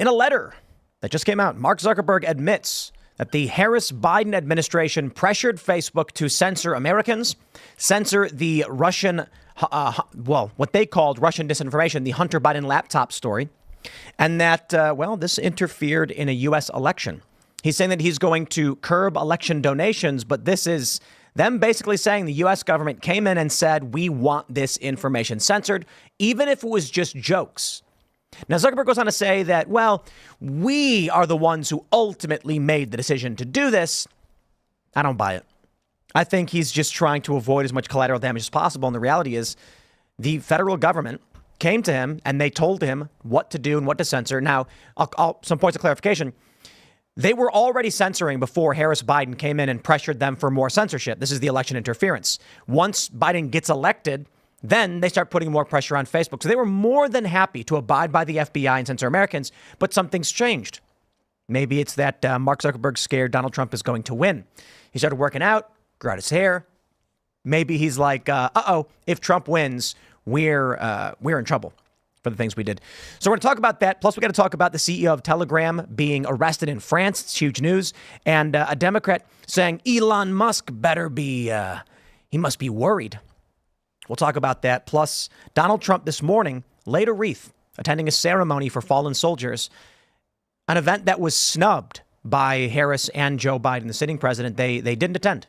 In a letter that just came out, Mark Zuckerberg admits that the Harris-Biden administration pressured Facebook to censor Americans, censor the Russian, what they called Russian disinformation, the Hunter Biden laptop story, and that, this interfered in a U.S. election. He's saying that he's going to curb election donations, but this is them basically saying the U.S. government came in and said, we want this information censored, even if it was just jokes. Now, Zuckerberg goes on to say that, we are the ones who ultimately made the decision to do this. I don't buy it. I think he's just trying to avoid as much collateral damage as possible. And the reality is the federal government came to him and they told him what to do and what to censor. Now, some points of clarification. They were already censoring before Harris-Biden came in and pressured them for more censorship. This is the election interference. Once Biden gets elected, then they start putting more pressure on Facebook. So they were more than happy to abide by the FBI and censor Americans, but something's changed. Maybe it's that Mark Zuckerberg's scared Donald Trump is going to win. He started working out, grew out his hair. Maybe he's like, if Trump wins, we're in trouble for the things we did. So we're going to talk about that. Plus, we got to talk about the CEO of Telegram being arrested in France. It's huge news. And a Democrat saying Elon Musk better be, he must be worried. We'll talk about that. Plus, Donald Trump this morning laid a wreath attending a ceremony for fallen soldiers, an event that was snubbed by Harris and Joe Biden, the sitting president. They didn't attend.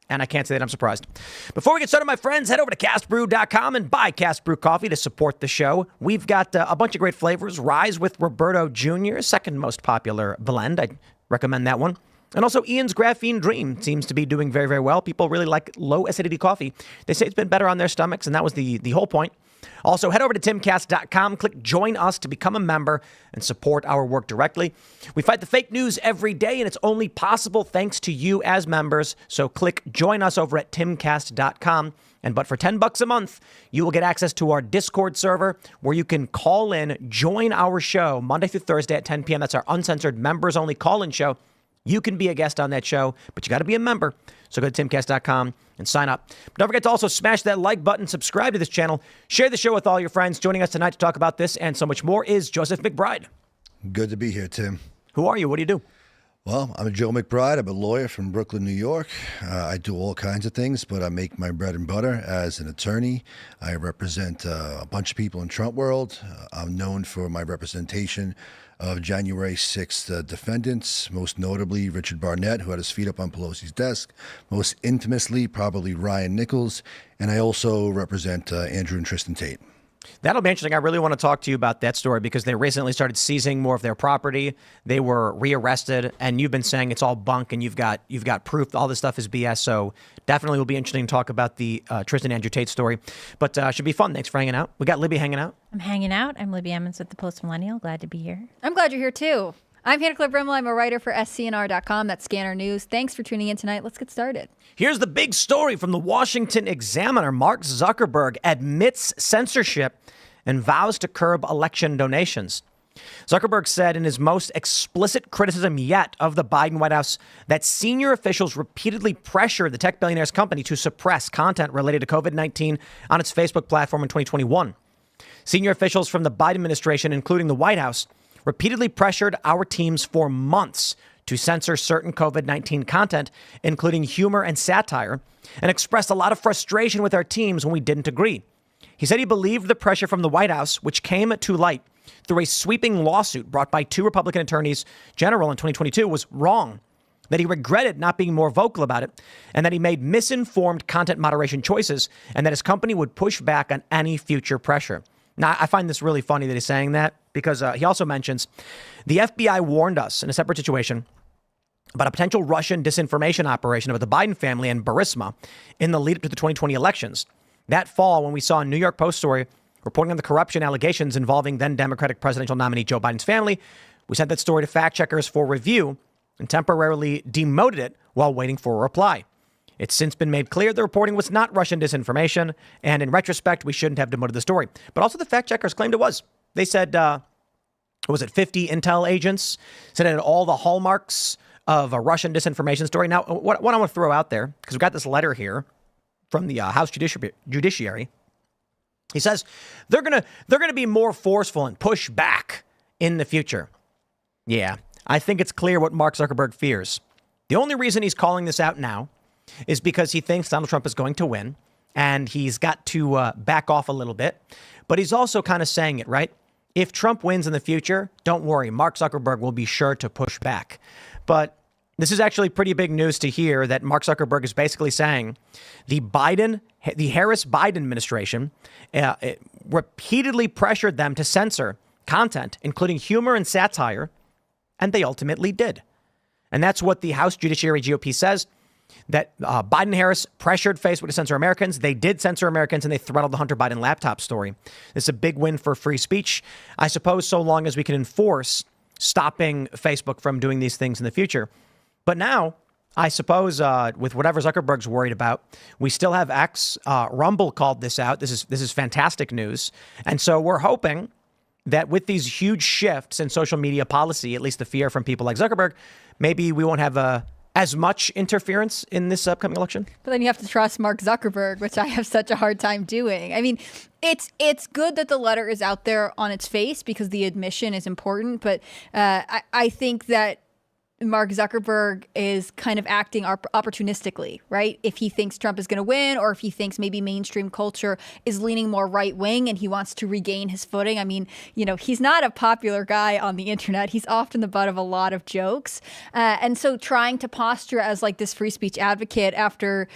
And I can't say that I'm surprised. Before we get started, my friends, head over to castbrew.com and buy Cast Brew coffee to support the show. We've got a bunch of great flavors. Rise with Roberto Jr., second most popular blend. I recommend that one. And also Ian's Graphene Dream seems to be doing very, very well. People really like low acidity coffee. They say it's been better on their stomachs, and that was the whole point. Also, head over to timcast.com, click join us to become a member and support our work directly. We fight the fake news every day, and it's only possible thanks to you as members. So click join us over at timcast.com. But for $10 a month, you will get access to our Discord server where you can call in, join our show Monday through Thursday at 10 p.m. That's our uncensored members only call-in show. You can be a guest on that show, but you got to be a member. So go to timcast.com and sign up. But don't forget to also smash that like button, subscribe to this channel, share the show with all your friends. Joining us tonight to talk about this and so much more is Joseph McBride. Good to be here, Tim. Who are you? What do you do? Well, I'm Joe McBride. I'm a lawyer from Brooklyn, New York. I do all kinds of things, but I make my bread and butter as an attorney. I represent a bunch of people in Trump world. I'm known for my representation of January 6th defendants, most notably Richard Barnett, who had his feet up on Pelosi's desk, most infamously probably Ryan Nichols, and I also represent Andrew and Tristan Tate. That'll be interesting. I really want to talk to you about that story because they recently started seizing more of their property. They were rearrested, and you've been saying it's all bunk, and you've got proof all this stuff is BS. So definitely will be interesting to talk about the Tristan Andrew Tate story. But should be fun. Thanks for hanging out. We got Libby hanging out. I'm hanging out. I'm Libby Emmons with the Post Millennial. Glad to be here. I'm glad you're here too. I'm Hannah Cliff Rimmel. I'm a writer for SCNR.com. That's Scanner News. Thanks for tuning in tonight. Let's get started. Here's the big story from the Washington Examiner. Mark Zuckerberg admits censorship and vows to curb election donations. Zuckerberg said in his most explicit criticism yet of the Biden White House that senior officials repeatedly pressured the tech billionaire's company to suppress content related to COVID-19 on its Facebook platform in 2021. Senior officials from the Biden administration, including the White House, repeatedly pressured our teams for months to censor certain COVID-19 content, including humor and satire, and expressed a lot of frustration with our teams when we didn't agree. He said he believed the pressure from the White House, which came to light through a sweeping lawsuit brought by two Republican attorneys general in 2022, was wrong, that he regretted not being more vocal about it, and that he made misinformed content moderation choices, and that his company would push back on any future pressure. Now, I find this really funny that he's saying that because he also mentions the FBI warned us in a separate situation about a potential Russian disinformation operation of the Biden family and Burisma in the lead up to the 2020 elections. That fall, when we saw a New York Post story reporting on the corruption allegations involving then Democratic presidential nominee Joe Biden's family, we sent that story to fact checkers for review and temporarily demoted it while waiting for a reply. It's since been made clear the reporting was not Russian disinformation, and in retrospect, we shouldn't have demoted the story. But also the fact checkers claimed it was. They said, 50 intel agents said it had all the hallmarks of a Russian disinformation story. Now, what I want to throw out there, because we've got this letter here from the House Judiciary. He says they're gonna be more forceful and push back in the future. Yeah, I think it's clear what Mark Zuckerberg fears. The only reason he's calling this out now is because he thinks Donald Trump is going to win, and he's got to back off a little bit. But he's also kind of saying it, right? If Trump wins in the future, don't worry, Mark Zuckerberg will be sure to push back. But this is actually pretty big news to hear that Mark Zuckerberg is basically saying the Harris-Biden administration repeatedly pressured them to censor content, including humor and satire, and they ultimately did. And that's what the House Judiciary GOP says, that Biden and Harris pressured Facebook to censor Americans. They did censor Americans, and they throttled the Hunter Biden laptop story. This is a big win for free speech, I suppose, so long as we can enforce stopping Facebook from doing these things in the future. But now, I suppose, with whatever Zuckerberg's worried about, we still have X. Rumble called this out. This is fantastic news. And so we're hoping that with these huge shifts in social media policy, at least the fear from people like Zuckerberg, maybe we won't have as much interference in this upcoming election. But then you have to trust Mark Zuckerberg, which I have such a hard time doing. I mean, it's good that the letter is out there on its face because the admission is important. But I think that Mark Zuckerberg is kind of acting opportunistically, right? If he thinks Trump is going to win, or if he thinks maybe mainstream culture is leaning more right wing and he wants to regain his footing. I mean, he's not a popular guy on the internet. He's often the butt of a lot of jokes. And so trying to posture as like this free speech advocate after,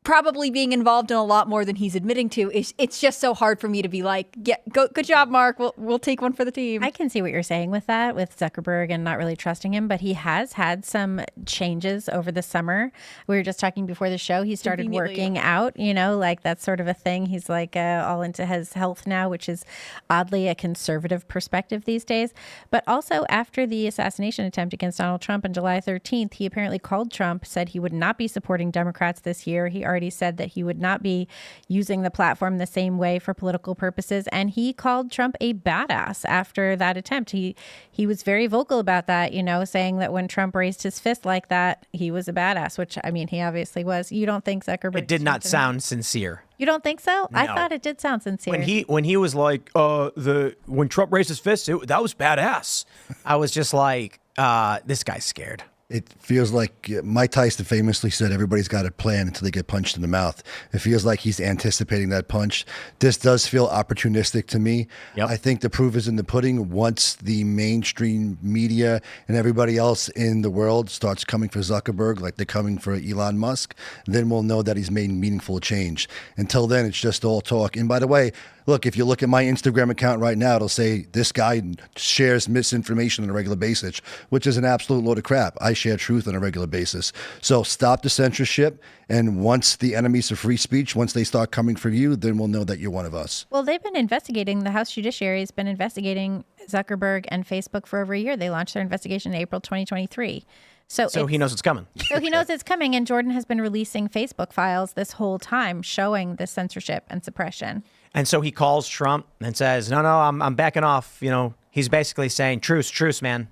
probably being involved in a lot more than he's admitting to, it's just so hard for me to be like, yeah, good job, Mark. We'll take one for the team. I can see what you're saying with that, with Zuckerberg and not really trusting him, but he has had some changes over the summer. We were just talking before the show. He started working out, like that's sort of a thing. He's like all into his health now, which is oddly a conservative perspective these days. But also after the assassination attempt against Donald Trump on July 13th, he apparently called Trump, said he would not be supporting Democrats this year. He already said that he would not be using the platform the same way for political purposes. And he called Trump a badass after that attempt. He was very vocal about that, saying that when Trump raised his fist like that, he was a badass, which, I mean, he obviously was. You don't think Zuckerberg... It did not sound sincere. You don't think so? No. I thought it did sound sincere. When he was like, when Trump raised his fist, that was badass. I was just like, this guy's scared. It feels like Mike Tyson famously said everybody's got a plan until they get punched in the mouth. It feels like he's anticipating that punch. This does feel opportunistic to me. Yep. I think the proof is in the pudding. Once the mainstream media and everybody else in the world starts coming for Zuckerberg like they're coming for Elon Musk, then we'll know that he's made meaningful change. Until then, it's just all talk. And by the way, look, if you look at my Instagram account right now, it'll say this guy shares misinformation on a regular basis, which is an absolute load of crap. I share truth on a regular basis. So stop the censorship. And once the enemies of free speech, once they start coming for you, then we'll know that you're one of us. Well, they've been investigating, the House Judiciary has been investigating Zuckerberg and Facebook for over a year. They launched their investigation in April 2023. So he knows it's coming. So he knows it's coming. And Jordan has been releasing Facebook files this whole time showing the censorship and suppression. And so he calls Trump and says, no, I'm backing off. He's basically saying, truce, man.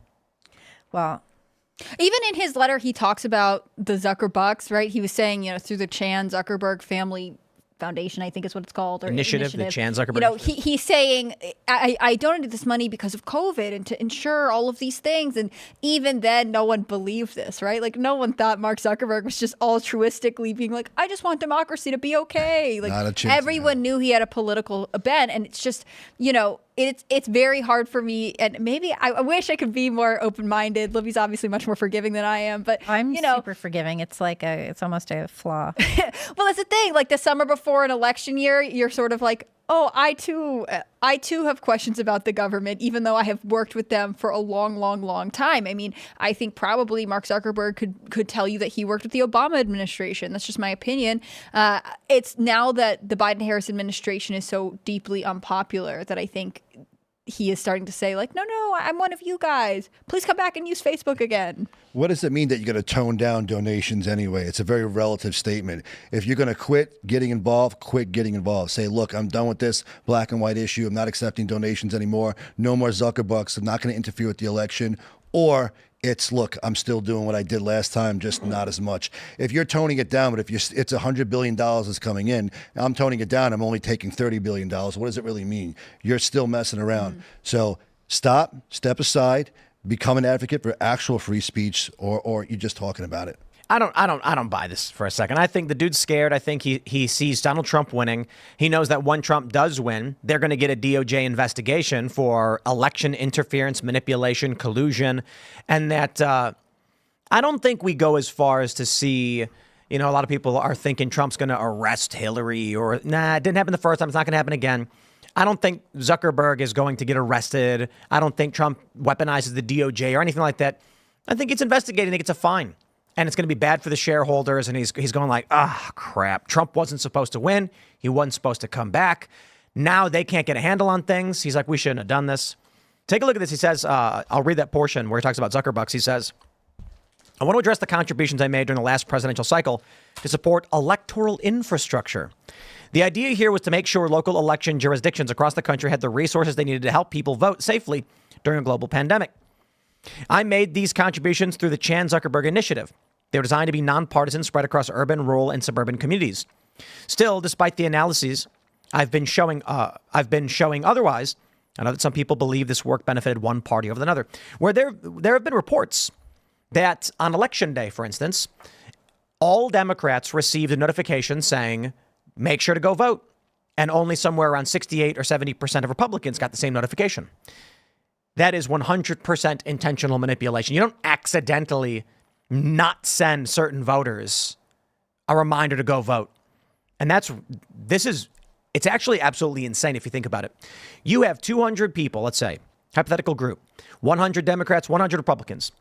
Well, even in his letter, he talks about the Zuckerbucks, right? He was saying, through the Chan Zuckerberg family foundation, I think is what it's called. Or Initiative, the Chan Zuckerberg. He's saying, I donated this money because of COVID and to ensure all of these things. And even then, no one believed this, right? Like, no one thought Mark Zuckerberg was just altruistically being like, I just want democracy to be okay. Like, Not a chance. Everyone knew he had a political bent. And it's just, it's very hard for me, and maybe I wish I could be more open-minded. Libby's obviously much more forgiving than I am, but I'm super forgiving. It's like it's almost a flaw. Well, that's the thing. Like the summer before an election year, you're sort of like, oh, I too have questions about the government, even though I have worked with them for a long, long, long time. I mean, I think probably Mark Zuckerberg could tell you that he worked with the Obama administration. That's just my opinion. It's now that the Biden-Harris administration is so deeply unpopular that I think he is starting to say, like, no, I'm one of you guys. Please come back and use Facebook again. What does it mean that you're going to tone down donations anyway? It's a very relative statement. If you're going to quit getting involved, quit getting involved. Say, look, I'm done with this black and white issue. I'm not accepting donations anymore. No more Zuckerbucks. I'm not going to interfere with the election. Or it's, look, I'm still doing what I did last time, just not as much. If you're toning it down, but if it's $100 billion that's coming in, I'm toning it down, I'm only taking $30 billion. What does it really mean? You're still messing around. So stop, step aside, become an advocate for actual free speech, or you're just talking about it? I don't buy this for a second. I think the dude's scared. I think he sees Donald Trump winning. He knows that when Trump does win, they're going to get a DOJ investigation for election interference, manipulation, collusion, and that I don't think we go as far as to see, a lot of people are thinking Trump's going to arrest Hillary or it didn't happen the first time. It's not going to happen again. I don't think Zuckerberg is going to get arrested. I don't think Trump weaponizes the DOJ or anything like that. I think it's investigated. I think it's a fine. And it's going to be bad for the shareholders. And he's going like, crap. Trump wasn't supposed to win. He wasn't supposed to come back. Now they can't get a handle on things. He's like, we shouldn't have done this. Take a look at this. He says, I'll read that portion where he talks about Zuckerbucks. He says, I want to address the contributions I made during the last presidential cycle to support electoral infrastructure. The idea here was to make sure local election jurisdictions across the country had the resources they needed to help people vote safely during a global pandemic. I made these contributions through the Chan Zuckerberg Initiative. They were designed to be nonpartisan, spread across urban, rural, and suburban communities. Still, despite the analyses I've been showing otherwise, I know that some people believe this work benefited one party over another. Where there have been reports that on election day, for instance, all Democrats received a notification saying, make sure to go vote. And only somewhere around 68 or 70% of Republicans got the same notification. That is 100% intentional manipulation. You don't accidentally not send certain voters a reminder to go vote. And it's actually absolutely insane if you think about it. You have 200 people, let's say, hypothetical group, 100 Democrats, 100 Republicans.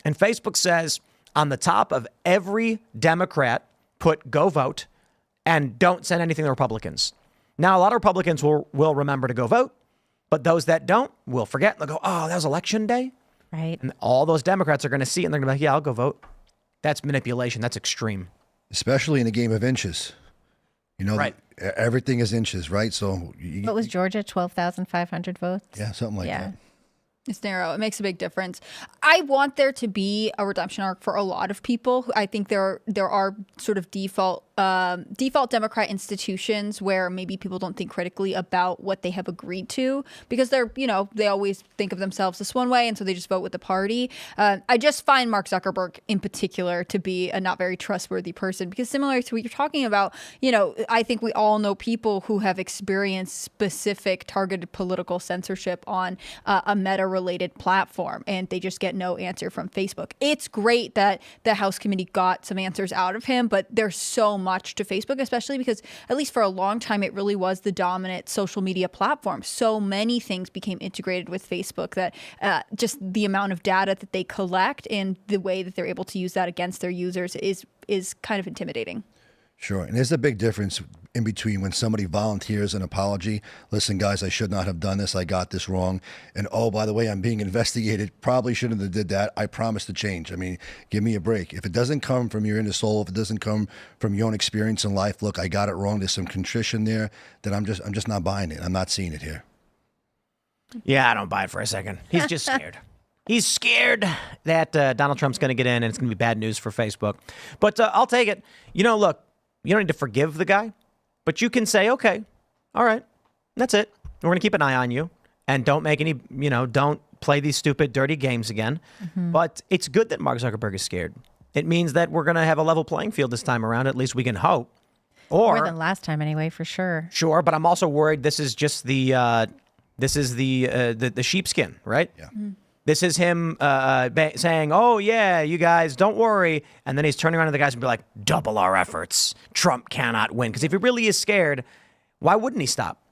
And Facebook says on the top of every Democrat, put go vote and don't send anything to Republicans. Now, a lot of Republicans will remember to go vote, but those that don't will forget. They'll go, oh, that was election day. Right. And all those Democrats are going to see it and they're going to be like, yeah, I'll go vote. That's manipulation. That's extreme. Especially in a game of inches. Right. Everything is inches, right? So what was Georgia? 12,500 votes? Yeah, something like that. It's narrow. It makes a big difference. I want there to be a redemption arc for a lot of people. I think there are sort of default Democrat institutions where maybe people don't think critically about what they have agreed to because they always think of themselves this one way and so they just vote with the party. I just find Mark Zuckerberg in particular to be a not very trustworthy person because similar to what you're talking about, I think we all know people who have experienced specific targeted political censorship on a meta-related platform and they just get no answer from Facebook. It's great that the House committee got some answers out of him, but there's so much to Facebook, especially because at least for a long time, it really was the dominant social media platform. So many things became integrated with Facebook that just the amount of data that they collect and the way that they're able to use that against their users is kind of intimidating. Sure. And there's a big difference in between when somebody volunteers an apology. Listen, guys, I should not have done this. I got this wrong. And, oh, by the way, I'm being investigated. Probably shouldn't have did that. I promise to change. I mean, give me a break. If it doesn't come from your inner soul, if it doesn't come from your own experience in life, look, I got it wrong. There's some contrition there, then I'm just not buying it. I'm not seeing it here. Yeah, I don't buy it for a second. He's just scared. He's scared that Donald Trump's going to get in and it's going to be bad news for Facebook. But I'll take it. Look, you don't need to forgive the guy, but you can say, okay, all right, that's it. We're going to keep an eye on you and don't make any, don't play these stupid, dirty games again. Mm-hmm. But it's good that Mark Zuckerberg is scared. It means that we're going to have a level playing field this time around. At least we can hope. More than last time anyway, for sure. Sure, but I'm also worried this is just the sheepskin, right? Yeah. Mm-hmm. This is him saying, oh, yeah, you guys, don't worry. And then he's turning around to the guys and be like, double our efforts. Trump cannot win. Because if he really is scared, why wouldn't he stop?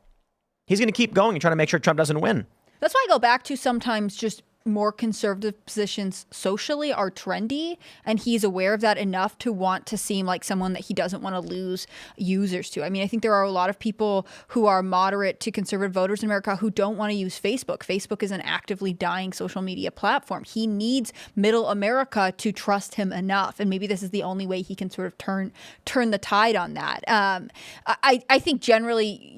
He's going to keep going and try to make sure Trump doesn't win. That's why I go back to sometimes just more conservative positions socially are trendy, and he's aware of that enough to want to seem like someone that he doesn't want to lose users to. I mean, I think there are a lot of people who are moderate to conservative voters in America who don't want to use Facebook. Facebook is an actively dying social media platform. He needs middle America to trust him enough, and maybe this is the only way he can sort of turn the tide on that. I think generally,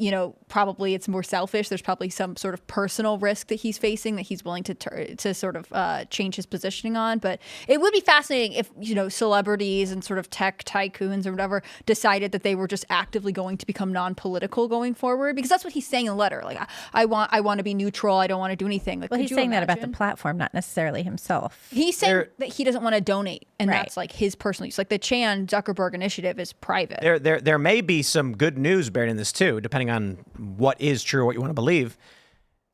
probably it's more selfish. There's probably some sort of personal risk that he's facing that he's willing to to sort of change his positioning on. But it would be fascinating if, celebrities and sort of tech tycoons or whatever decided that they were just actively going to become non-political going forward, because that's what he's saying in the letter. Like, I want to be neutral. I don't want to do anything. Like, well, he's saying that about the platform, not necessarily himself. He's saying that he doesn't want to donate, and Right. that's like his personal use. Like the Chan Zuckerberg initiative is private. There may be some good news buried in this too, depending on what is true or what you want to believe.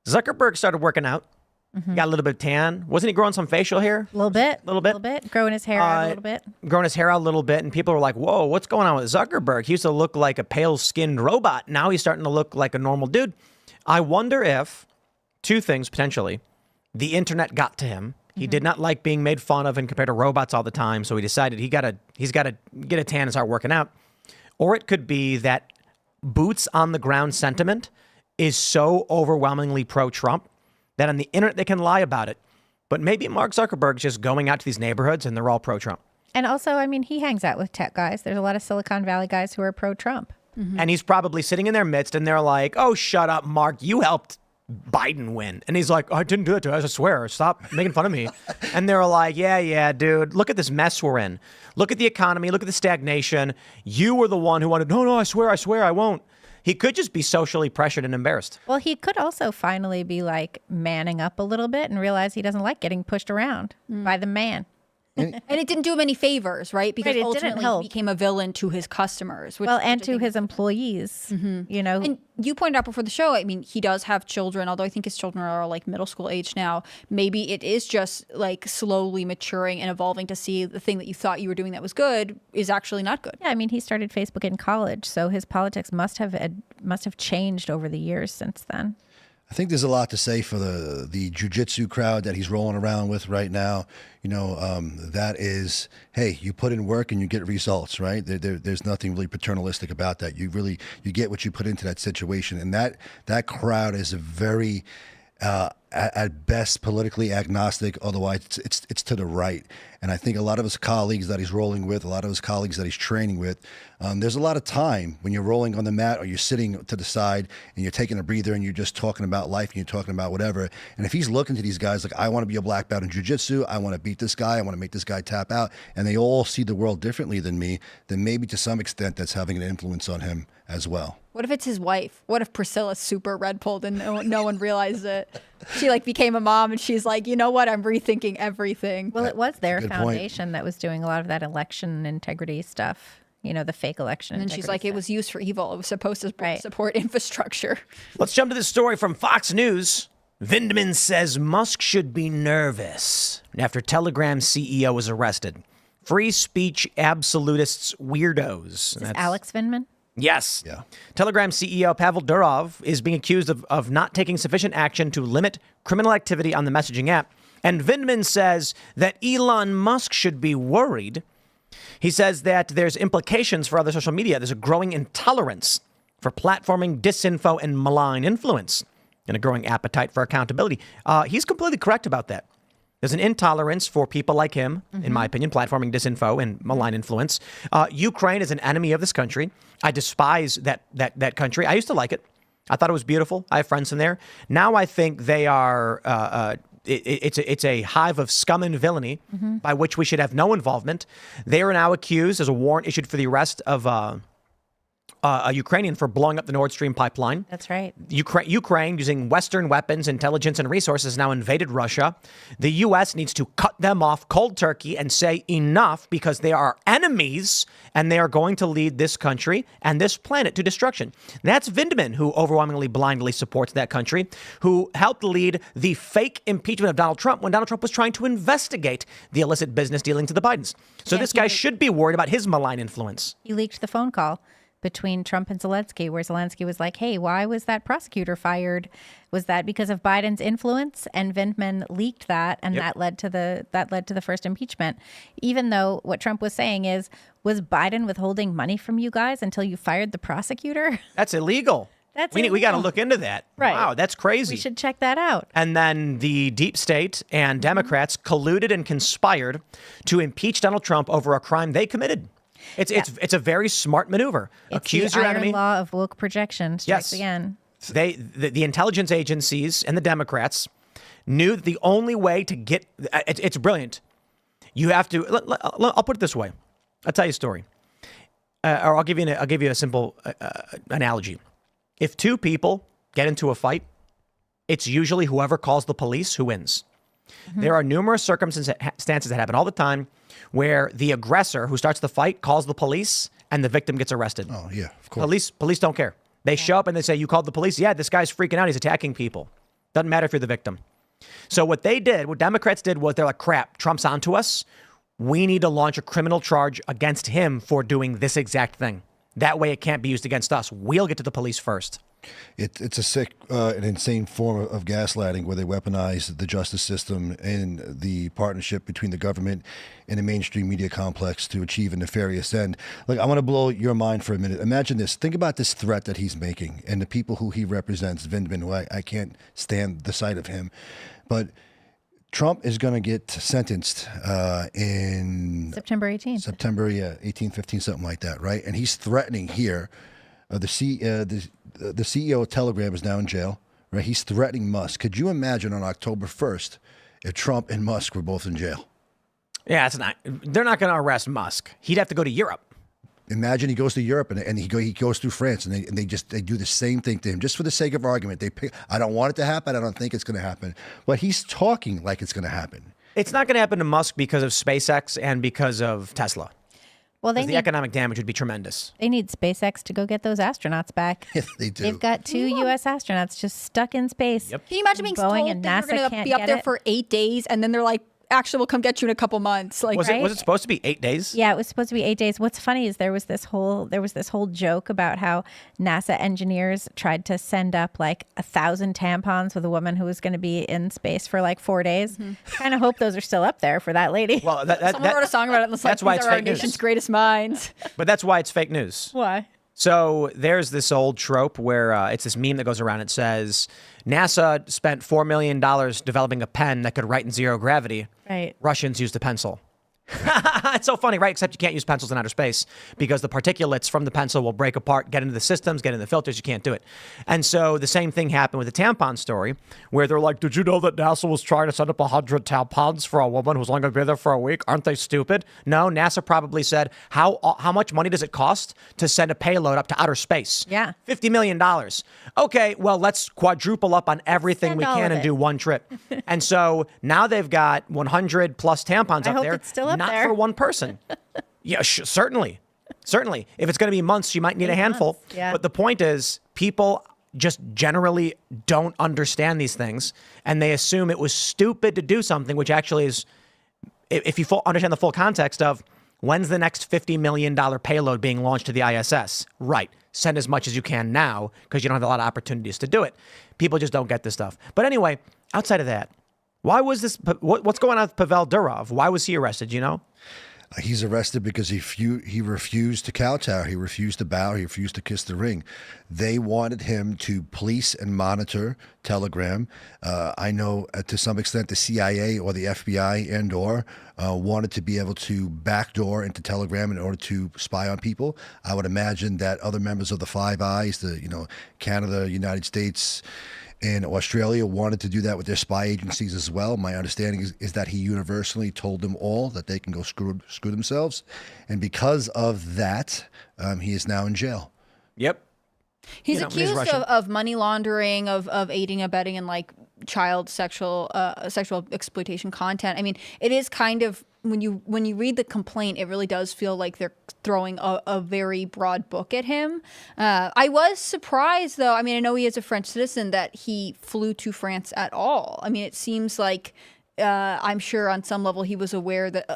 Zuckerberg started working out. Got a little bit of tan. Wasn't he growing some facial hair? A little bit. A little bit. Growing his hair out a little bit. Growing his hair out a little bit. And people were like, whoa, what's going on with Zuckerberg? He used to look like a pale-skinned robot. Now he's starting to look like a normal dude. I wonder if, two things potentially, the internet got to him. He did not like being made fun of and compared to robots all the time. So he decided he's got to get a tan and start working out. Or it could be that boots on the ground sentiment is so overwhelmingly pro-Trump that on the internet they can lie about it. But maybe Mark Zuckerberg's just going out to these neighborhoods and they're all pro-Trump. And also, I mean, he hangs out with tech guys. There's a lot of Silicon Valley guys who are pro-Trump. And he's probably sitting in their midst and they're like, oh, shut up, Mark. You helped Biden win. And he's like, I didn't do it to us. I swear. Stop making fun of me. And they're like, yeah, dude. Look at this mess we're in. Look at the economy. Look at the stagnation. You were the one who wanted, no, I swear, I won't. He could just be socially pressured and embarrassed. Well, he could also finally be like manning up a little bit and realize he doesn't like getting pushed around by the man. And it didn't do him any favors, right? Because Right, it didn't ultimately help. he became a villain to his customers. Well, and to his employees, you know. And you pointed out before the show, I mean, he does have children, although I think his children are like middle school age now. Maybe it is just like slowly maturing and evolving to see the thing that you thought you were doing that was good is actually not good. Yeah, I mean, he started Facebook in college, so his politics must have changed over the years since then. I think there's a lot to say for the jiu-jitsu crowd that he's rolling around with right now. That is, hey, you put in work and you get results, right? There's nothing really paternalistic about that. You get what you put into that situation. And that crowd is a very, at best, politically agnostic. Otherwise, it's to the right. And I think a lot of his colleagues that he's rolling with, a lot of his colleagues that he's training with, there's a lot of time when you're rolling on the mat or you're sitting to the side and you're taking a breather and you're just talking about life and you're talking about whatever. And if he's looking to these guys like, I want to be a black belt in jiu-jitsu, I want to beat this guy, I want to make this guy tap out, and they all see the world differently than me, then maybe to some extent that's having an influence on him as well. What if it's his wife? What if Priscilla's super red pilled and no one realized it? She like became a mom and she's like, you know what? I'm rethinking everything. Well, it was their Good foundation that was doing a lot of that election integrity stuff. The fake election. And she's like, stuff. it was used for evil. It was supposed to support infrastructure. Let's jump to this story from Fox News. Vindman says Musk should be nervous after Telegram CEO was arrested. Free speech absolutists weirdos. Is this Alex Vindman? Yes. Yeah. Telegram CEO Pavel Durov is being accused of not taking sufficient action to limit criminal activity on the messaging app. And Vindman says that Elon Musk should be worried. He says that there's implications for other social media. There's a growing intolerance for platforming disinfo and malign influence and a growing appetite for accountability. He's completely correct about that. There's an intolerance for people like him, in my opinion, platforming disinfo and malign influence. Ukraine is an enemy of this country. I despise that country. I used to like it. I thought it was beautiful. I have friends in there. Now I think they are... It's a hive of scum and villainy by which we should have no involvement. They are now accused, as a warrant issued for the arrest of a Ukrainian for blowing up the Nord Stream pipeline. That's right. Ukraine, using Western weapons, intelligence, and resources, now invaded Russia. The U.S. needs to cut them off cold turkey and say enough, because they are enemies and they are going to lead this country and this planet to destruction. That's Vindman, who overwhelmingly blindly supports that country, who helped lead the fake impeachment of Donald Trump when Donald Trump was trying to investigate the illicit business dealings of the Bidens. So this guy should be worried about his malign influence. He leaked the phone call between Trump and Zelensky, where Zelensky was like, hey, why was that prosecutor fired? Was that because of Biden's influence? And Vindman leaked that, and that led to the first impeachment. Even though what Trump was saying was Biden withholding money from you guys until you fired the prosecutor? That's illegal. We got to look into that. Right. Wow, that's crazy. We should check that out. And then the deep state and Democrats colluded and conspired to impeach Donald Trump over a crime they committed. It's a very smart maneuver. Accuse the your iron enemy. law of woke projection strikes again. The intelligence agencies and the Democrats knew that the only way to get it's brilliant. You have to. I'll put it this way. I'll tell you a story, or I'll give you a simple analogy. If two people get into a fight, it's usually whoever calls the police who wins. Mm-hmm. There are numerous circumstances that happen all the time where the aggressor who starts the fight calls the police and the victim gets arrested. Oh, yeah, of course. Police don't care. They show up and they say, you called the police? Yeah, this guy's freaking out. He's attacking people. Doesn't matter if you're the victim. So what Democrats did was they're like, crap, Trump's onto us. We need to launch a criminal charge against him for doing this exact thing. That way it can't be used against us. We'll get to the police first. It's a sick and insane form of gaslighting where they weaponize the justice system and the partnership between the government and the mainstream media complex to achieve a nefarious end. Like, I want to blow your mind for a minute. Imagine this. Think about this threat that he's making and the people who he represents, Vindman, who I can't stand the sight of him. But Trump is going to get sentenced in September 18th. September, 18, 15, something like that, right? And he's threatening here. The CEO of Telegram is now in jail, right? He's threatening Musk. Could you imagine on October 1st if Trump and Musk were both in jail? Yeah, they're not going to arrest Musk. He'd have to go to Europe. Imagine he goes to Europe and he goes through France and they do the same thing to him just for the sake of argument. I don't want it to happen. I don't think it's going to happen. But he's talking like it's going to happen. It's not going to happen to Musk because of SpaceX and because of Tesla. Well, the economic damage would be tremendous. They need SpaceX to go get those astronauts back. They do. They've got 2 U.S. astronauts just stuck in space. Yep. Can you imagine being Boeing told and that you're NASA going to can't be up get there it? for 8 days, and then they're like, actually, we'll come get you in a couple months. Like, Was it supposed to be 8 days? Yeah, it was supposed to be 8 days. What's funny is there was this whole joke about how NASA engineers tried to send up like 1,000 tampons with a woman who was going to be in space for like 4 days. Mm-hmm. Kind of hope those are still up there for that lady. Well, someone wrote a song about it. And that's why it's our fake news. nation's greatest minds. But that's why it's fake news. Why? So there's this old trope where it's this meme that goes around. It says, NASA spent $4 million developing a pen that could write in zero gravity. Right. Russians used a pencil. It's so funny, right? Except you can't use pencils in outer space because the particulates from the pencil will break apart, get into the systems, get into the filters. You can't do it. And so the same thing happened with the tampon story where they're like, did you know that NASA was trying to send up 100 tampons for a woman who's only going to be there for a week? Aren't they stupid? No, NASA probably said, how much money does it cost to send a payload up to outer space? Yeah. $50 million. Okay, well, let's quadruple up on everything Send we all can of and it. do one trip. And so now they've got 100 plus tampons I up hope there. it's still up not there. for one person. Yeah, certainly. Certainly. If it's going to be months, you might need a handful. months, yeah. But the point is, people just generally don't understand these things, and they assume it was stupid to do something, which actually is, if you understand the full context of when's the next $50 million payload being launched to the ISS? Right. Send as much as you can now because you don't have a lot of opportunities to do it. People just don't get this stuff. But anyway, outside of that, why was this? What's going on with Pavel Durov? Why was he arrested? You know? He's arrested because he refused to kowtow. He refused to bow. He refused to kiss the ring. They wanted him to police and monitor Telegram. I know to some extent the CIA or the FBI and/or wanted to be able to backdoor into Telegram in order to spy on people. I would imagine that other members of the Five Eyes, Canada, United States, and Australia wanted to do that with their spy agencies as well. My understanding is that he universally told them all that they can go screw themselves. And because of that, he is now in jail. Yep. He's he's accused Russian. of money laundering, of aiding, abetting, and like child sexual exploitation content. I mean, it is kind of when you read the complaint, it really does feel like they're throwing a very broad book at him. I was surprised, though. I mean, I know he is a French citizen that he flew to France at all. I mean, it seems like. I'm sure on some level he was aware that,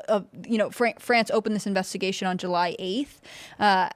France opened this investigation on July 8th.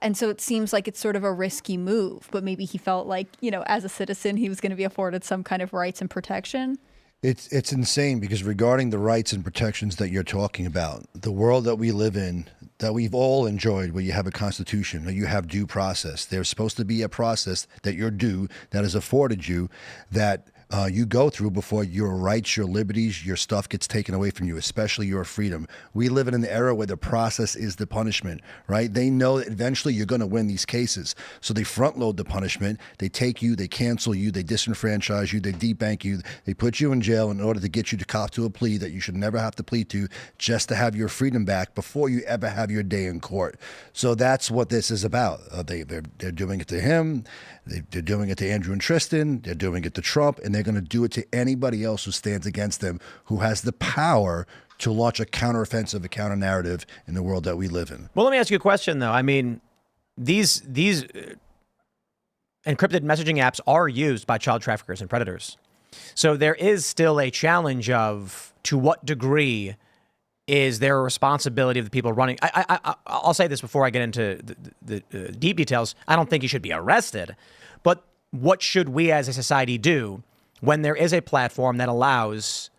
And so it seems like it's sort of a risky move, but maybe he felt like, as a citizen, he was going to be afforded some kind of rights and protection. It's insane because regarding the rights and protections that you're talking about, the world that we live in, that we've all enjoyed, where you have a constitution, that you have due process. There's supposed to be a process that you're due, that is afforded you, that you go through before your rights, your liberties, your stuff gets taken away from you, especially your freedom. We live in an era where the process is the punishment, right? They know that eventually you're going to win these cases. So they front load the punishment. They take you, they cancel you, they disenfranchise you, they debank you, they put you in jail in order to get you to cop to a plea that you should never have to plead to, just to have your freedom back before you ever have your day in court. So that's what this is about. They're doing it to him. They're doing it to Andrew and Tristan. They're doing it to Trump, and they're going to do it to anybody else who stands against them, who has the power to launch a counteroffensive, a counter narrative in the world that we live in. Well, let me ask you a question, though. I mean, these encrypted messaging apps are used by child traffickers and predators. So there is still a challenge of to what degree is there a responsibility of the people running? I'll say this before I get into the deep details. I don't think he should be arrested, but what should we as a society do when there is a platform that allows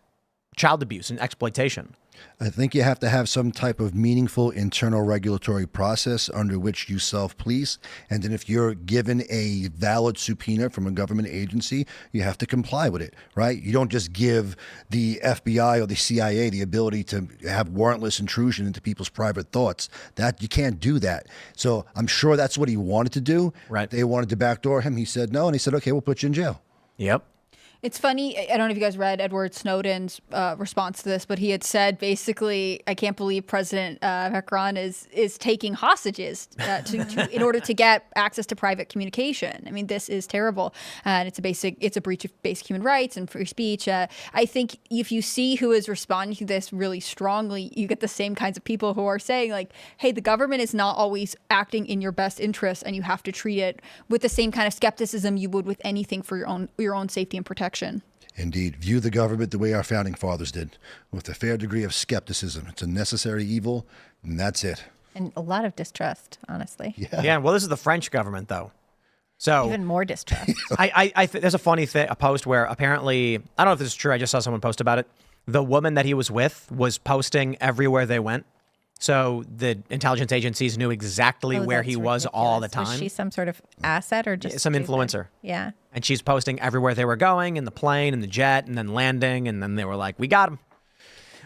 child abuse and exploitation? I think you have to have some type of meaningful internal regulatory process under which you self-police. And then if you're given a valid subpoena from a government agency, you have to comply with it, right? You don't just give the FBI or the CIA the ability to have warrantless intrusion into people's private thoughts. That you can't do that. So I'm sure that's what he wanted to do. Right. They wanted to backdoor him. He said no. And he said, okay, we'll put you in jail. Yep. It's funny. I don't know if you guys read Edward Snowden's response to this, but he had said basically, I can't believe President Macron is taking hostages in order to get access to private communication. I mean, this is terrible, and it's a breach of basic human rights and free speech. I think if you see who is responding to this really strongly, you get the same kinds of people who are saying like, "Hey, the government is not always acting in your best interest, and you have to treat it with the same kind of skepticism you would with anything for your own safety and protection." Indeed. View the government the way our founding fathers did, with a fair degree of skepticism. It's a necessary evil, and that's it. And a lot of distrust, honestly. Yeah. Well, this is the French government, though. So Even more distrust. there's a funny thing, a post where apparently, I don't know if this is true. I just saw someone post about it. The woman that he was with was posting everywhere they went. So the intelligence agencies knew exactly where he was all the time. Was she some sort of asset or just some stupid? influencer? Yeah. And she's posting everywhere they were going, in the plane, in the jet, and then landing. And then they were like, we got him.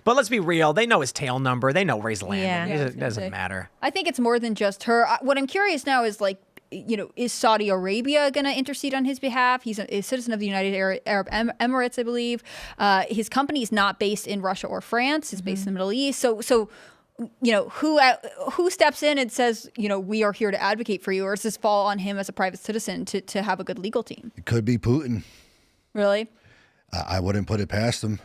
But let's be real. They know his tail number. They know where he's landing. Yeah. It doesn't matter. I think it's more than just her. What I'm curious now is like, is Saudi Arabia going to intercede on his behalf? He's a citizen of the United Arab Emirates, I believe. His company is not based in Russia or France. It's based in the Middle East. So who steps in and says, we are here to advocate for you, or does this fall on him as a private citizen to have a good legal team? It could be Putin. Really? I wouldn't put it past him.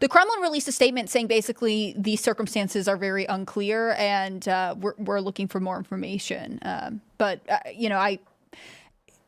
The Kremlin released a statement saying basically these circumstances are very unclear and we're looking for more information.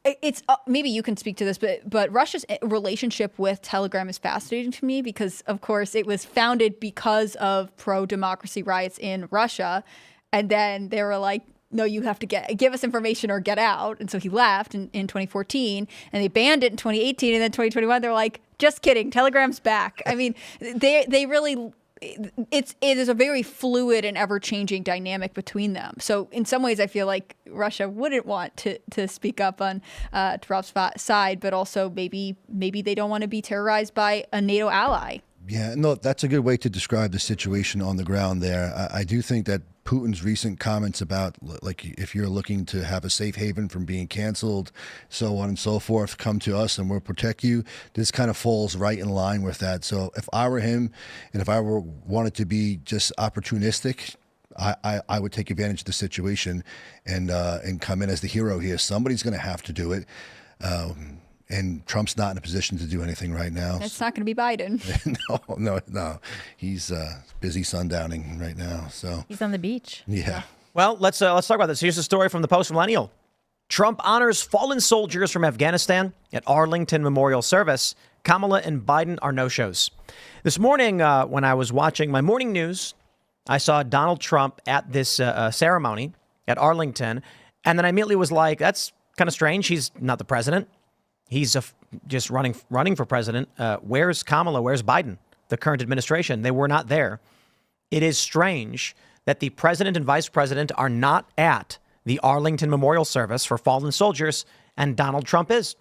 It's maybe you can speak to this, but Russia's relationship with Telegram is fascinating to me because, of course, it was founded because of pro-democracy riots in Russia, and then they were like, "No, you have to give us information or get out." And so he left in 2014, and they banned it in 2018, and then 2021 they're like, "Just kidding, Telegram's back." I mean, they really. It is a very fluid and ever-changing dynamic between them. So in some ways, I feel like Russia wouldn't want to speak up on Trump's side, but also maybe they don't want to be terrorized by a NATO ally. Yeah, no, that's a good way to describe the situation on the ground there. I do think that Putin's recent comments about, like, if you're looking to have a safe haven from being canceled, so on and so forth, come to us and we'll protect you. This kind of falls right in line with that. So if I were him and if I wanted to be just opportunistic, I would take advantage of the situation and come in as the hero here. Somebody's going to have to do it. And Trump's not in a position to do anything right now. It's not going to be Biden. No. He's busy sundowning right now. So He's on the beach. Yeah. Well, let's talk about this. Here's a story from the Post-Millennial. Trump honors fallen soldiers from Afghanistan at Arlington Memorial Service. Kamala and Biden are no-shows. This morning, when I was watching my morning news, I saw Donald Trump at this ceremony at Arlington, and then I immediately was like, that's kind of strange. He's not the president. He's just running for president. Where's Kamala? Where's Biden? The current administration. They were not there. It is strange that the president and vice president are not at the Arlington Memorial Service for fallen soldiers, and Donald Trump is.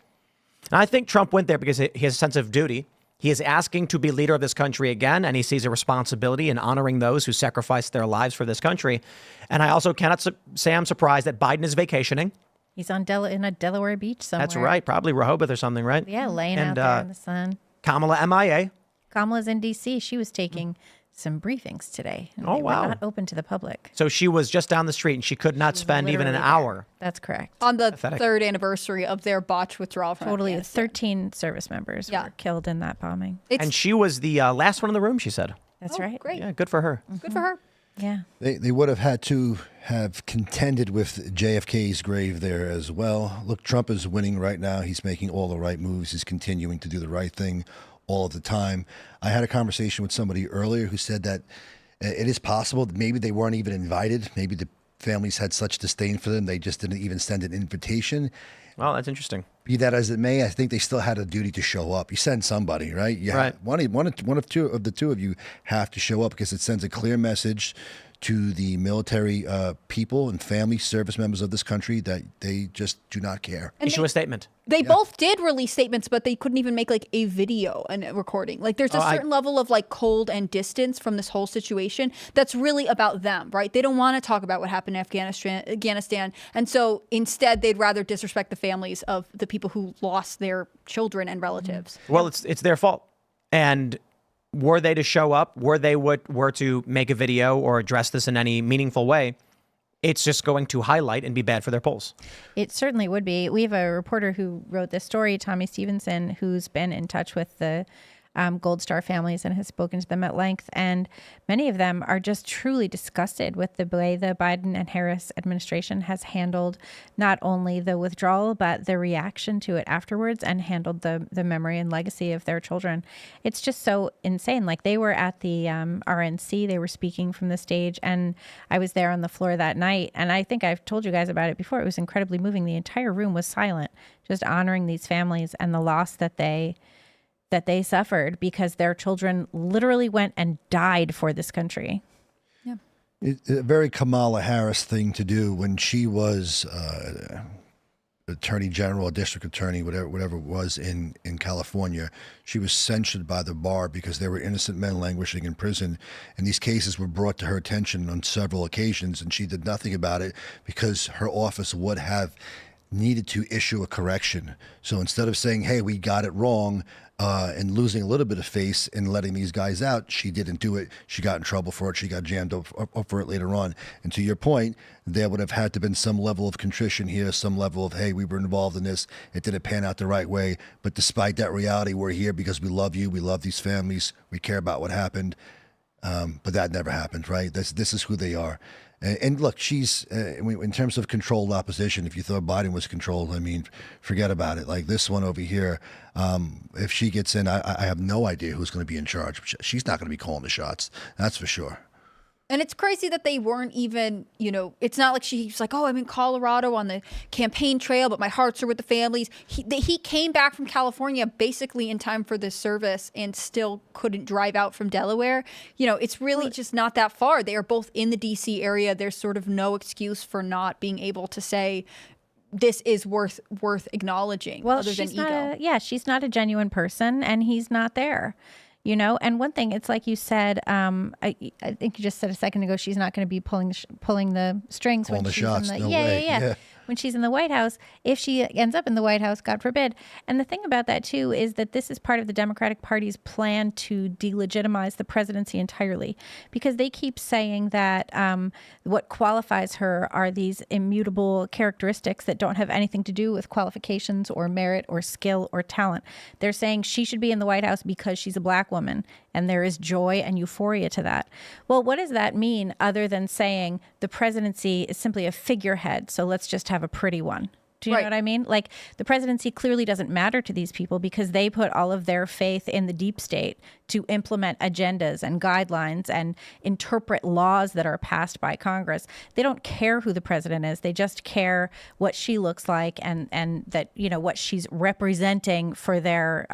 And I think Trump went there because he has a sense of duty. He is asking to be leader of this country again, and he sees a responsibility in honoring those who sacrificed their lives for this country. And I also cannot say I'm surprised that Biden is vacationing. He's on in a Delaware beach somewhere. That's right. Probably Rehoboth or something, right? Yeah, laying out there in the sun. Kamala MIA. Kamala's in D.C. She was taking some briefings today. And Oh, they wow. were not open to the public. So she was just down the street and she could not spend even an Literally hour. That's correct. On the Pathetic. third anniversary of their botched withdrawal from Totally. Afghanistan. 13 service members were killed in that bombing. It's And she was the last one in the room, she said. That's right. great. Yeah, good for her. Good for her. Yeah. They would have had to have contended with JFK's grave there as well. Look, Trump is winning right now. He's making all the right moves. He's continuing to do the right thing all of the time. I had a conversation with somebody earlier who said that it is possible that maybe they weren't even invited. Maybe the families had such disdain for them, they just didn't even send an invitation. Well, that's interesting. Be that as it may, I think they still had a duty to show up. You send somebody, right? Right. One of the two of you have to show up because it sends a clear message to the military people and family service members of this country that they just do not care. And Issue a statement. They both did release statements, but they couldn't even make like a video and a recording. Like there's a certain level of like cold and distance from this whole situation that's really about them, right? They don't want to talk about what happened in Afghanistan. And so instead they'd rather disrespect the families of the people who lost their children and relatives. Well, it's their fault. And were they to show up, were to make a video or address this in any meaningful way, it's just going to highlight and be bad for their polls. It certainly would be. We have a reporter who wrote this story, Tommy Stevenson, who's been in touch with the Gold Star families and has spoken to them at length. And many of them are just truly disgusted with the way the Biden and Harris administration has handled not only the withdrawal, but the reaction to it afterwards and handled the memory and legacy of their children. It's just so insane. Like they were at the RNC, they were speaking from the stage, and I was there on the floor that night. And I think I've told you guys about it before. It was incredibly moving. The entire room was silent, just honoring these families and the loss that they suffered because their children literally went and died for this country. Yeah. It's a very Kamala Harris thing to do when she was attorney general, district attorney, whatever it was in California. She was censured by the bar because there were innocent men languishing in prison. And these cases were brought to her attention on several occasions, and she did nothing about it because her office would have needed to issue a correction. So instead of saying, hey, we got it wrong, and losing a little bit of face and letting these guys out, she didn't do it. She got in trouble for it. She got jammed up for it later on. And to your point, there would have had to been some level of contrition here, some level of, hey, we were involved in this. It didn't pan out the right way. But despite that reality, we're here because we love you. We love these families. We care about what happened. But that never happened, right? This is who they are. And look, she's, in terms of controlled opposition, if you thought Biden was controlled, I mean, forget about it. Like this one over here, if she gets in, I have no idea who's going to be in charge. She's not going to be calling the shots. That's for sure. And it's crazy that they weren't even, it's not like she's like, oh, I'm in Colorado on the campaign trail, but my hearts are with the families. He came back from California basically in time for this service and still couldn't drive out from Delaware. It's really just not that far. They are both in the D.C. area. There's sort of no excuse for not being able to say, this is worth acknowledging, Well, other than she's ego. she's not a genuine person, and he's not there. And one thing, it's like you said, I think you just said a second ago, she's not going to be pulling the strings Calling when the she's shots, in the no way. Yeah. When she's in the White House, if she ends up in the White House, God forbid. And the thing about that too is that this is part of the Democratic Party's plan to delegitimize the presidency entirely, because they keep saying that what qualifies her are these immutable characteristics that don't have anything to do with qualifications or merit or skill or talent. They're saying she should be in the White House because she's a black woman, and there is joy and euphoria to that. Well, what does that mean other than saying the presidency is simply a figurehead, so let's just have a pretty one? Do you know what I mean? Like, the presidency clearly doesn't matter to these people because they put all of their faith in the deep state to implement agendas and guidelines and interpret laws that are passed by Congress. They don't care who the president is. They just care what she looks like and that, what she's representing for their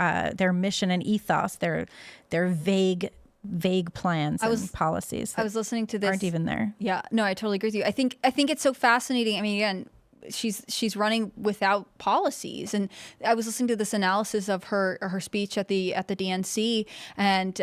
mission and ethos, their vague plans and policies. I was listening to this. Aren't even there. Yeah, no, I totally agree with you. I think it's so fascinating. I mean, again, she's running without policies. And I was listening to this analysis of her speech at the DNC, and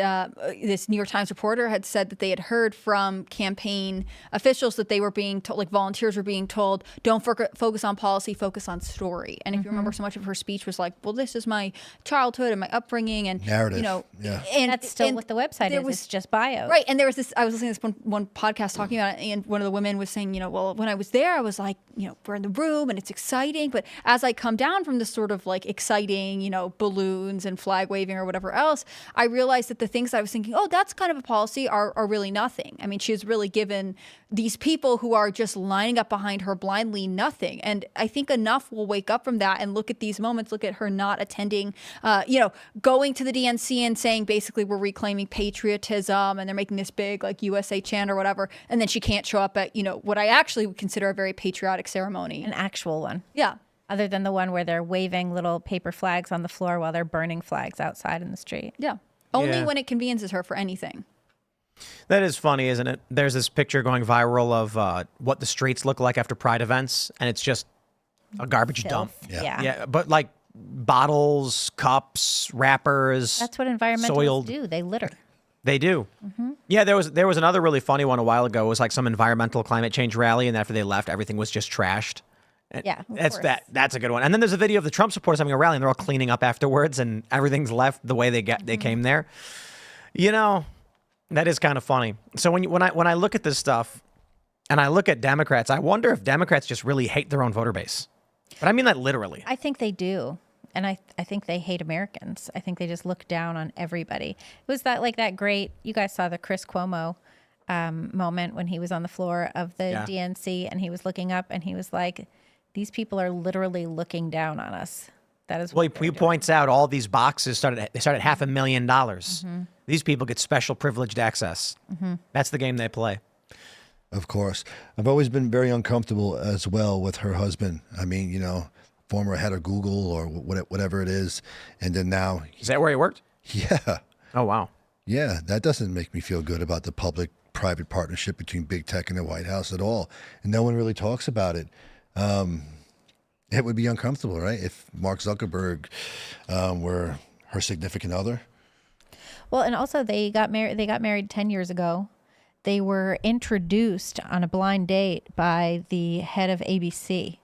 this New York Times reporter had said that they had heard from campaign officials that they were being told, like volunteers were being told, don't focus on policy, focus on story. And if you remember, so much of her speech was like, well, this is my childhood and my upbringing and narrative. And that's still what the website is. It's just bio. Right. And there was this, I was listening to this one podcast talking about it, and one of the women was saying, well, when I was there, I was like, we're in the room and it's exciting. But as I come down from this sort of like exciting, balloons and flag waving or whatever else, I realized that the things I was thinking, oh, that's kind of a policy are really nothing. I mean, she has really given these people who are just lining up behind her blindly nothing. And I think enough will wake up from that and look at these moments, look at her not attending, going to the DNC and saying basically we're reclaiming patriotism and they're making this big like USA chant or whatever. And then she can't show up at, what I actually would consider a very patriotic ceremony. An actual one. Yeah. Other than the one where they're waving little paper flags on the floor while they're burning flags outside in the street. Yeah. Only when it conveniences her for anything. That is funny, isn't it? There's this picture going viral of what the streets look like after Pride events, and it's just a garbage dump. Yeah. But like bottles, cups, wrappers. That's what environmentalists soiled. do. They litter. They do. Mm-hmm. Yeah, there was another really funny one a while ago. It was like some environmental climate change rally, and after they left, everything was just trashed. Yeah, that's a good one. And then there's a video of the Trump supporters having a rally, and they're all cleaning up afterwards, and everything's left the way they came there. That is kind of funny. So when I look at this stuff, and I look at Democrats, I wonder if Democrats just really hate their own voter base. But I mean that literally. I think they do. And I think they hate Americans. I think they just look down on everybody. It was that great, you guys saw the Chris Cuomo moment when he was on the floor of the DNC and he was looking up and he was like, these people are literally looking down on us. That is what he points out all these boxes started at $500,000. Mm-hmm. These people get special privileged access. Mm-hmm. That's the game they play. Of course. I've always been very uncomfortable as well with her husband. I mean, former head of Google or whatever it is. And then now. Is that where he worked? Yeah. Oh, wow. Yeah, that doesn't make me feel good about the public-private partnership between big tech and the White House at all. And no one really talks about it. It would be uncomfortable, right? If Mark Zuckerberg were her significant other. Well, and also they got married 10 years ago. They were introduced on a blind date by the head of ABC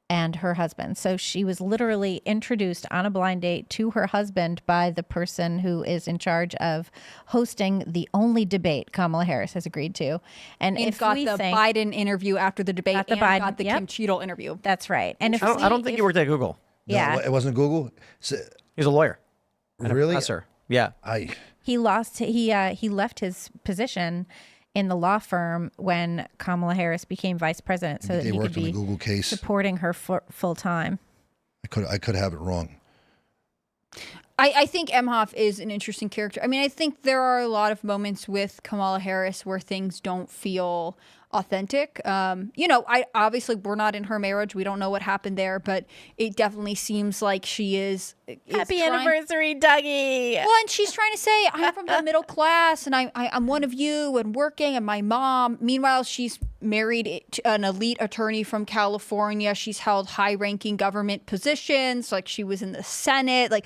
and her husband. So she was literally introduced on a blind date to her husband by the person who is in charge of hosting the only debate Kamala Harris has agreed to. And if got we the think, Biden interview after the debate, got the Kim Cheadle interview. That's right. And if I don't think he worked at Google. Yeah, No, it wasn't Google. He's a lawyer. Really? Professor. Yeah. he left his position in the law firm when Kamala Harris became vice president, so that he could be Google case. supporting her full time. I could have it wrong. I think Emhoff is an interesting character. I mean, I think there are a lot of moments with Kamala Harris where things don't feel authentic. I obviously we're not in her marriage. We don't know what happened there, but it definitely seems like she is Happy anniversary, Dougie. Well, and she's trying to say, I'm from the middle class and I'm one of you and working and my mom. Meanwhile, she's married to an elite attorney from California. She's held high-ranking government positions. Like she was in the Senate. Like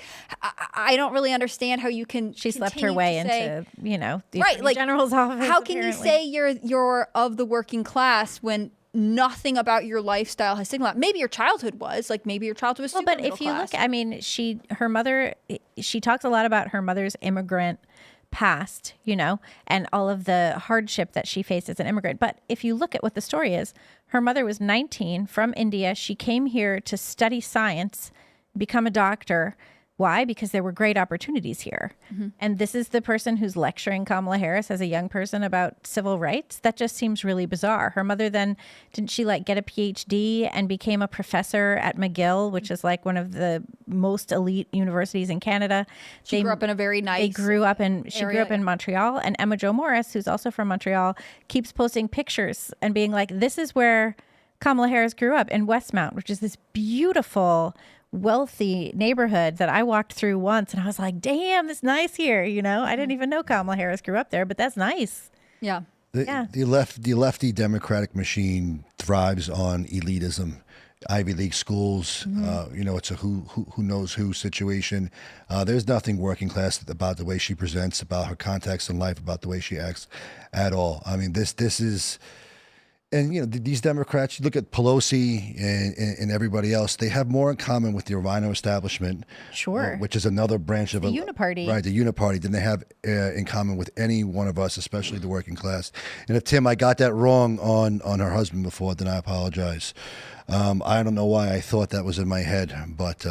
I don't really understand how you can. She slept her way into, the right, Attorney General's office. How can you say you're of the working class when nothing about your lifestyle has signaled? Maybe your childhood was maybe your childhood was. Well, but if you look, I mean, she talks a lot about her mother's immigrant past, and all of the hardship that she faced as an immigrant. But if you look at what the story is, her mother was 19 from India. She came here to study science, become a doctor. Why? Because there were great opportunities here. Mm-hmm. And this is the person who's lecturing Kamala Harris as a young person about civil rights. That just seems really bizarre. Her mother then, didn't she get a PhD and became a professor at McGill, which is one of the most elite universities in Canada. She grew up in a very nice She grew up in Montreal. And Emma Jo Morris, who's also from Montreal, keeps posting pictures and being like, this is where Kamala Harris grew up in Westmount, which is this beautiful, wealthy neighborhood that I walked through once and I was like, damn, it's nice here. I didn't even know Kamala Harris grew up there, but that's nice. Yeah. The lefty Democratic machine thrives on elitism. Ivy League schools, it's a who knows who situation. There's nothing working class about the way she presents, about her context in life, about the way she acts at all. I mean, this is, and these Democrats, you look at Pelosi and everybody else, they have more in common with the Rhino establishment, Sure, which is another branch of the uniparty, right? The uniparty than they have in common with any one of us, especially the working class. And if Tim, I got that wrong on her husband before, then I apologize. I don't know why I thought that was in my head, but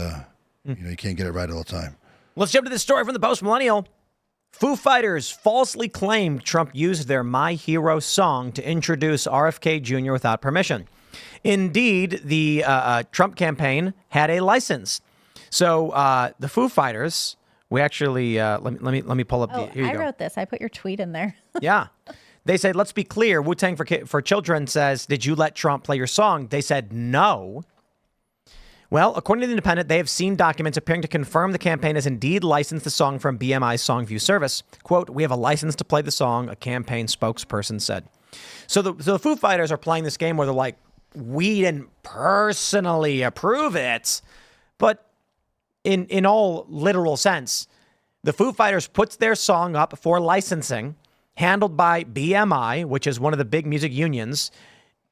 you can't get it right all the time. Let's jump to this story from the Post Millennial. Foo Fighters falsely claimed Trump used their My Hero song to introduce RFK Jr. without permission. Indeed, the Trump campaign had a license. So the Foo Fighters, we actually let me pull up. Here you go. I wrote this. I put your tweet in there. Yeah. They said, let's be clear. Wu-Tang for Children says, did you let Trump play your song? They said no. Well, according to The Independent, they have seen documents appearing to confirm the campaign has indeed licensed the song from BMI's Songview service. Quote, we have a license to play the song, a campaign spokesperson said. So the Foo Fighters are playing this game where they're like, we didn't personally approve it. But in all literal sense, the Foo Fighters puts their song up for licensing, handled by BMI, which is one of the big music unions.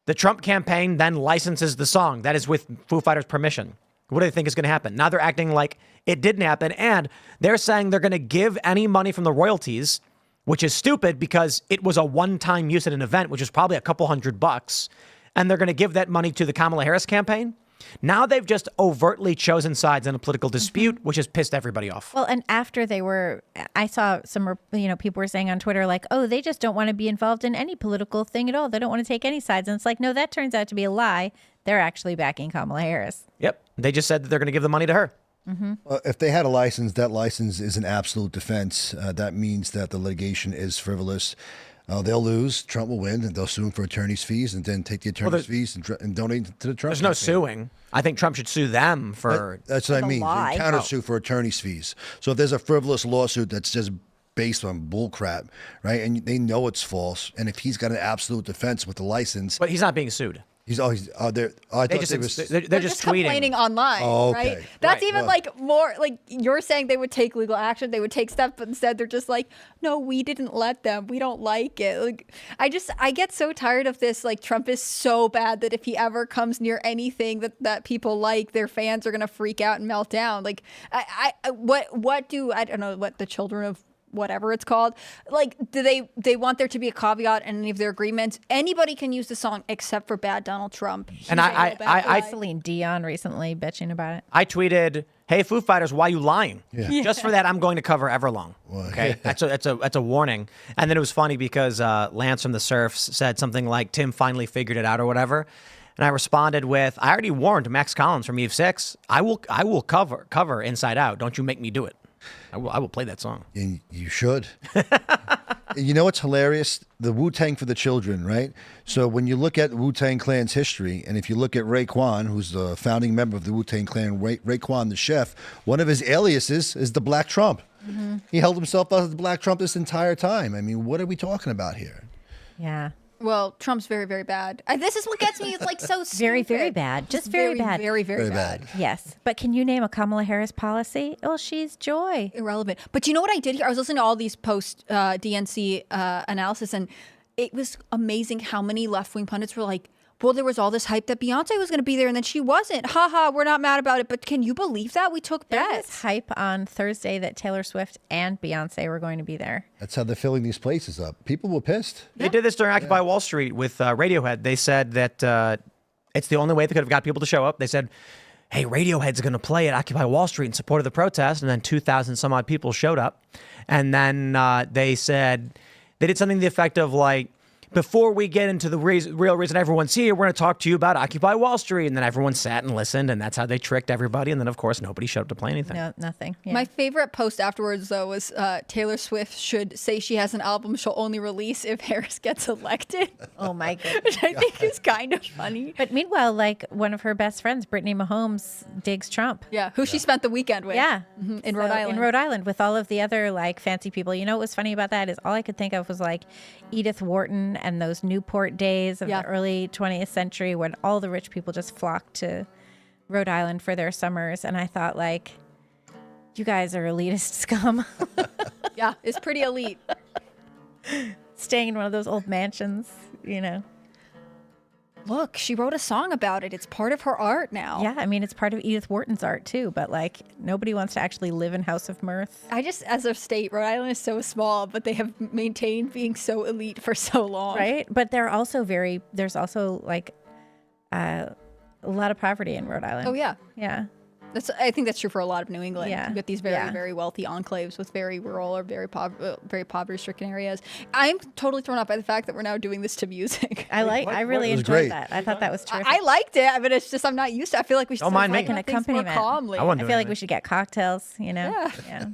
The Trump campaign then licenses the song. That is with Foo Fighters' permission. What do they think is going to happen? Now they're acting like it didn't happen, and they're saying they're going to give any money from the royalties, which is stupid because it was a one-time use at an event, which is probably a couple $100, and they're going to give that money to the Kamala Harris campaign. Now they've just overtly chosen sides in a political dispute, which has pissed everybody off. Well, and after I saw some, people were saying on Twitter, like, oh, they just don't want to be involved in any political thing at all. They don't want to take any sides. And it's like, no, that turns out to be a lie. They're actually backing Kamala Harris. Yep. They just said that they're going to give the money to her. Mm-hmm. If they had a license, that license is an absolute defense. That means that the litigation is frivolous. They'll lose. Trump will win, and they'll sue him for attorney's fees, and then take the attorney's fees and donate to the Trump. There's no suing. I think Trump should sue them for. That's what I mean. Lie. Countersue for attorney's fees. So if there's a frivolous lawsuit that's just based on bullcrap, right, and they know it's false, and if he's got an absolute defense with the license, But he's not being sued. they're They're just tweeting. complaining online, Oh, okay. right? That's Right. even like more like you're saying they would take legal action, they would take steps, but instead they're just like, no, we didn't let them. We don't like it. Like I get so tired of this. Like Trump is so bad that if he ever comes near anything that people like, their fans are gonna freak out and melt down. Like I don't know what the children of whatever it's called, like do they want there to be a caveat in any of their agreements? Anybody can use the song except for bad Donald Trump. And I Celine Dion recently bitching about it. I tweeted, "Hey Foo Fighters, why you lying?" Yeah. Just for that, I'm going to cover Everlong. Okay, that's a warning. And then it was funny because Lance from the Surfs said something like, "Tim finally figured it out" or whatever. And I responded with, "I already warned Max Collins from Eve 6. I will cover Inside Out. Don't you make me do it. I will play that song." And you should. You know what's hilarious? The Wu-Tang for the Children, right? So when you look at Wu-Tang Clan's history, and if you look at Raekwon, who's the founding member of the Wu-Tang Clan, Raekwon the chef, one of his aliases is the Black Trump. Mm-hmm. He held himself out as the Black Trump this entire time. I mean, what are we talking about here? Yeah. Well, Trump's very, very bad. This is what gets me. It's like so stupid. Very, very bad. Just very bad. Very, very bad. Yes. But can you name a Kamala Harris policy? Oh, she's joy. Irrelevant. But you know what I did here? I was listening to all these post DNC analysis, and it was amazing how many left-wing pundits were like, well, there was all this hype that Beyonce was going to be there, and then she wasn't. Ha ha, we're not mad about it. But can you believe that? We took There was bets. hype on Thursday that Taylor Swift and Beyonce were going to be there. That's how they're filling these places up. People were pissed. They did this during Occupy Wall Street with Radiohead. They said that it's the only way they could have got people to show up. They said, hey, Radiohead's going to play at Occupy Wall Street in support of the protest. And then 2,000 some odd people showed up. And then they said, they did something to the effect of like, before we get into the real reason everyone's here, we're going to talk to you about Occupy Wall Street. And then everyone sat and listened, and that's how they tricked everybody. And then, of course, nobody showed up to play anything. No, nothing. Yeah. My favorite post afterwards, though, was Taylor Swift should say she has an album she'll only release if Harris gets elected. Oh, my goodness. Which I think is kind of funny. But meanwhile, like one of her best friends, Brittany Mahomes, digs Trump. Yeah, who she spent the weekend with. Yeah. In Rhode Island. In Rhode Island with all of the other like fancy people. You know what was funny about that is all I could think of was like Edith Wharton and those Newport days of the early 20th century when all the rich people just flocked to Rhode Island for their summers. And I thought like, you guys are elitist scum. Yeah, it's pretty elite. Staying in one of those old mansions, you know. Look, she wrote a song about it. It's part of her art now. Yeah, I mean, it's part of Edith Wharton's art too, but like nobody wants to actually live in House of Mirth. I just, as a state, Rhode Island is so small, but they have maintained being so elite for so long. Right? But there's also like a lot of poverty in Rhode Island. Oh, yeah. Yeah. I think that's true for a lot of New England. Yeah. You've got these very, very wealthy enclaves with very rural or very poverty-stricken areas. I'm totally thrown off by the fact that we're now doing this to music. I really was enjoyed great. that. I thought that was terrific. I liked it, but it's just I'm not used to it. I feel like we should Don't mind me. Like an things more accompaniment. calmly. I wouldn't I do feel like anything. we should get cocktails, you know? Yeah.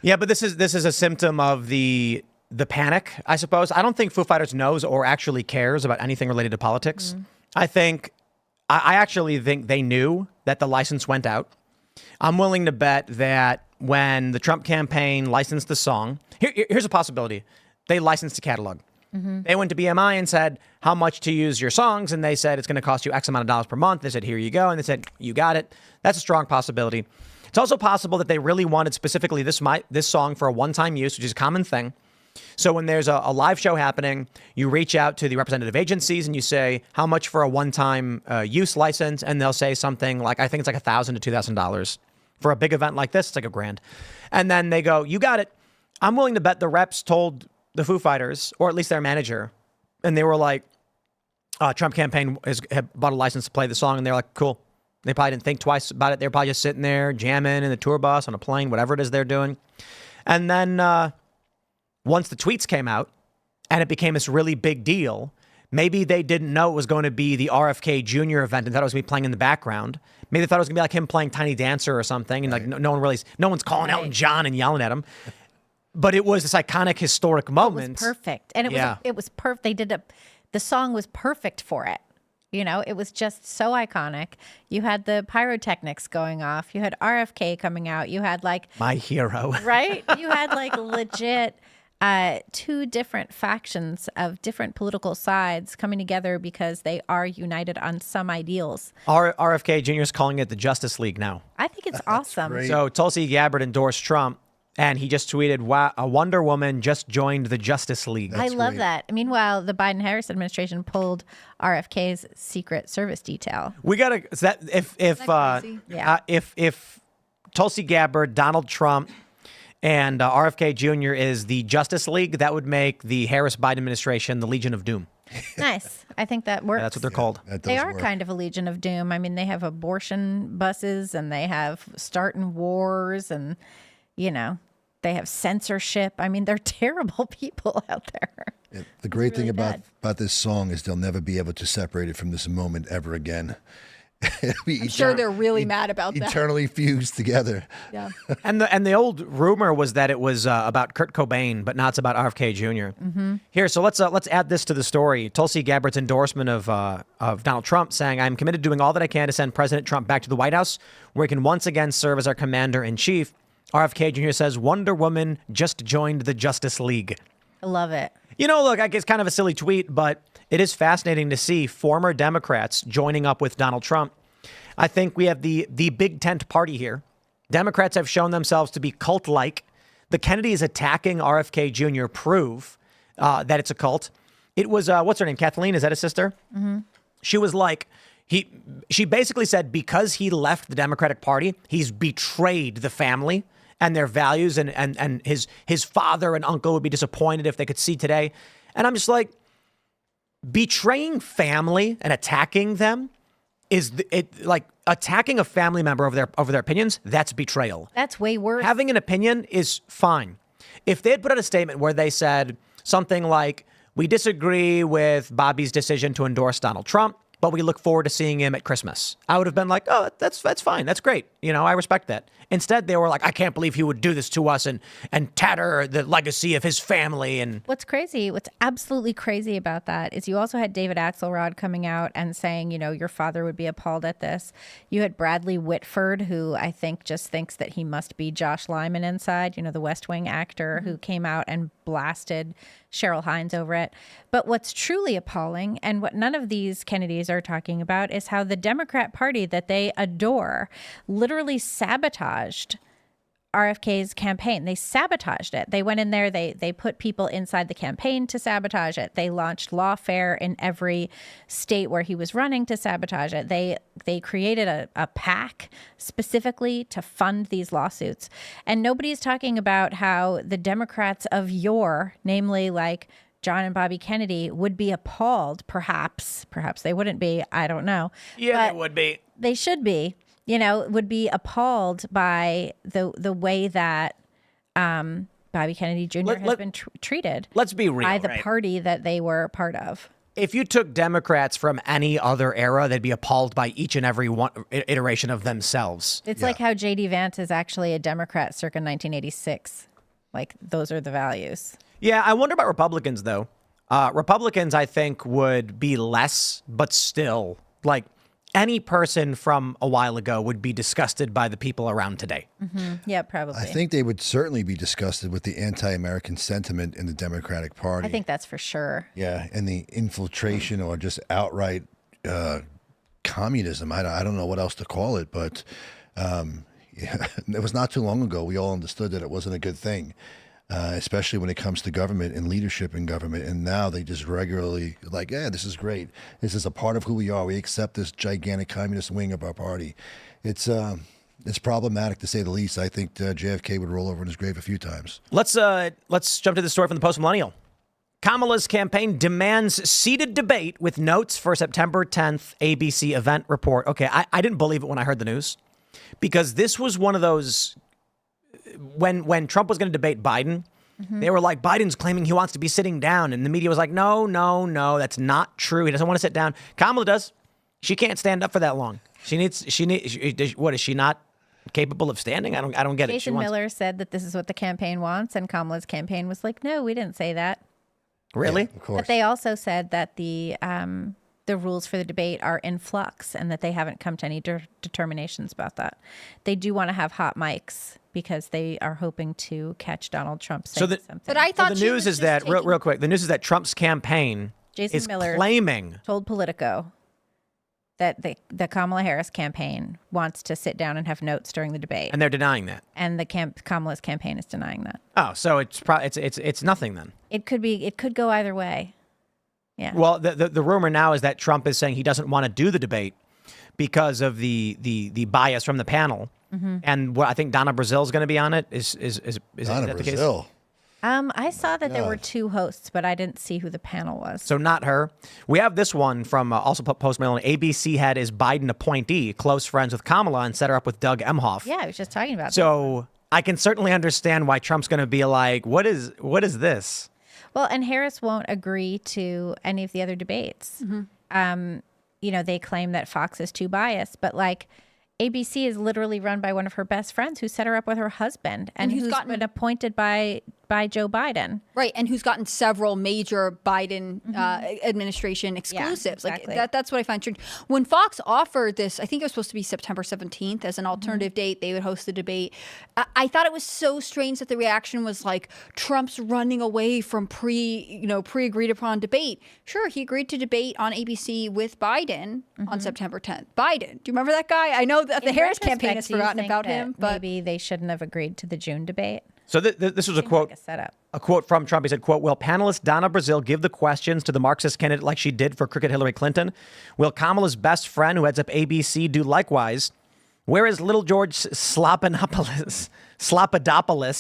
Yeah, but this is a symptom of the panic, I suppose. I don't think Foo Fighters knows or actually cares about anything related to politics. I actually think they knew that the license went out. I'm willing to bet that when the Trump campaign licensed the song, here's a possibility. They licensed the catalog. They went to BMI and said, how much to use your songs? And they said, it's going to cost you X amount of dollars per month. They said, here you go. And they said, you got it. That's a strong possibility. It's also possible that they really wanted specifically this song for a one-time use, which is a common thing. So when there's a live show happening, you reach out to the representative agencies and you say, how much for a one-time use license? And they'll say something like, I think it's like $1,000 to $2,000. For a big event like this, it's like $1,000. And then they go, you got it. I'm willing to bet the reps told the Foo Fighters, or at least their manager, and they were like, Trump campaign had bought a license to play the song, and they're like, cool. They probably didn't think twice about it. They're probably just sitting there jamming in the tour bus, on a plane, whatever it is they're doing. And then once the tweets came out and it became this really big deal, maybe they didn't know it was going to be the RFK Jr. event and thought it was going to be playing in the background. Maybe they thought it was going to be like him playing Tiny Dancer or something. And like no one's calling Elton John and yelling at him. But it was this iconic, historic moment. It was perfect. And it was perfect. The song was perfect for it. You know, it was just so iconic. You had the pyrotechnics going off. You had RFK coming out. You had like... My hero. Right? You had like legit two different factions of different political sides coming together because they are united on some ideals. RFK Jr. is calling it the Justice League now. I think it's awesome. great. So Tulsi Gabbard endorsed Trump, and he just tweeted, wow, a Wonder Woman just joined the Justice League. I love great. that. Meanwhile, the Biden-Harris administration pulled RFK's Secret Service detail. We gotta if Tulsi Gabbard, Donald Trump, and RFK Jr. is the Justice League, that would make the Harris-Biden administration the Legion of Doom. Nice. I think that works. That's what they're called. That does They are work. kind of a Legion of Doom. I mean, they have abortion buses and they have starting wars and, you know, they have censorship. I mean, they're terrible people out there. The great thing really about this song is they'll never be able to separate it from this moment ever again. I'm sure they're really mad about that. Eternally fused together. Yeah. And the old rumor was that it was about Kurt Cobain, but now it's about RFK Jr. Here, so let's add this to the story. Tulsi Gabbard's endorsement of Donald Trump, saying, "I'm committed to doing all that I can to send President Trump back to the White House, where he can once again serve as our commander in chief." RFK Jr. says, "Wonder Woman just joined the Justice League." I love it. You know, look, it's kind of a silly tweet, but it is fascinating to see former Democrats joining up with Donald Trump. I think we have the big tent party here. Democrats have shown themselves to be cult-like. The Kennedys attacking RFK Jr. prove that it's a cult. It was, what's her name? Kathleen? Is that his sister? Mm-hmm. She was like, she basically said because he left the Democratic Party, he's betrayed the family and their values, and his father and uncle would be disappointed if they could see today. And I'm just like, betraying family and attacking them is like attacking a family member over their opinions. That's betrayal. That's way worse. Having an opinion is fine. If they had put out a statement where they said something like, we disagree with Bobby's decision to endorse Donald Trump, but we look forward to seeing him at Christmas. I would have been like, oh, that's fine. That's great. I respect that. Instead, they were like, I can't believe he would do this to us and tatter the legacy of his family. And what's absolutely crazy about that is you also had David Axelrod coming out and saying, your father would be appalled at this. You had Bradley Whitford, who I think just thinks that he must be Josh Lyman inside, the West Wing actor who came out and blasted Cheryl Hines over it. But what's truly appalling, and what none of these Kennedys are talking about, is how the Democrat Party that they adore literally sabotaged RFK's campaign. They sabotaged it. They went in there, they put people inside the campaign to sabotage it. They launched lawfare in every state where he was running to sabotage it. They created a PAC specifically to fund these lawsuits. And nobody's talking about how the Democrats of yore, namely like John and Bobby Kennedy, would be appalled, perhaps they wouldn't be, I don't know. Yeah, they would be. They should be. Would be appalled by the way that Bobby Kennedy Jr. has been treated. Let's be real, by the right? party that they were part of. If you took Democrats from any other era, they'd be appalled by each and every one iteration of themselves. It's like how J.D. Vance is actually a Democrat circa 1986. Like, those are the values. Yeah, I wonder about Republicans, though. Republicans, I think, would be less, but still, like, any person from a while ago would be disgusted by the people around today. Mm-hmm. Yeah, probably. I think they would certainly be disgusted with the anti-American sentiment in the Democratic Party. I think that's for sure. Yeah, and the infiltration or just outright communism. I don't know what else to call it, but it was not too long ago we all understood that it wasn't a good thing. Especially when it comes to government and leadership in government. And now they just regularly like, yeah, this is great. This is a part of who we are. We accept this gigantic communist wing of our party. It's problematic to say the least. I think JFK would roll over in his grave a few times. Let's jump to the story from the Post Millennial. Kamala's campaign demands seated debate with notes for September 10th ABC event report. Okay, I didn't believe it when I heard the news because this was one of those... When Trump was going to debate Biden, they were like, Biden's claiming he wants to be sitting down. And the media was like, no, that's not true. He doesn't want to sit down. Kamala does. She can't stand up for that long. What, is she not capable of standing? I don't get it. Jason Miller said that this is what the campaign wants. And Kamala's campaign was like, no, we didn't say that. Really? Yeah, of course. But they also said that the rules for the debate are in flux and that they haven't come to any determinations about that. They do want to have hot mics because they are hoping to catch Donald Trump saying something. But I thought the news is that, real quick, the news is that Trump's campaign Jason is Miller claiming... told Politico that the Kamala Harris campaign wants to sit down and have notes during the debate. And they're denying that. And Kamala's campaign is denying that. Oh, so it's nothing then. It could go either way. Yeah. Well, the rumor now is that Trump is saying he doesn't want to do the debate because of the bias from the panel. Mm-hmm. And what I think Donna Brazil's going to be on it. Is Donna that the Brazil. case? I saw that there were two hosts, but I didn't see who the panel was. So not her. We have this one from also Post Millennial. ABC head is Biden appointee, close friends with Kamala, and set her up with Doug Emhoff. Yeah, I was just talking about that. So I can certainly understand why Trump's going to be like, what is this? Well, and Harris won't agree to any of the other debates. Mm-hmm. They claim that Fox is too biased, but like ABC is literally run by one of her best friends who set her up with her husband and who's been appointed by Joe Biden. Right, and who's gotten several major Biden administration exclusives. Yeah, exactly. Like that's what I find true. When Fox offered this, I think it was supposed to be September 17th as an alternative date. They would host the debate. I thought it was so strange that the reaction was like Trump's running away from pre-agreed upon debate. Sure, he agreed to debate on ABC with Biden on September 10th. Biden, do you remember that guy? I know that the Harris campaign has forgotten about him, but maybe they shouldn't have agreed to the June debate. So this was a quote, like a setup. A quote from Trump. He said, quote, will panelist Donna Brazil give the questions to the Marxist candidate like she did for crooked Hillary Clinton? Will Kamala's best friend who heads up ABC do likewise? Where is little George Slopadopoulos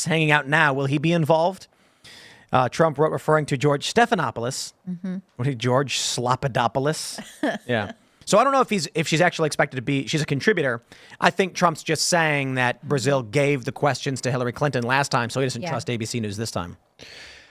hanging out now? Will he be involved? Trump wrote referring to George Stephanopoulos. Mm-hmm. George Slopadopoulos. Yeah. So I don't know if she's actually expected to be, she's a contributor. I think Trump's just saying that Brazil gave the questions to Hillary Clinton last time, so he doesn't trust ABC News this time.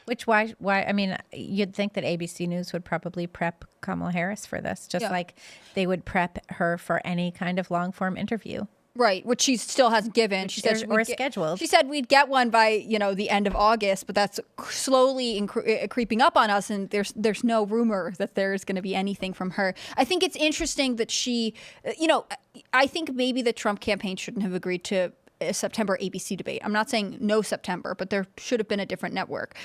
Which why I mean, you'd think that ABC News would probably prep Kamala Harris for this, just like they would prep her for any kind of long form interview. Right, which she still hasn't given. She said scheduled. She said we'd get one by the end of August, but that's slowly creeping up on us, and there's no rumor that there's going to be anything from her. I think it's interesting that she, I think maybe the Trump campaign shouldn't have agreed to a September ABC debate. I'm not saying no September, but there should have been a different network.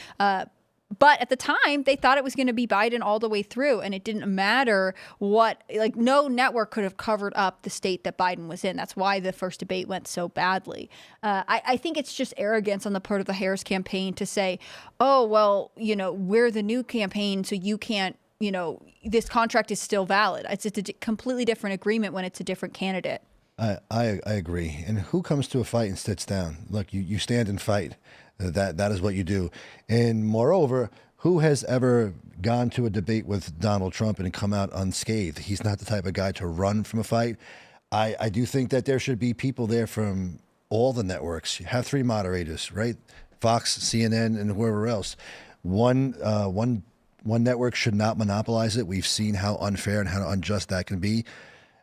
But at the time, they thought it was going to be Biden all the way through, and it didn't matter what, no network could have covered up the state that Biden was in. That's why the first debate went so badly. I think it's just arrogance on the part of the Harris campaign to say, oh, well, we're the new campaign, so you can't, this contract is still valid. It's a completely different agreement when it's a different candidate. I agree. And who comes to a fight and sits down? Look, you stand and fight. That is what you do. And moreover, who has ever gone to a debate with Donald Trump and come out unscathed? He's not the type of guy to run from a fight. I do think that there should be people there from all the networks. You have 3 moderators, right? Fox, CNN, and whoever else. One network should not monopolize it. We've seen how unfair and how unjust that can be.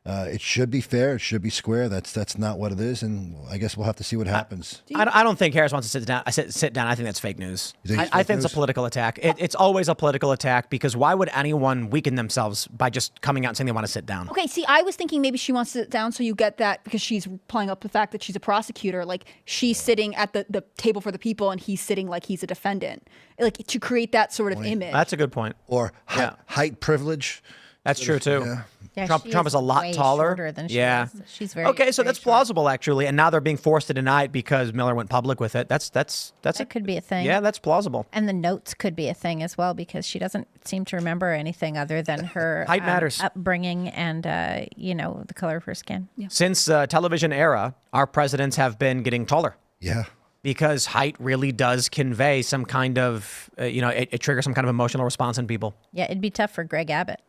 It should be fair. It should be square. That's not what it is, and I guess we'll have to see what happens. I don't think Harris wants to sit down. Sit down. I think that's fake news. I think it's a political attack. It's always a political attack because why would anyone weaken themselves by just coming out and saying they want to sit down? Okay, see, I was thinking maybe she wants to sit down so you get that because she's playing up the fact that she's a prosecutor. Like she's sitting at the table for the people and he's sitting like he's a defendant. Like to create that sort of image. That's a good point. Or height privilege. That's true too. Yeah, Trump is a lot taller. Shorter than she is. She's very okay. So very that's short. plausible actually, and now they're being forced to deny it because Miller went public with it. That could be a thing. Yeah, that's plausible. And the notes could be a thing as well because she doesn't seem to remember anything other than her height matters. upbringing and the color of her skin. Yeah. Since television era, our presidents have been getting taller. Yeah. Because height really does convey some kind of, it triggers some kind of emotional response in people. Yeah, it'd be tough for Greg Abbott.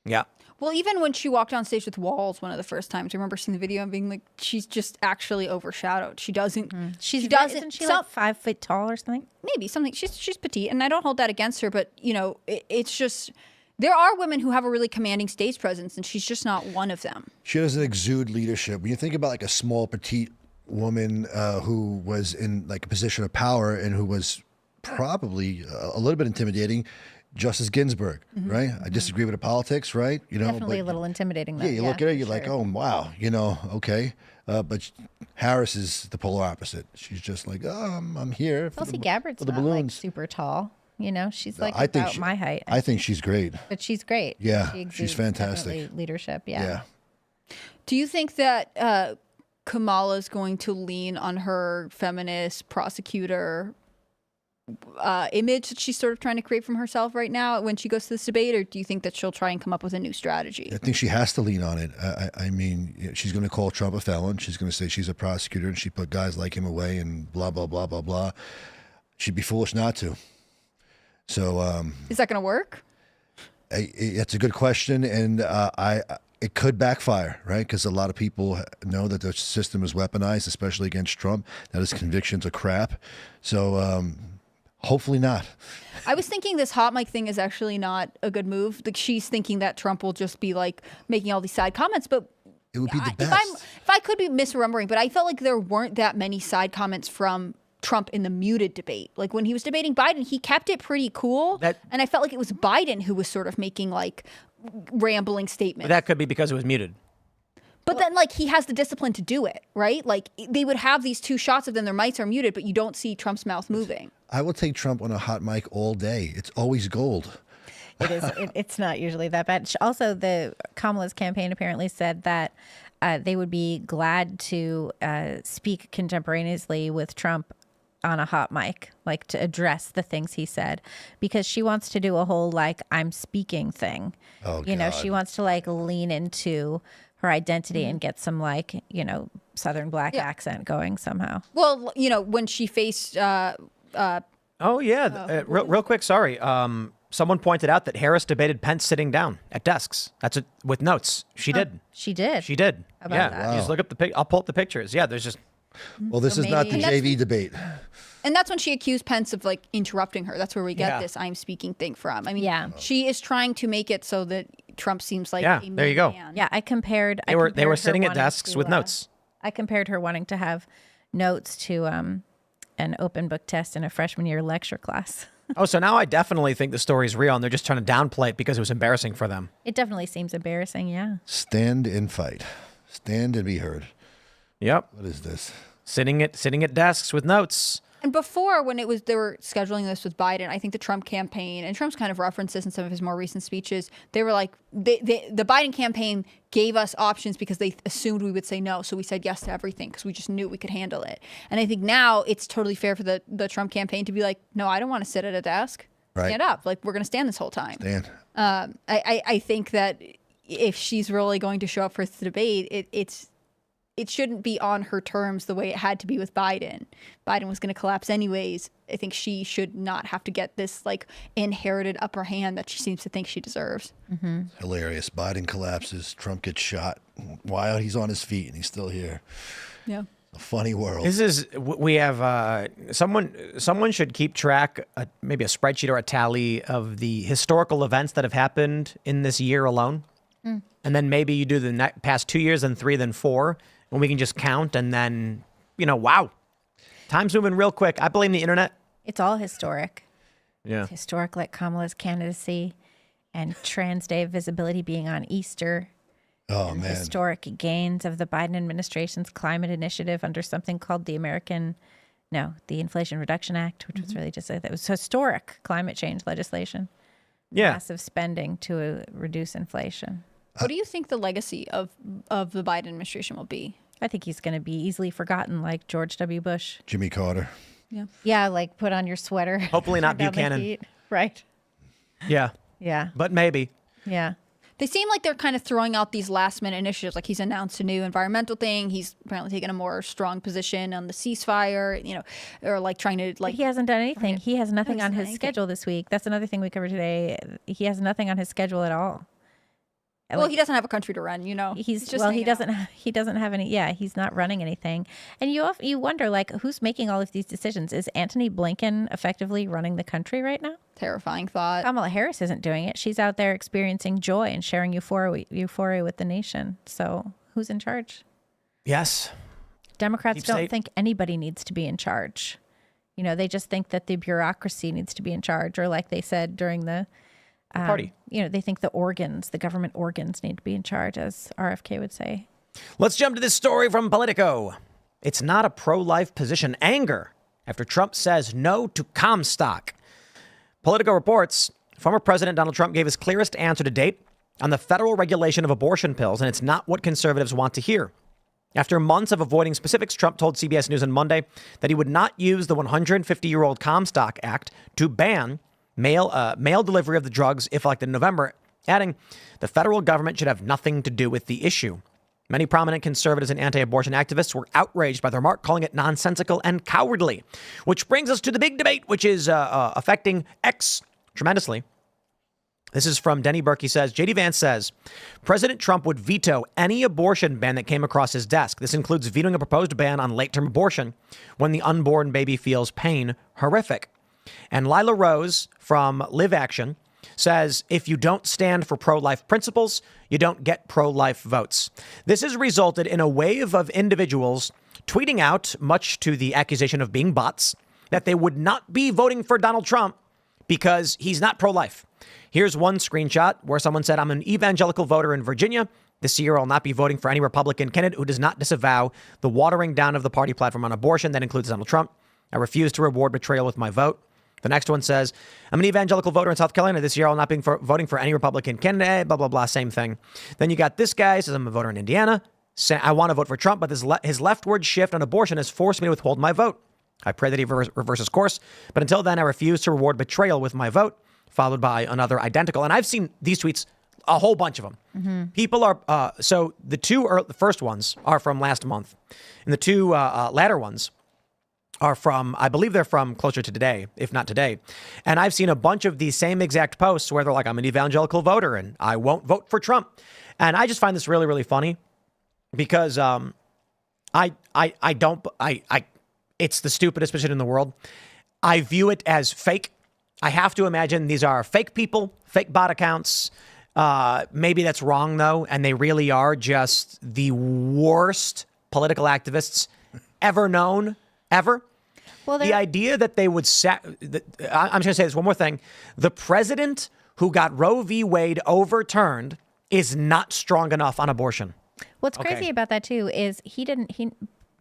Yeah. Well, even when she walked on stage with Walls one of the first times, I remember seeing the video and being like, she's just actually overshadowed. She doesn't. She doesn't. Isn't she like 5 foot tall or something? Maybe something. She's petite, and I don't hold that against her. But it's just there are women who have a really commanding stage presence, and she's just not one of them. She doesn't exude leadership. When you think about like a small, petite woman who was in like a position of power and who was probably a little bit intimidating. Justice Ginsburg, right? I disagree with the politics, right? Definitely a little intimidating. Though. Yeah, you look at her, you're like, oh, wow, okay. But Harris is the polar opposite. She's just like, oh, I'm here. Tulsi Gabbard's the not balloons. like super tall. She's like my height. I think she's great. But she's great. Yeah, she she's fantastic. Definitely leadership, yeah. Do you think that Kamala's going to lean on her feminist prosecutor image that she's sort of trying to create from herself right now when she goes to this debate, or do you think that she'll try and come up with a new strategy? I think she has to lean on it. I mean, she's going to call Trump a felon. She's going to say she's a prosecutor and she put guys like him away and blah, blah, blah, blah, blah. She'd be foolish not to. So is that going to work? It's a good question, and it could backfire, right? Because a lot of people know that the system is weaponized, especially against Trump, that his convictions are crap. So hopefully not. I was thinking this hot mic thing is actually not a good move. Like she's thinking that Trump will just be like making all these side comments, but it would be the best. If I could be misremembering, but I felt like there weren't that many side comments from Trump in the muted debate. Like when he was debating Biden, he kept it pretty cool. And I felt like it was Biden who was sort of making like rambling statements. That could be because it was muted. But then, like, he has the discipline to do it, right? Like, they would have these 2 shots of them. Their mics are muted, but you don't see Trump's mouth moving. I will take Trump on a hot mic all day. It's always gold. It is. It's not usually that bad. Also, the Kamala's campaign apparently said that they would be glad to speak contemporaneously with Trump on a hot mic, like to address the things he said, because she wants to do a whole like I'm speaking thing. Oh, She wants to like lean into her identity and get some like, Southern black accent going somehow. Well, when she faced real quick, sorry. Someone pointed out that Harris debated Pence sitting down at desks. That's with notes. She did. She did. She did. How about yeah. that? Wow. Just look up I'll pull up the pictures. Yeah, there's just. Well, this is not the JV debate. And that's when she accused Pence of like interrupting her. That's where we get this I'm speaking thing from. I mean, she is trying to make it so that Trump seems like a there you go. man. Yeah, I compared. They were sitting at desks with notes. I compared her wanting to have notes to an open book test in a freshman year lecture class. Oh, so now I definitely think the story's real, and they're just trying to downplay it because it was embarrassing for them. It definitely seems embarrassing, yeah. Stand and fight. Stand and be heard. Yep. What is this? Sitting at desks with notes. And before, when they were scheduling this with Biden, I think the Trump campaign, and Trump's kind of referenced this in some of his more recent speeches, they were like, the Biden campaign gave us options because they assumed we would say no. So we said yes to everything because we just knew we could handle it. And I think now it's totally fair for the Trump campaign to be like, no, I don't want to sit at a desk. Right. Stand up. Like, we're going to stand this whole time. Stand. I think that if she's really going to show up for the debate, it shouldn't be on her terms the way it had to be with Biden. Biden was going to collapse anyways. I think she should not have to get this like inherited upper hand that she seems to think she deserves. Mm-hmm. Hilarious. Biden collapses. Trump gets shot while he's on his feet and he's still here. Yeah. A funny world. We have someone should keep track, maybe a spreadsheet or a tally of the historical events that have happened in this year alone. And then maybe you do the past 2 years, then 3, then 4. And we can just count and then, wow. Time's moving real quick. I blame the internet. It's all historic. Yeah. It's historic, like Kamala's candidacy and Trans Day of Visibility being on Easter. Oh, and man. Historic gains of the Biden administration's climate initiative under something called the Inflation Reduction Act, which was really just that was historic climate change legislation. Yeah. Massive spending to reduce inflation. What do you think the legacy of the Biden administration will be? I think he's going to be easily forgotten, like George W. Bush. Jimmy Carter. Yeah. Yeah, like put on your sweater. Hopefully not turn down the Buchanan. heat. Right. Yeah. Yeah. But maybe. Yeah. They seem like they're kind of throwing out these last minute initiatives. Like he's announced a new environmental thing. He's apparently taken a more strong position on the ceasefire, or like trying to like. He hasn't done anything. He has nothing on his anything. schedule this week. That's another thing we covered today. He has nothing on his schedule at all. Well, he doesn't have a country to run, He's just well, hanging he doesn't have any. Yeah, he's not running anything. And you wonder like who's making all of these decisions? Is Antony Blinken effectively running the country right now? Terrifying thought. Kamala Harris isn't doing it. She's out there experiencing joy and sharing euphoria with the nation. So who's in charge? Yes. Democrats Deep don't state. think anybody needs to be in charge. They just think that the bureaucracy needs to be in charge, or like they said during the party. They think the government organs need to be in charge, as RFK would say. Let's jump to this story from Politico. It's not a pro-life position. Anger after Trump says no to Comstock. Politico reports former President Donald Trump gave his clearest answer to date on the federal regulation of abortion pills, and it's not what conservatives want to hear. After months of avoiding specifics, Trump told CBS News on Monday that he would not use the 150-year-old Comstock Act to ban mail delivery of the drugs if elected in November, adding the federal government should have nothing to do with the issue. Many prominent conservatives and anti-abortion activists were outraged by the remark, calling it nonsensical and cowardly. Which brings us to the big debate, which is affecting X tremendously. This is from Denny Burke. He says, J.D. Vance says, President Trump would veto any abortion ban that came across his desk. This includes vetoing a proposed ban on late-term abortion when the unborn baby feels pain. Horrific. And Lila Rose from Live Action says, if you don't stand for pro-life principles, you don't get pro-life votes. This has resulted in a wave of individuals tweeting out, much to the accusation of being bots, that they would not be voting for Donald Trump because he's not pro-life. Here's one screenshot where someone said, I'm an evangelical voter in Virginia. This year, I'll not be voting for any Republican candidate who does not disavow the watering down of the party platform on abortion. That includes Donald Trump. I refuse to reward betrayal with my vote. The next one says, I'm an evangelical voter in South Carolina. This year, I'll not be voting for any Republican candidate, blah, blah, blah, same thing. Then you got this guy, says, I'm a voter in Indiana. I want to vote for Trump, but his leftward shift on abortion has forced me to withhold my vote. I pray that he reverses course. But until then, I refuse to reward betrayal with my vote, followed by another identical. And I've seen these tweets, a whole bunch of them. Mm-hmm. People are, so the first ones are from last month. And the two latter ones are from, I believe they're from closer to today, if not today. And I've seen a bunch of these same exact posts where they're like, I'm an evangelical voter and I won't vote for Trump. And I just find this really, really funny because it's the stupidest position in the world. I view it as fake. I have to imagine these are fake people, fake bot accounts. Maybe that's wrong, though, and they really are just the worst political activists ever known, ever. Well, the idea that they would I'm just going to say this one more thing. The president who got Roe v. Wade overturned is not strong enough on abortion. What's crazy about that, too, is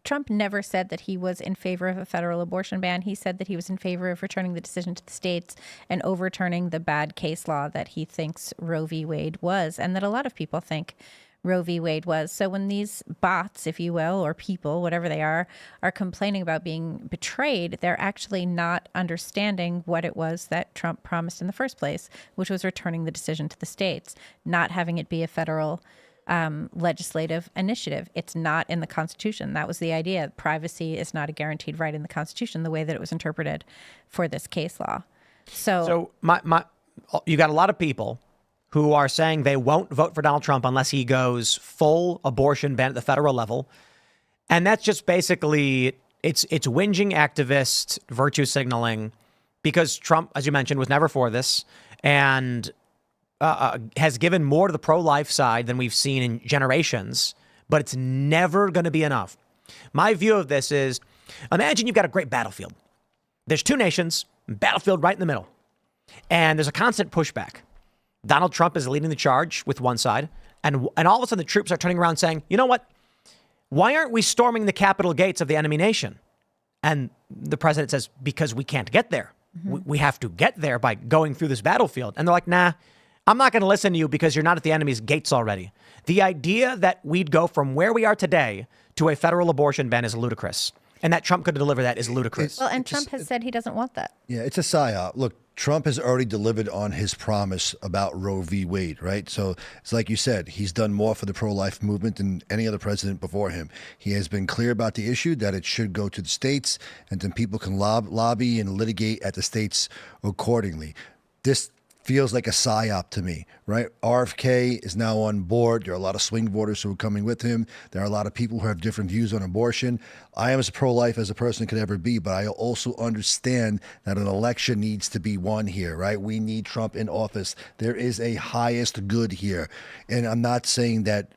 Trump never said that he was in favor of a federal abortion ban. He said that he was in favor of returning the decision to the states and overturning the bad case law that he thinks Roe v. Wade was, and that a lot of people think Roe v. Wade was. So when these bots, if you will, or people, whatever they are complaining about being betrayed, they're actually not understanding what it was that Trump promised in the first place, which was returning the decision to the states, not having it be a federal legislative initiative. It's not in the Constitution. That was the idea. Privacy is not a guaranteed right in the Constitution, the way that it was interpreted for this case law. So you got a lot of people who are saying they won't vote for Donald Trump unless he goes full abortion ban at the federal level. And that's just basically, it's whinging activist virtue signaling, because Trump, as you mentioned, was never for this and has given more to the pro-life side than we've seen in generations, but it's never going to be enough. My view of this is, imagine you've got a great battlefield. There's two nations, battlefield right in the middle, and there's a constant pushback. Donald Trump is leading the charge with one side, and all of a sudden the troops are turning around saying, you know what? Why aren't we storming the Capitol gates of the enemy nation? And the president says, because we can't get there. We have to get there by going through this battlefield. And they're like, nah, I'm not going to listen to you because you're not at the enemy's gates already. The idea that we'd go from where we are today to a federal abortion ban is ludicrous. And that Trump could deliver that is ludicrous. Well, and Trump has said he doesn't want that. Yeah, it's a psyop. Look, Trump has already delivered on his promise about Roe v. Wade, right? So it's like you said, he's done more for the pro-life movement than any other president before him. He has been clear about the issue, that it should go to the states, and then people can lobby and litigate at the states accordingly. This feels like a psyop to me, right? RFK is now on board. There are a lot of swing voters who are coming with him. There are a lot of people who have different views on abortion. I am as pro-life as a person could ever be, but I also understand that an election needs to be won here, right? We need Trump in office. There is a highest good here. And I'm not saying that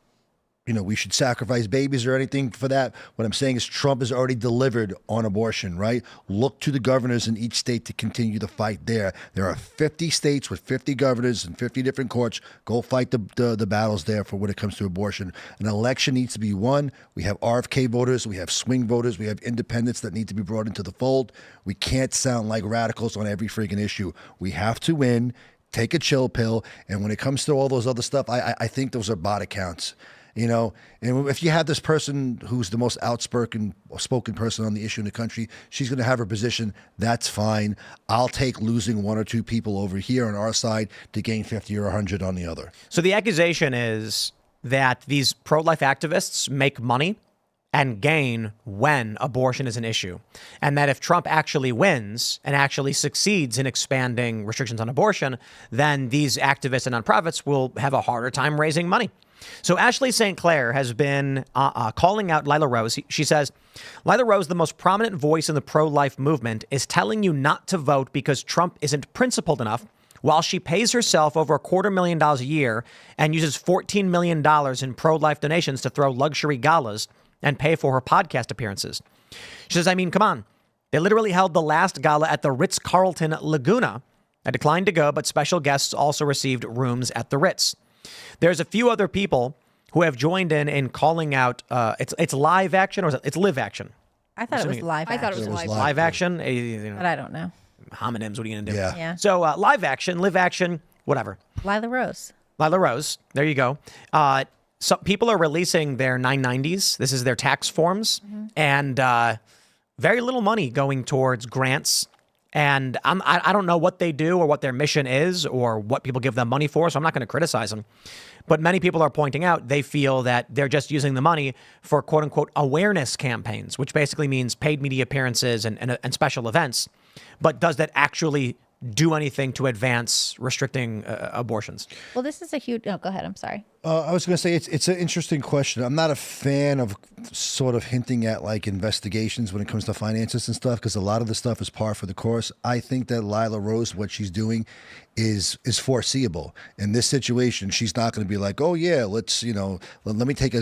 we should sacrifice babies or anything for that. What I'm saying is Trump has already delivered on abortion, right? Look to the governors in each state to continue the fight there. There are 50 states with 50 governors and 50 different courts. Go fight the battles there for when it comes to abortion. An election needs to be won. We have RFK voters. We have swing voters. We have independents that need to be brought into the fold. We can't sound like radicals on every freaking issue. We have to win. Take a chill pill. And when it comes to all those other stuff, I think those are bot accounts. And if you have this person who's the most outspoken person on the issue in the country, she's going to have her position. That's fine. I'll take losing one or two people over here on our side to gain 50 or 100 on the other. So the accusation is that these pro-life activists make money and gain when abortion is an issue. And that if Trump actually wins and actually succeeds in expanding restrictions on abortion, then these activists and nonprofits will have a harder time raising money. So Ashley St. Clair has been calling out Lila Rose. She says, Lila Rose, the most prominent voice in the pro-life movement, is telling you not to vote because Trump isn't principled enough, while she pays herself over $250,000 a year and uses $14 million in pro-life donations to throw luxury galas and pay for her podcast appearances. She says, I mean, come on. They literally held the last gala at the Ritz-Carlton Laguna. I declined to go, but special guests also received rooms at the Ritz. There's a few other people who have joined in calling out, it's live action, or it's live action? I thought it was live action. I thought it was live. Live action? But I don't know. Homonyms, what are you going to do? Yeah. So live action, whatever. Lila Rose, there you go. So people are releasing their 990s. This is their tax forms, and very little money going towards grants. And I don't know what they do or what their mission is or what people give them money for, so I'm not going to criticize them. But many people are pointing out they feel that they're just using the money for quote unquote awareness campaigns, which basically means paid media appearances and special events. But does that actually do anything to advance restricting abortions? Well, this is a huge... Oh, go ahead. I'm sorry. I was going to say it's an interesting question. I'm not a fan of sort of hinting at like investigations when it comes to finances and stuff, because a lot of the stuff is par for the course. I think that Lila Rose, what she's doing is foreseeable. In this situation, she's not going to be like, oh yeah, let's, let me take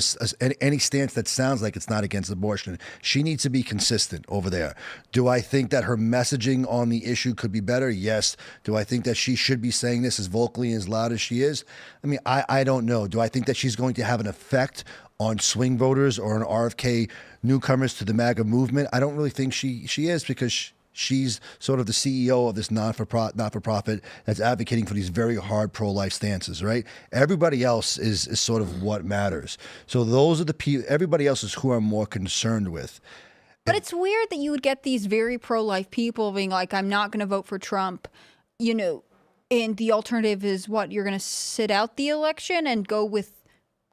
any stance that sounds like it's not against abortion. She needs to be consistent over there. Do I think that her messaging on the issue could be better? Yes. Do I think that she should be saying this as vocally and as loud as she is? I mean, I don't know. Do I think that she's going to have an effect on swing voters or on RFK newcomers to the MAGA movement? I don't really think she is, because she's sort of the CEO of this not-for-profit that's advocating for these very hard pro-life stances, right? Everybody else is sort of what matters. So those are the people. Everybody else is who I'm more concerned with. But it's weird that you would get these very pro-life people being like, I'm not going to vote for Trump, and the alternative is what? You're going to sit out the election and go with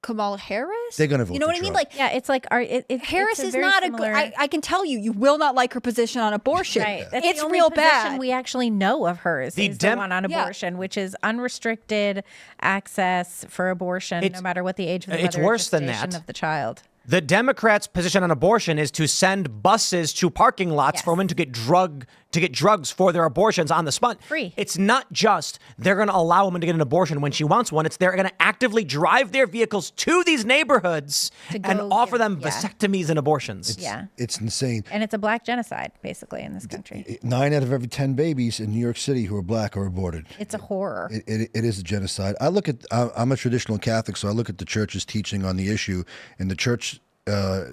Kamala Harris? They're going to vote. You know for what I mean? Trump. Like, Yeah, it's like Harris it's is very not similar. a good. I can tell you will not like her position on abortion. Right. That's It's the only real position bad. we actually know of hers The is the one on abortion, which is unrestricted access for abortion, no matter what the age of the it's mother or worse than gestation that. of the child. The Democrats' position on abortion is to send buses to parking lots for women to get drugs for their abortions on the spot. Free. It's not just they're going to allow women to get an abortion when she wants one. It's they're going to actively drive their vehicles to these neighborhoods and offer them vasectomies and abortions. It's insane. And it's a black genocide, basically, in this country. 9 out of every 10 babies in New York City who are black are aborted. It's a horror. It is a genocide. I'm a traditional Catholic, so I look at the church's teaching on the issue, and the church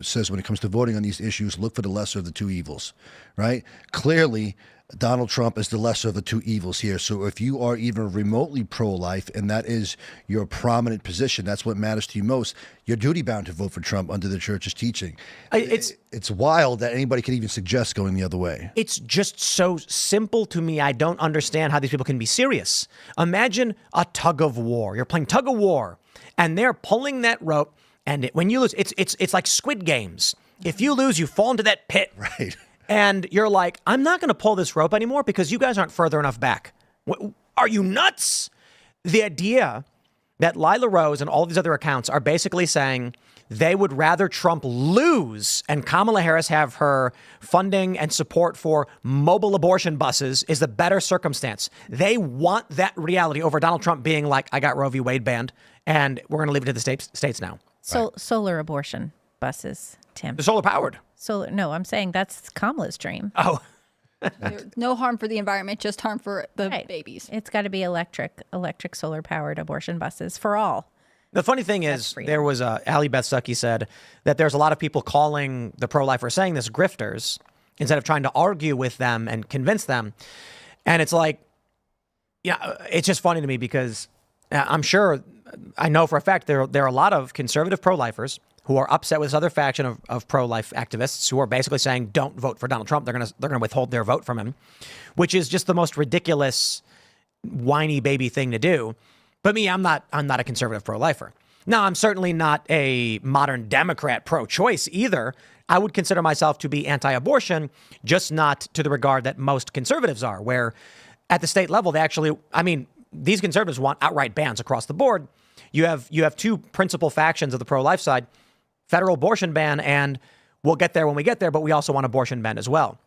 says when it comes to voting on these issues, look for the lesser of the two evils, right? Clearly, Donald Trump is the lesser of the two evils here. So if you are even remotely pro-life and that is your prominent position, that's what matters to you most, you're duty-bound to vote for Trump under the church's teaching. It's wild that anybody could even suggest going the other way. It's just so simple to me. I don't understand how these people can be serious. Imagine a tug of war. You're playing tug of war, and they're pulling that rope. And when you lose, it's like Squid Games. If you lose, you fall into that pit. Right. And you're like, I'm not going to pull this rope anymore because you guys aren't further enough back. Are you nuts? The idea that Lila Rose and all these other accounts are basically saying they would rather Trump lose and Kamala Harris have her funding and support for mobile abortion buses is the better circumstance. They want that reality over Donald Trump being like, I got Roe v. Wade banned, and we're going to leave it to the states now. So solar abortion buses, Tim. They're solar powered. No, I'm saying that's Kamala's dream. Oh, No harm for the environment, just harm for the Right. babies. It's got to be electric solar powered abortion buses for all. the funny thing is, there was Allie Beth Stuckey said that there's a lot of people calling the pro-lifers saying this grifters instead of trying to argue with them and convince them. And it's like, it's just funny to me because I'm sure, I know for a fact there are a lot of conservative pro-lifers who are upset with this other faction of pro-life activists who are basically saying, don't vote for Donald Trump. They're gonna withhold their vote from him, which is just the most ridiculous, whiny baby thing to do. But me, I'm not a conservative pro-lifer. Now, I'm certainly not a modern Democrat pro-choice either. I would consider myself to be anti-abortion, just not to the regard that most conservatives are, where at the state level, these conservatives want outright bans across the board. You have two principal factions of the pro-life side, federal abortion ban, and we'll get there when we get there, but we also want abortion ban as well.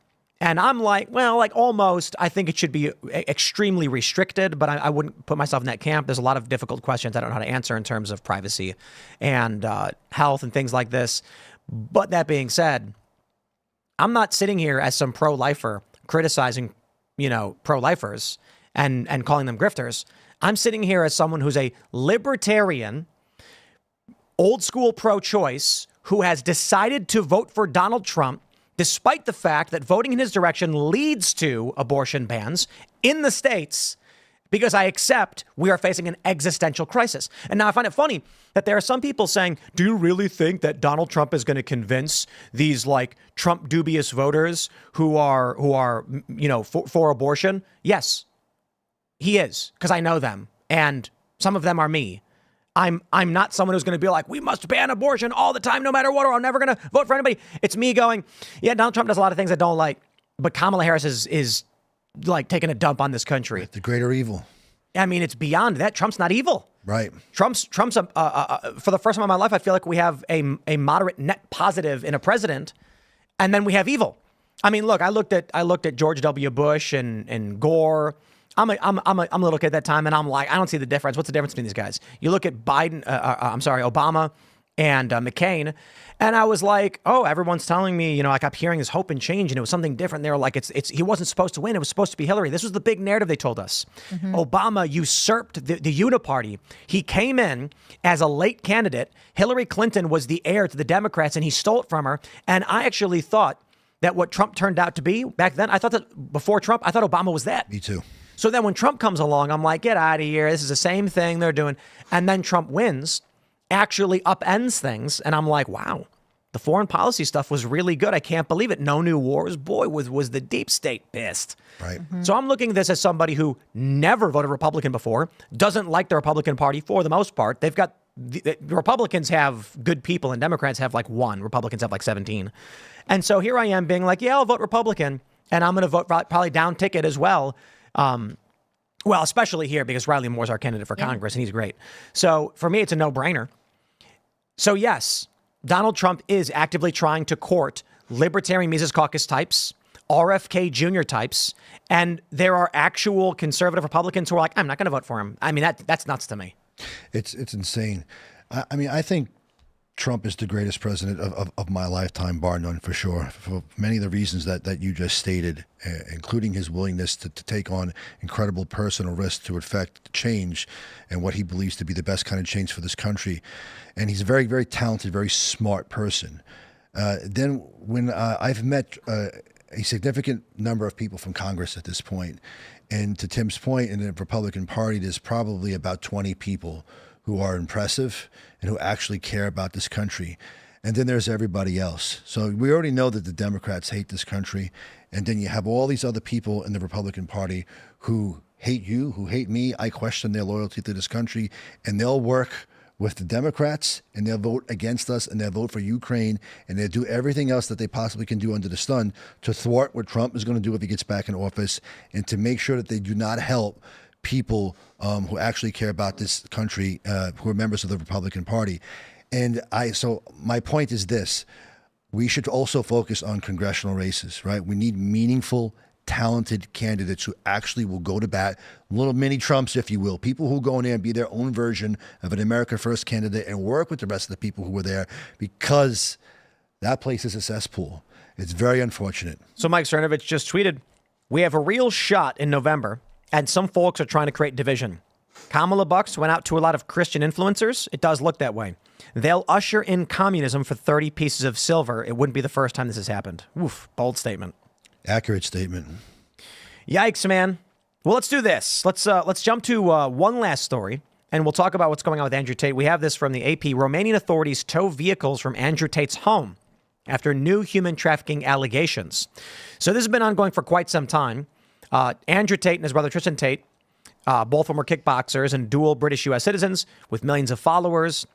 And I'm like, almost, I think it should be extremely restricted, but I wouldn't put myself in that camp. There's a lot of difficult questions I don't know how to answer in terms of privacy and health and things like this. But that being said, I'm not sitting here as some pro-lifer criticizing, pro-lifers and calling them grifters. I'm sitting here as someone who's a libertarian, old school pro-choice who has decided to vote for Donald Trump despite the fact that voting in his direction leads to abortion bans in the states, because I accept we are facing an existential crisis. And now I find it funny that there are some people saying, do you really think that Donald Trump is going to convince these Trump dubious voters who are for abortion? Yes, he is, because I know them, and some of them are me. I'm not someone who's going to be like, we must ban abortion all the time, no matter what, or I'm never going to vote for anybody. It's me going, yeah, Donald Trump does a lot of things I don't like, but Kamala Harris is taking a dump on this country. The greater evil. I mean, it's beyond that. Trump's not evil. Right. Trump's for the first time in my life, I feel like we have a moderate net positive in a president, and then we have evil. I mean, look, I looked at George W. Bush and Gore. I'm a little kid at that time, and I'm like, I don't see the difference. What's the difference between these guys? You look at Obama and McCain, and I was like, oh, everyone's telling me, I kept hearing this hope and change, and it was something different. They were like, it's he wasn't supposed to win. It was supposed to be Hillary. This was the big narrative they told us. Obama usurped the uniparty. He came in as a late candidate. Hillary Clinton was the heir to the Democrats, and he stole it from her. And I actually thought that what Trump turned out to be back then, I thought that before Trump, I thought Obama was that. Me too. So then when Trump comes along, I'm like, get out of here. This is the same thing they're doing. And then Trump wins, actually upends things. And I'm like, wow, the foreign policy stuff was really good. I can't believe it. No new wars. Boy, was the deep state pissed. Right. So I'm looking at this as somebody who never voted Republican before, doesn't like the Republican Party for the most part. They've got the Republicans have good people and Democrats have like one. Republicans have like 17. And so here I am being like, yeah, I'll vote Republican. And I'm going to vote probably down ticket as well. Well, especially here because Riley Moore's our candidate for Congress and he's great. So for me, it's a no-brainer. So yes, Donald Trump is actively trying to court Libertarian Mises Caucus types, RFK Jr. types, and there are actual conservative Republicans who are like, I'm not going to vote for him. I mean, that's nuts to me. It's insane. I mean, I think Trump is the greatest president of my lifetime, bar none, for sure, for many of the reasons that you just stated, including his willingness to take on incredible personal risks to effect change and what he believes to be the best kind of change for this country. And he's a very, very talented, very smart person. Then when I've met a significant number of people from Congress at this point, and to Tim's point, in the Republican Party, there's probably about 20 people who are impressive and who actually care about this country. And then there's everybody else. So we already know that the Democrats hate this country. And then you have all these other people in the Republican Party who hate you, who hate me. I question their loyalty to this country. And they'll work with the Democrats and they'll vote against us and they'll vote for Ukraine and they'll do everything else that they possibly can do under the sun to thwart what Trump is going to do if he gets back in office and to make sure that they do not help people who actually care about this country, who are members of the Republican Party. And so my point is this: we should also focus on congressional races, right? We need meaningful, talented candidates who actually will go to bat, little mini Trumps, if you will, people who go in there and be their own version of an America First candidate and work with the rest of the people who were there, because that place is a cesspool. It's very unfortunate. So Mike Cernovich just tweeted, we have a real shot in November. And some folks are trying to create division. Kamala Bucks went out to a lot of Christian influencers. It does look that way. They'll usher in communism for 30 pieces of silver. It wouldn't be the first time this has happened. Oof, bold statement. Accurate statement. Yikes, man. Well, let's do this. Let's jump to one last story, and we'll talk about what's going on with Andrew Tate. We have this from the AP. Romanian authorities tow vehicles from Andrew Tate's home after new human trafficking allegations. So this has been ongoing for quite some time. Andrew Tate and his brother Tristan Tate, both of them were kickboxers and dual British U.S. citizens with millions of followers,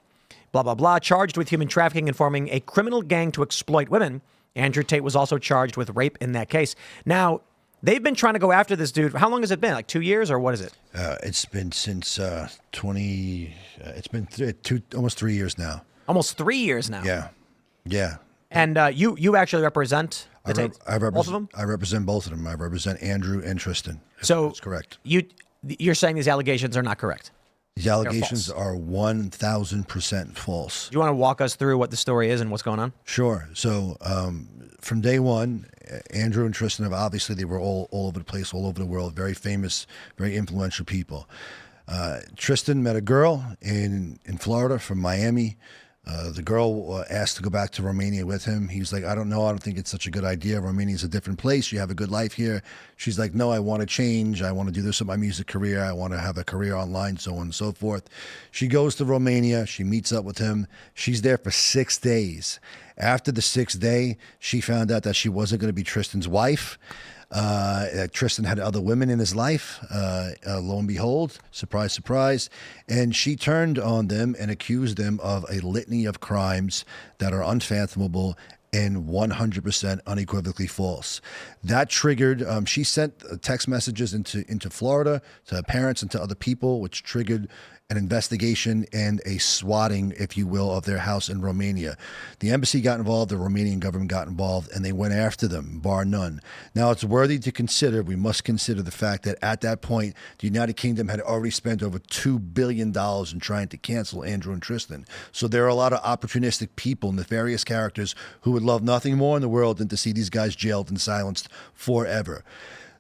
blah, blah, blah, charged with human trafficking and forming a criminal gang to exploit women. Andrew Tate was also charged with rape in that case. Now, they've been trying to go after this dude. How long has it been? Like 2 years or what is it? It's been since it's been almost 3 years now. Almost 3 years now. Yeah. And you actually represent the Tates? Both of them? I represent both of them. I represent Andrew and Tristan. So that's correct. You're saying these allegations are not correct? These allegations are 1,000% false. Do you want to walk us through what the story is and what's going on? Sure. So from day one, Andrew and Tristan they were all over the place, all over the world, very famous, very influential people. Tristan met a girl in Florida from Miami. The girl asked to go back to Romania with him. He was like, I don't think it's such a good idea. Romania is a different place. You have a good life here. She's like, no, I want to change. I want to do this with my music career. I want to have a career online, so on and so forth. She goes to Romania. She meets up with him. She's there for 6 days. After the 6th day, she found out that she wasn't going to be Tristan's wife. Tristan had other women in his life, lo and behold, surprise, surprise. And she turned on them and accused them of a litany of crimes that are unfathomable and 100% unequivocally false. That triggered, she sent text messages into Florida to her parents and to other people, which triggered an investigation and a swatting, if you will, of their house in Romania. The embassy got involved, the Romanian government got involved, and they went after them, bar none. Now, it's worthy to consider, we must consider the fact that at that point, the United Kingdom had already spent over $2 billion in trying to cancel Andrew and Tristan. So there are a lot of opportunistic people, nefarious characters, who would love nothing more in the world than to see these guys jailed and silenced forever.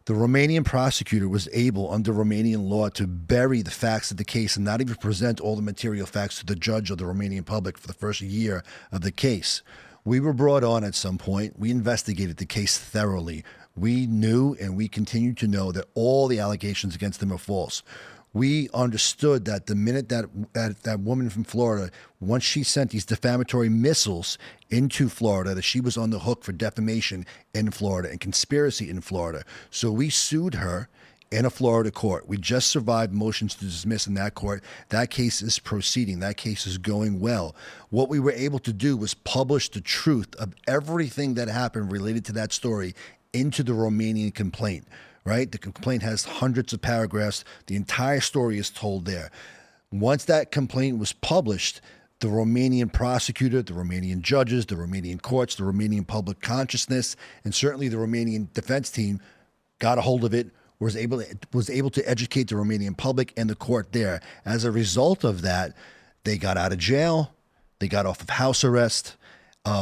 The Romanian prosecutor was able, under Romanian law, to bury the facts of the case and not even present all the material facts to the judge or the Romanian public for the first year of the case. We were brought on at some point. We investigated the case thoroughly. We knew and we continue to know that all the allegations against them are false. We understood that the minute that woman from Florida, once she sent these defamatory missiles into Florida, that she was on the hook for defamation in Florida and conspiracy in Florida. So we sued her in a Florida court. We just survived motions to dismiss in that court. That case is proceeding. That case is going well. What we were able to do was publish the truth of everything that happened related to that story into the Romanian complaint. Right? The complaint has hundreds of paragraphs. The entire story is told there. Once that complaint was published, the Romanian prosecutor, the Romanian judges, the Romanian courts, the Romanian public consciousness, and certainly the Romanian defense team got a hold of it, was able to educate the Romanian public and the court there. As a result of that, they got out of jail, they got off of house arrest,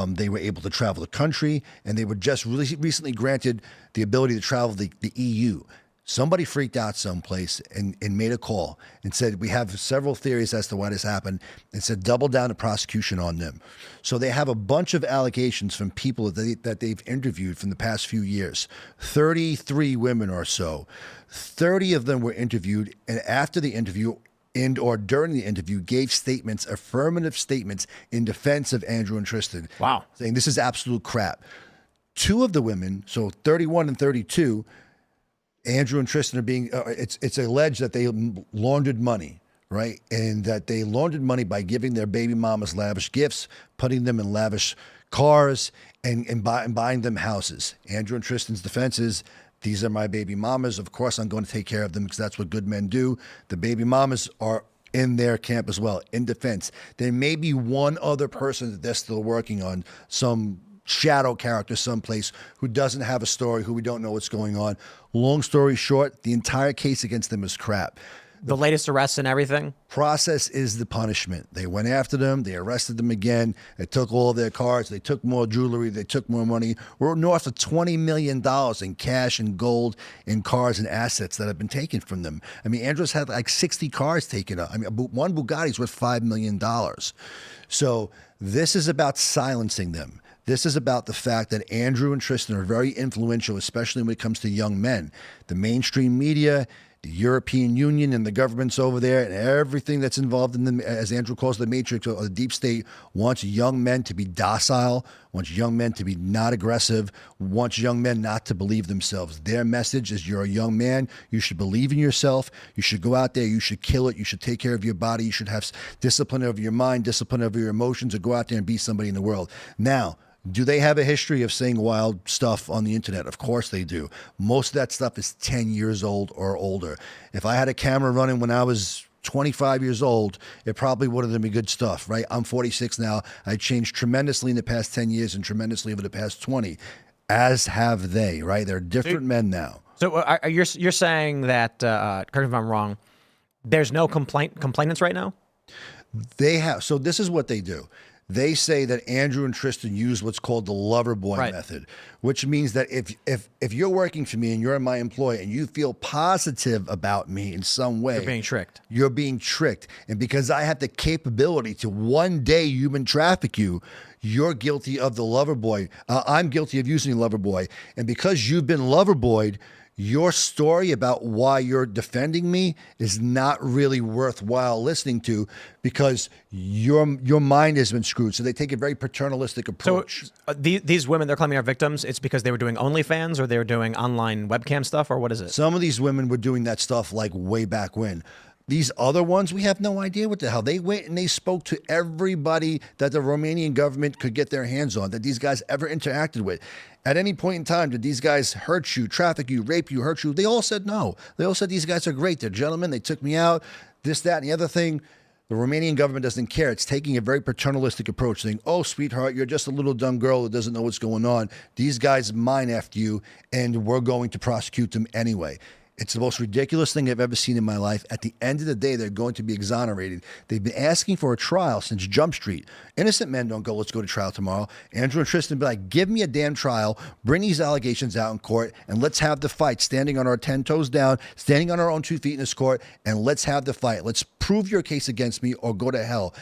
they were able to travel the country, and they were just really recently granted the ability to travel the EU. Somebody freaked out someplace and made a call and said, we have several theories as to why this happened, and said, double down the prosecution on them. So they have a bunch of allegations from people that they've interviewed from the past few years, 33 women or so. 30 of them were interviewed, and after the interview, or during the interview, gave statements, affirmative statements, in defense of Andrew and Tristan. Wow. Saying this is absolute crap. 2 of the women, so 31 and 32, Andrew and Tristan are being, it's alleged that they laundered money, right? And that they laundered money by giving their baby mamas lavish gifts, putting them in lavish cars, and buying them houses. Andrew and Tristan's defense is, these are my baby mamas. Of course, I'm going to take care of them because that's what good men do. The baby mamas are in their camp as well, in defense. There may be one other person that they're still working on, some shadow character someplace who doesn't have a story, who we don't know what's going on. Long story short, the entire case against them is crap. The latest arrests and everything? Process is the punishment. They went after them. They arrested them again. They took all of their cars. They took more jewelry. They took more money. We're north of $20 million in cash and gold and cars and assets that have been taken from them. I mean, Andrew's had like 60 cars taken up. I mean, one Bugatti's worth $5 million. So this is about silencing them. This is about the fact that Andrew and Tristan are very influential, especially when it comes to young men. The mainstream media, the European Union and the governments over there, and everything that's involved in them, as Andrew calls the matrix or the deep state, wants young men to be docile, wants young men to be not aggressive, wants young men not to believe themselves. Their message is, you're a young man, you should believe in yourself, you should go out there, you should kill it, you should take care of your body, you should have discipline over your mind, discipline over your emotions, or go out there and be somebody in the world. Now, do they have a history of saying wild stuff on the internet? Of course they do. Most of that stuff is 10 years old or older. If I had a camera running when I was 25 years old, it probably would have been good stuff, right? I'm 46 now. I changed tremendously in the past 10 years and tremendously over the past 20, as have they, right? They're different men now. So you're saying that, correct me if I'm wrong, there's no complainants right now? They have. So this is what they do. They say that Andrew and Tristan use what's called the lover boy method, which means that if you're working for me and you're my employee and you feel positive about me in some way, you're being tricked. You're being tricked. And because I have the capability to one day human traffic you, you're guilty of the lover boy. I'm guilty of using the lover boy. And because you've been lover boyed, your story about why you're defending me is not really worthwhile listening to, because your mind has been screwed. So they take a very paternalistic approach. So these women they're claiming are victims, it's because they were doing OnlyFans or they were doing online webcam stuff, or what is it? Some of these women were doing that stuff like way back when. These other ones, we have no idea what the hell. They went and they spoke to everybody that the Romanian government could get their hands on, that these guys ever interacted with. At any point in time, did these guys hurt you, traffic you, rape you, hurt you? They all said no. They all said these guys are great. They're gentlemen. They took me out. this, that, and the other thing. The Romanian government doesn't care. It's taking a very paternalistic approach, saying, oh, sweetheart, you're just a little dumb girl that doesn't know what's going on. These guys mine after you, and we're going to prosecute them anyway. It's the most ridiculous thing I've ever seen in my life. At the end of the day, they're going to be exonerated. They've been asking for a trial since Jump Street. Innocent men don't go, let's go to trial tomorrow. Andrew and Tristan be like, give me a damn trial, bring these allegations out in court, and let's have the fight, standing on our 10 toes down, standing on our own 2 feet in this court, and let's have the fight. Let's prove your case against me or go to hell.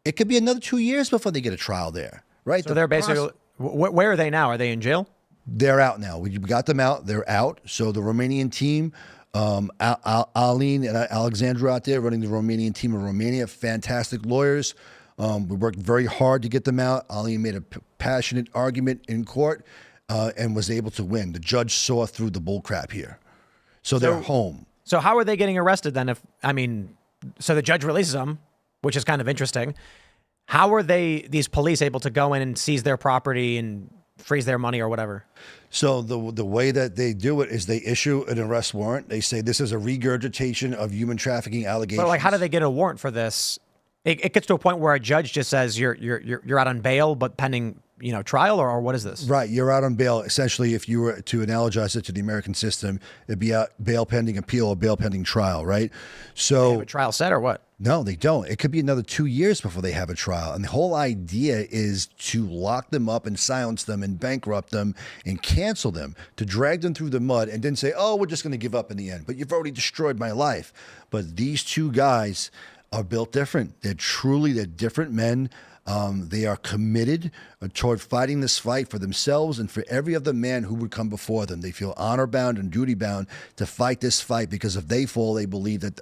It could be another 2 years before they get a trial there, right? So they're basically, where are they now? Are they in jail? They're out now. We got them out. They're out. So the Romanian team, Aline and Alexandra out there running the Romanian team of Romania, fantastic lawyers. We worked very hard to get them out. Aline made a passionate argument in court and was able to win. The judge saw through the bullcrap here. So they're home. So how are they getting arrested then? So the judge releases them, which is kind of interesting. How are these police able to go in and seize their property and freeze their money or whatever? So the way that they do it is they issue an arrest warrant. They say this is a regurgitation of human trafficking allegations. But like, how do they get a warrant for this? It gets to a point where a judge just says you're out on bail, but pending trial, or what is this? Right, you're out on bail. Essentially, if you were to analogize it to the American system, it'd be a bail pending appeal or bail pending trial, right? So They have a trial set or what? No, they don't. It could be another 2 years before they have a trial. And the whole idea is to lock them up and silence them and bankrupt them and cancel them, to drag them through the mud and then say, oh, we're just going to give up in the end. But you've already destroyed my life. But these two guys are built different. They're different men. They are committed toward fighting this fight for themselves and for every other man who would come before them. They feel honor bound and duty bound to fight this fight, because if they fall, they believe that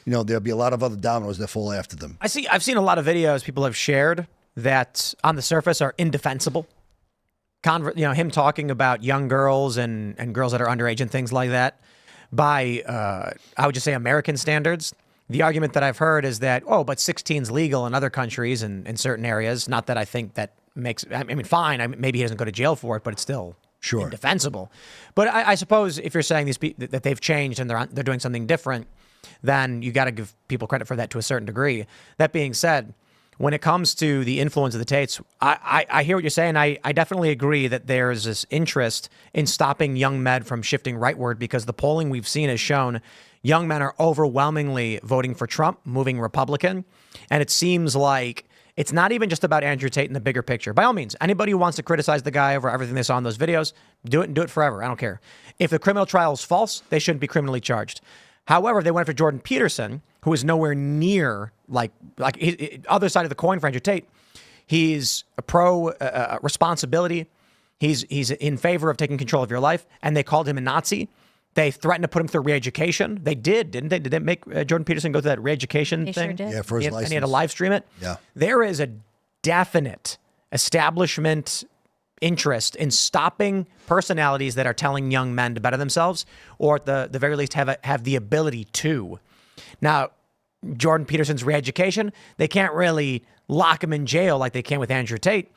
there'll be a lot of other dominoes that fall after them. I've seen a lot of videos people have shared that on the surface are indefensible. Him talking about young girls and girls that are underage and things like that by I would just say American standards. The argument that I've heard is that, but 16's legal in other countries and in certain areas. Not that I think that makes, fine. Maybe he doesn't go to jail for it, but it's still indefensible. But I suppose if you're saying that they've changed and they're doing something different, then you got to give people credit for that to a certain degree. That being said, when it comes to the influence of the Tates, I hear what you're saying. I definitely agree that there's this interest in stopping young men from shifting rightward, because the polling we've seen has shown young men are overwhelmingly voting for Trump, moving Republican. And it seems like it's not even just about Andrew Tate in the bigger picture. By all means, anybody who wants to criticize the guy over everything they saw in those videos, do it and do it forever. I don't care. If the criminal trial is false, they shouldn't be criminally charged. However, they went after Jordan Peterson, who is nowhere near other side of the coin for Andrew Tate. He's a pro responsibility. He's in favor of taking control of your life. And they called him a Nazi. They threatened to put him through re-education. They did, didn't they? Did they make Jordan Peterson go through that re-education thing? Sure did. Yeah, for his license. And he had to live stream it? Yeah. There is a definite establishment interest in stopping personalities that are telling young men to better themselves, or at the very least have the ability to. Now, Jordan Peterson's re-education, they can't really lock him in jail like they can with Andrew Tate.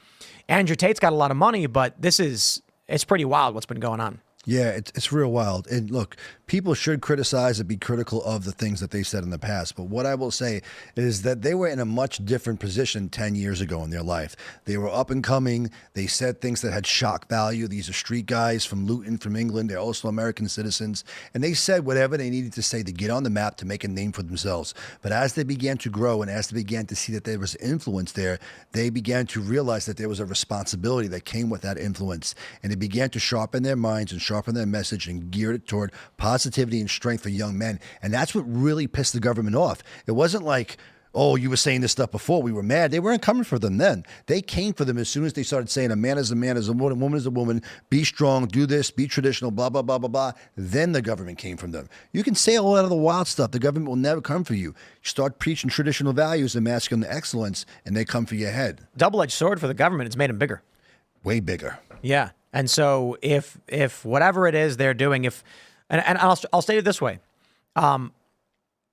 Andrew Tate's got a lot of money, but it's pretty wild what's been going on. Yeah, it's real wild. And look, people should criticize and be critical of the things that they said in the past. But what I will say is that they were in a much different position 10 years ago in their life. They were up and coming. They said things that had shock value. These are street guys from Luton, from England. They're also American citizens. And they said whatever they needed to say to get on the map, to make a name for themselves. But as they began to grow and as they began to see that there was influence there, they began to realize that there was a responsibility that came with that influence. And they began to sharpen their minds and sharpen their message and geared it toward positivity and strength for young men. And that's what really pissed the government off. It wasn't like, oh, you were saying this stuff before, we were mad. They weren't coming for them then. They came for them as soon as they started saying a man is a man, is a woman is a woman, be strong, do this, be traditional, blah, blah, blah, blah, blah. Then the government came from them. You can say a lot of the wild stuff. The government will never come for you. Start preaching traditional values and masculine excellence, and they come for your head. Double-edged sword for the government. It's made them bigger. Way bigger. Yeah. And so if whatever it is they're doing, and I'll state it this way,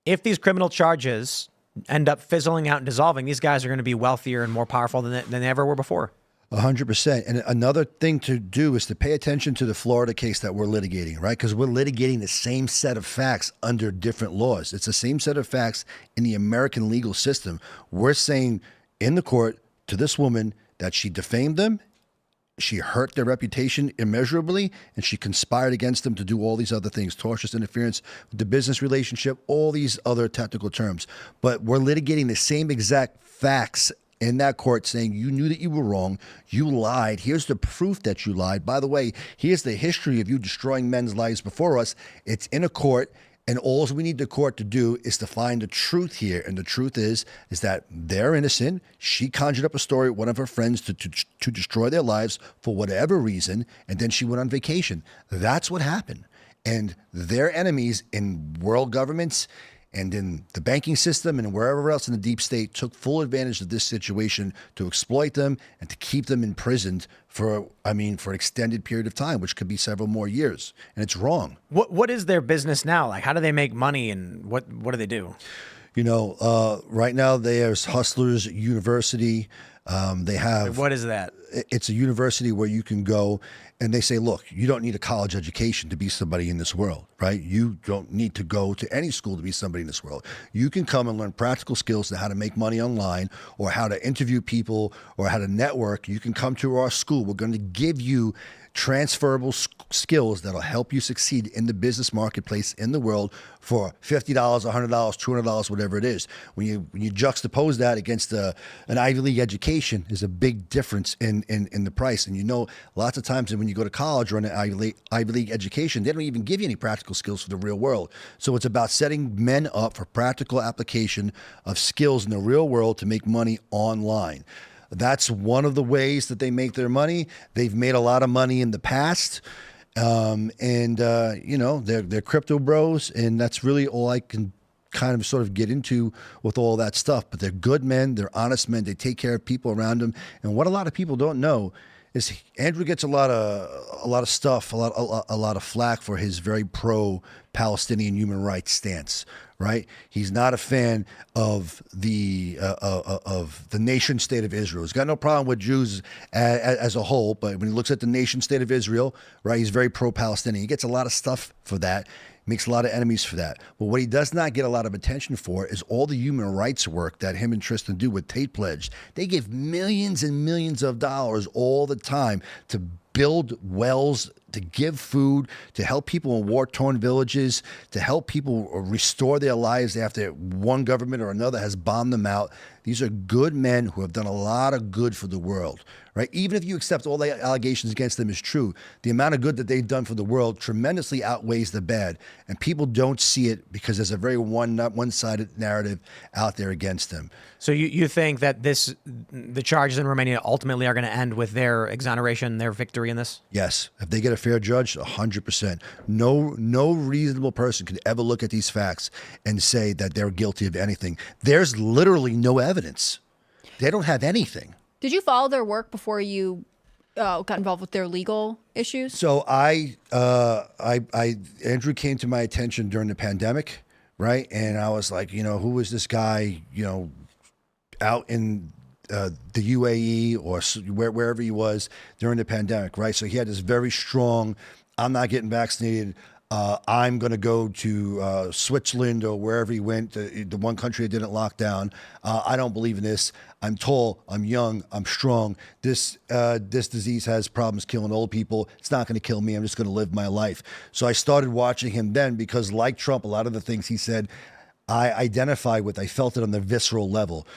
if these criminal charges end up fizzling out and dissolving, these guys are going to be wealthier and more powerful than they ever were before. 100%. And another thing to do is to pay attention to the Florida case that we're litigating, right? Because we're litigating the same set of facts under different laws. It's the same set of facts in the American legal system. We're saying in the court to this woman that she defamed them, she hurt their reputation immeasurably, and she conspired against them to do all these other things, tortious interference with the business relationship, all these other technical terms. But we're litigating the same exact facts in that court, saying you knew that you were wrong, you lied, here's the proof that you lied. By the way, here's the history of you destroying men's lives before us. It's in a court, and all we need the court to do is to find the truth here. And the truth is that they're innocent. She conjured up a story with one of her friends to destroy their lives for whatever reason, and then she went on vacation. That's what happened. And their enemies in world governments and in the banking system and wherever else in the deep state took full advantage of this situation to exploit them and to keep them imprisoned for an extended period of time, which could be several more years. And it's wrong. What is their business now? Like, how do they make money, and what do they do? Right now there's Hustlers University. They have. What is that? It's a university where you can go and they say, look, you don't need a college education to be somebody in this world, right? You don't need to go to any school to be somebody in this world. You can come and learn practical skills to how to make money online or how to interview people or how to network. You can come to our school. We're going to give you transferable skills that'll help you succeed in the business marketplace in the world for $50, $100, $200, whatever it is. When you juxtapose that against an Ivy League education, there's a big difference in the price. And lots of times when you go to college or an Ivy League education, they don't even give you any practical skills for the real world. So it's about setting men up for practical application of skills in the real world to make money online. That's one of the ways that they make their money. They've made a lot of money in the past. They're crypto bros, and that's really all I can kind of sort of get into with all that stuff. But they're good men. They're honest men. They take care of people around them. And what a lot of people don't know is Andrew gets a lot of stuff, a lot of flack for his very pro-Palestinian human rights stance. Right? He's not a fan of the nation state of Israel. He's got no problem with Jews as a whole, but when he looks at the nation state of Israel, right, he's very pro-Palestinian. He gets a lot of stuff for that. Makes a lot of enemies for that. But what he does not get a lot of attention for is all the human rights work that him and Tristan do with Tate Pledge. They give millions and millions of dollars all the time to build wells, to give food, to help people in war-torn villages, to help people restore their lives after one government or another has bombed them out. These are good men who have done a lot of good for the world, right? Even if you accept all the allegations against them is true, the amount of good that they've done for the world tremendously outweighs the bad. And people don't see it because there's a very one-sided narrative out there against them. So you think that the charges in Romania ultimately are going to end with their exoneration, their victory in this? Yes. If they get a fair judge, 100%. No reasonable person could ever look at these facts and say that they're guilty of anything. There's literally no evidence. They don't have anything. Did you follow their work before you got involved with their legal issues? So Andrew came to my attention during the pandemic, right? And I was like, who is this guy, out in the UAE or wherever he was during the pandemic, right? So he had this very strong, I'm not getting vaccinated. I'm going to go to Switzerland or wherever he went, the one country that didn't lock down. I don't believe in this. I'm tall. I'm young. I'm strong. This disease has problems killing old people. It's not going to kill me. I'm just going to live my life. So I started watching him then because, like Trump, a lot of the things he said, I identify with. I felt it on the visceral level.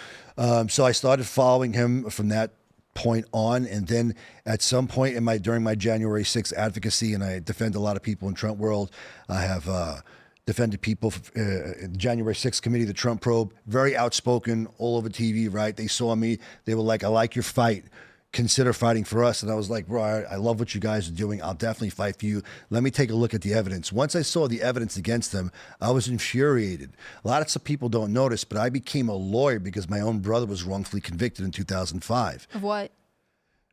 So I started following him from that point on, and then at some point during my January 6th advocacy, and I defend a lot of people in Trump world. I have defended people in the January 6th committee, the Trump probe, very outspoken, all over TV, right? They saw me, they were like, I like your fight. Consider fighting for us. And I was like, bro, I love what you guys are doing. I'll definitely fight for you. Let me take a look at the evidence. Once I saw the evidence against them, I was infuriated. A lot of people don't notice, but I became a lawyer because my own brother was wrongfully convicted in 2005. Of what?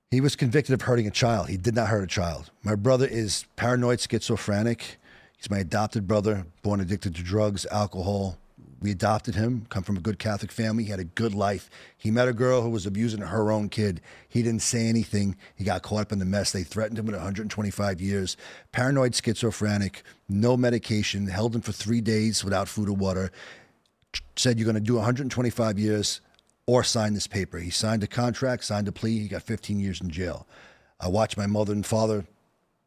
He was convicted of hurting a child. He did not hurt a child. My brother is paranoid schizophrenic. He's my adopted brother, born addicted to drugs, alcohol, We adopted him, come from a good Catholic family. He had a good life. He met a girl who was abusing her own kid. He didn't say anything. He got caught up in the mess. They threatened him with 125 years. Paranoid schizophrenic, no medication, held him for 3 days without food or water. Said, you're going to do 125 years or sign this paper. He signed a contract, signed a plea. He got 15 years in jail. I watched my mother and father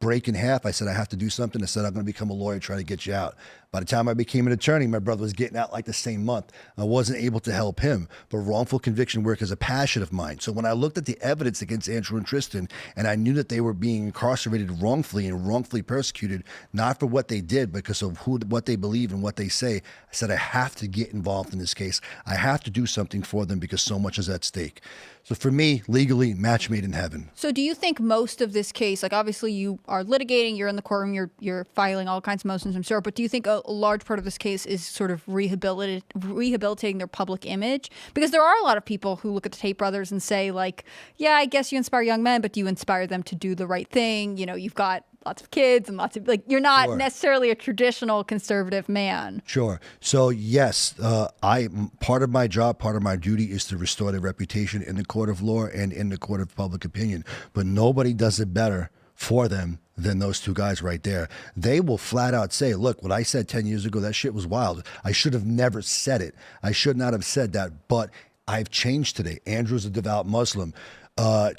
break in half. I said, I have to do something. I said, I'm going to become a lawyer, try to get you out. By the time I became an attorney, my brother was getting out like the same month. I wasn't able to help him, but wrongful conviction work is a passion of mine. So when I looked at the evidence against Andrew and Tristan, and I knew that they were being incarcerated wrongfully and wrongfully persecuted, not for what they did, because of what they believe and what they say, I said, I have to get involved in this case. I have to do something for them because so much is at stake. So for me, legally, match made in heaven. So do you think most of this case, like obviously you are litigating, you're in the courtroom, you're filing all kinds of motions, I'm sure, but do you think a large part of this case is sort of rehabilitating their public image? Because there are a lot of people who look at the Tate brothers and say like, yeah, I guess you inspire young men, but do you inspire them to do the right thing? You know, you've got lots of kids and lots of, like, you're not necessarily a traditional conservative man. Sure. So yes, part of my job, part of my duty is to restore their reputation in the court of law and in the court of public opinion. But nobody does it better for them than those two guys right there. They will flat out say, look, what I said 10 years ago, that shit was wild. I should have never said it. I should not have said that, but I've changed today. Andrew's a devout Muslim.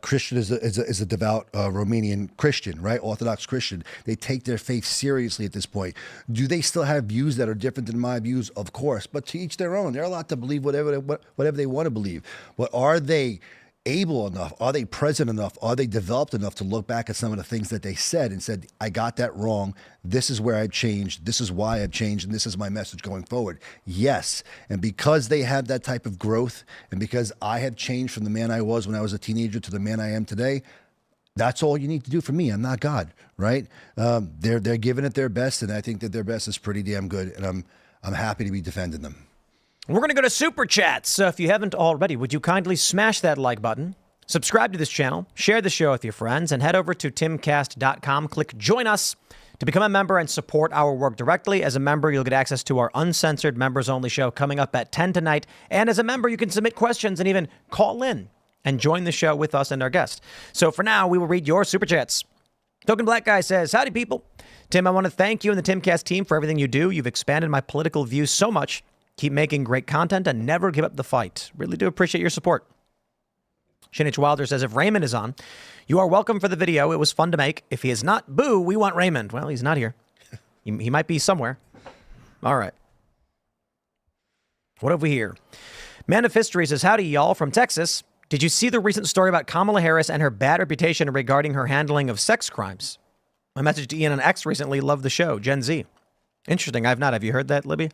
Christian is a devout Romanian Christian, right? Orthodox Christian. They take their faith seriously at this point. Do they still have views that are different than my views? Of course, but to each their own. They're allowed to believe whatever they want to believe. But are they able enough? Are they present enough? Are they developed enough to look back at some of the things that they said and said, I got that wrong. This is where I've changed. This is why I've changed. And this is my message going forward. Yes. And because they have that type of growth and because I have changed from the man I was when I was a teenager to the man I am today, that's all you need to do for me. I'm not God, right? They're giving it their best. And I think that their best is pretty damn good. And I'm happy to be defending them. We're going to go to Super Chats. So if you haven't already, would you kindly smash that like button, subscribe to this channel, share the show with your friends, and head over to timcast.com. Click Join Us to become a member and support our work directly. As a member, you'll get access to our uncensored members-only show coming up at 10 tonight. And as a member, you can submit questions and even call in and join the show with us and our guest. So for now, we will read your Super Chats. Token Black Guy says, howdy, people. Tim, I want to thank you and the Timcast team for everything you do. You've expanded my political views so much. Keep making great content and never give up the fight. Really do appreciate your support. Shin H. Wilder says, if Raymond is on, you are welcome for the video. It was fun to make. If he is not, boo, we want Raymond. Well, he's not here. He might be somewhere. All right. What have we here? Man of History says, howdy, y'all, from Texas. Did you see the recent story about Kamala Harris and her bad reputation regarding her handling of sex crimes? My message to Ian on X recently, loved the show, Gen Z. Interesting. I've not. Have you heard that, Libby?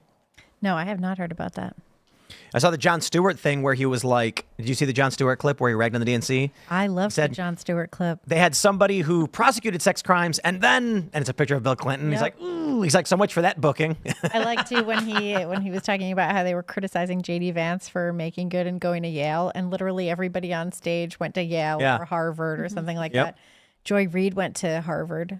No, I have not heard about that. I saw the Jon Stewart thing where he was like, did you see the Jon Stewart clip where he ragged on the DNC? I love the Jon Stewart clip. They had somebody who prosecuted sex crimes and it's a picture of Bill Clinton. Yep. He's like, ooh, he's like, so much for that booking. I liked too when he was talking about how they were criticizing J.D. Vance for making good and going to Yale. And literally everybody on stage went to Yale or Harvard or something like that. Joy Reid went to Harvard.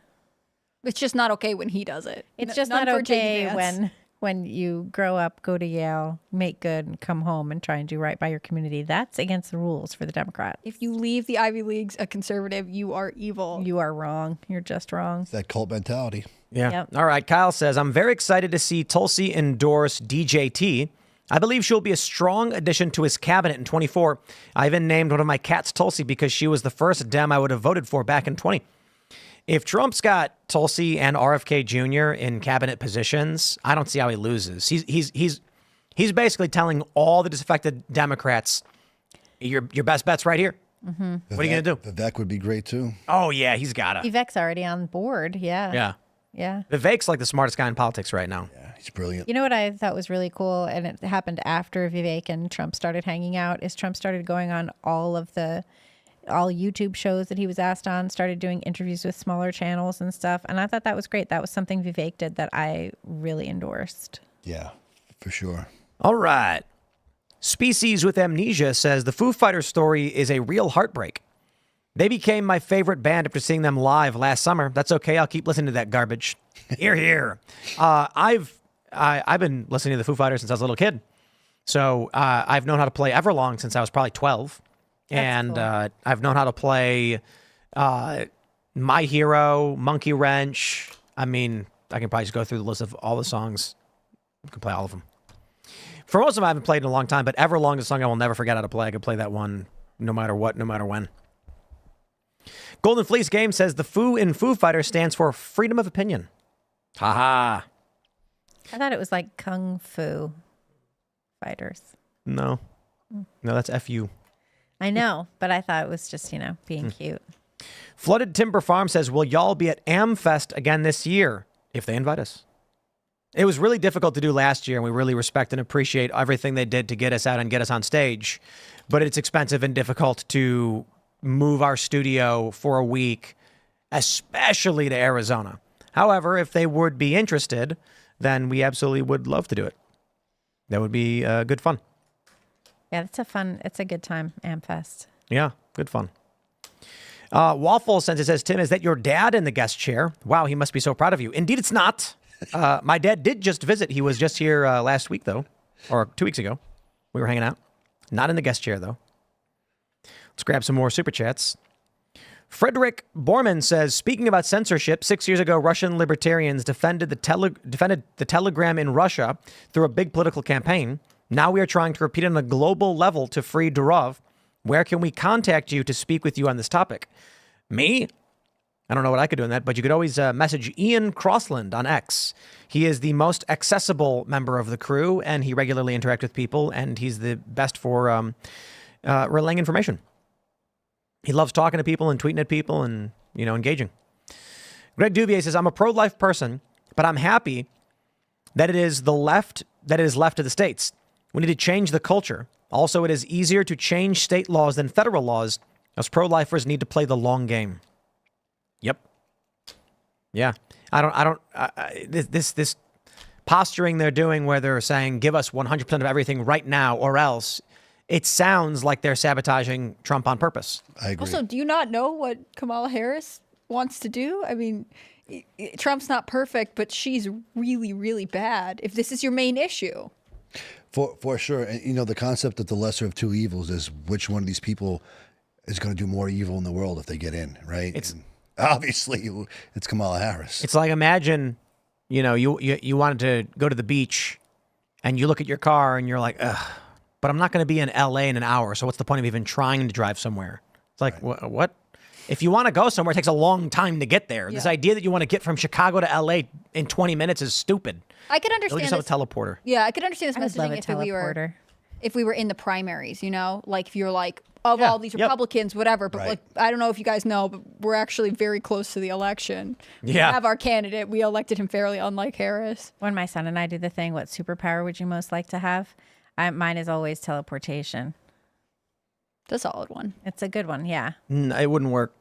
It's just not okay when he does it. It's just not okay when you grow up, go to Yale, make good, and come home and try and do right by your community. That's against the rules for the Democrats. If you leave the Ivy Leagues a conservative, you are evil. You are wrong. You're just wrong. It's that cult mentality. Yeah. Yep. All right. Kyle says, I'm very excited to see Tulsi endorse DJT. I believe she'll be a strong addition to his cabinet in 24. I even named one of my cats Tulsi because she was the first Dem I would have voted for back in 20. If Trump's got Tulsi and RFK Jr. in cabinet positions, I don't see how he loses. He's basically telling all the disaffected Democrats, your best bet's right here. Mm-hmm. What are you going to do? Vivek would be great, too. Oh, yeah, he's got to. Vivek's already on board, yeah. Vivek's like the smartest guy in politics right now. Yeah, he's brilliant. You know what I thought was really cool, and it happened after Vivek and Trump started hanging out, is Trump started going on all YouTube shows that he was asked on, started doing interviews with smaller channels and stuff. And I thought that was great. That was something Vivek did that I really endorsed. Yeah, for sure. All right. Species with Amnesia says, the Foo Fighters story is a real heartbreak. They became my favorite band after seeing them live last summer. That's okay. I'll keep listening to that garbage. Hear, hear. I've I've been listening to the Foo Fighters since I was a little kid. So I've known how to play Everlong since I was probably 12. And cool. I've known how to play My Hero, Monkey Wrench. I mean, I can probably just go through the list of all the songs. I can play all of them. For most of them, I haven't played in a long time, but Everlong is a song I will never forget how to play. I can play that one no matter what, no matter when. Golden Fleece Game says the Foo in Foo Fighters stands for freedom of opinion. Haha. I thought it was like Kung Fu Fighters. No, that's FU. I know, but I thought it was just, being cute. Flooded Timber Farm says, will y'all be at AmFest again this year if they invite us? It was really difficult to do last year, and we really respect and appreciate everything they did to get us out and get us on stage. But it's expensive and difficult to move our studio for a week, especially to Arizona. However, if they would be interested, then we absolutely would love to do it. That would be good fun. Yeah, it's a good time, AmFest. Yeah, good fun. Waffle Sense, it says, Tim, is that your dad in the guest chair? Wow, he must be so proud of you. Indeed, it's not. My dad did just visit. He was just here last week, though, or 2 weeks ago. We were hanging out. Not in the guest chair, though. Let's grab some more super chats. Frederick Borman says, speaking about censorship, 6 years ago, Russian libertarians defended the Telegram in Russia through a big political campaign. Now we are trying to repeat it on a global level to free Durov. Where can we contact you to speak with you on this topic? Me? I don't know what I could do in that, but you could always message Ian Crossland on X. He is the most accessible member of the crew, and he regularly interacts with people, and he's the best for relaying information. He loves talking to people and tweeting at people and, engaging. Greg Duvier says, I'm a pro-life person, but I'm happy that it is left to the states. We need to change the culture. Also, it is easier to change state laws than federal laws, as pro-lifers need to play the long game. Yep. Yeah. This posturing they're doing where they're saying, give us 100% of everything right now or else, it sounds like they're sabotaging Trump on purpose. I agree. Also, do you not know what Kamala Harris wants to do? I mean, Trump's not perfect, but she's really, really bad. If this is your main issue. For sure. And, the concept of the lesser of two evils is which one of these people is going to do more evil in the world if they get in, right? And obviously, it's Kamala Harris. It's like, imagine, you wanted to go to the beach and you look at your car and you're like, ugh, but I'm not going to be in LA in an hour. So what's the point of even trying to drive somewhere? It's like, right. What? If you want to go somewhere, it takes a long time to get there. Yeah. This idea that you want to get from Chicago to LA in 20 minutes is stupid. I could understand this. Have a teleporter. Yeah, I could understand this messaging if we were in the primaries, like if you're like, of all these Republicans, whatever. But like, I don't know if you guys know, but we're actually very close to the election. Yeah. We have our candidate. We elected him fairly, unlike Harris. When my son and I do the thing, what superpower would you most like to have? Mine is always teleportation. That's a solid one. It's a good one, yeah. It wouldn't work.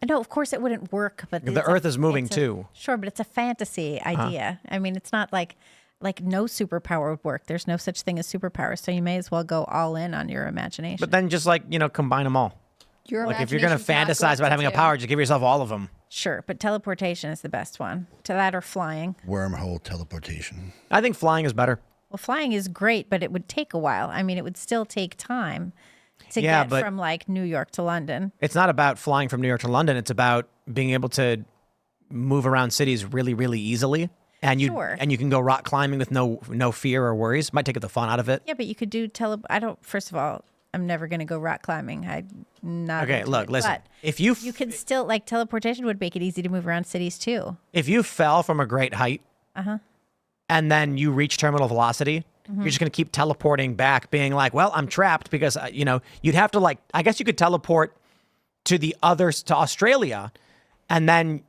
No, of course it wouldn't work. But the Earth is moving too. Sure, but it's a fantasy idea. I mean, it's not like no superpower would work. There's no such thing as superpower, so you may as well go all in on your imagination. But then just combine them all. If you're going to fantasize about having a power, just give yourself all of them. Sure, but teleportation is the best one. To that or flying. Wormhole teleportation. I think flying is better. Well, flying is great, but it would take a while. I mean, it would still take time to get from New York to London. It's not about flying from New York to London. It's about being able to move around cities really, really easily. And you can go rock climbing with no fear or worries. Might take the fun out of it. Yeah, but you could do first of all, I'm never going to go rock climbing. Okay, look, listen. But if you could still teleportation would make it easy to move around cities too. If you fell from a great height, and then you reach terminal velocity, you're just going to keep teleporting back, being like, well, I'm trapped because you'd have to I guess you could teleport to Australia, and then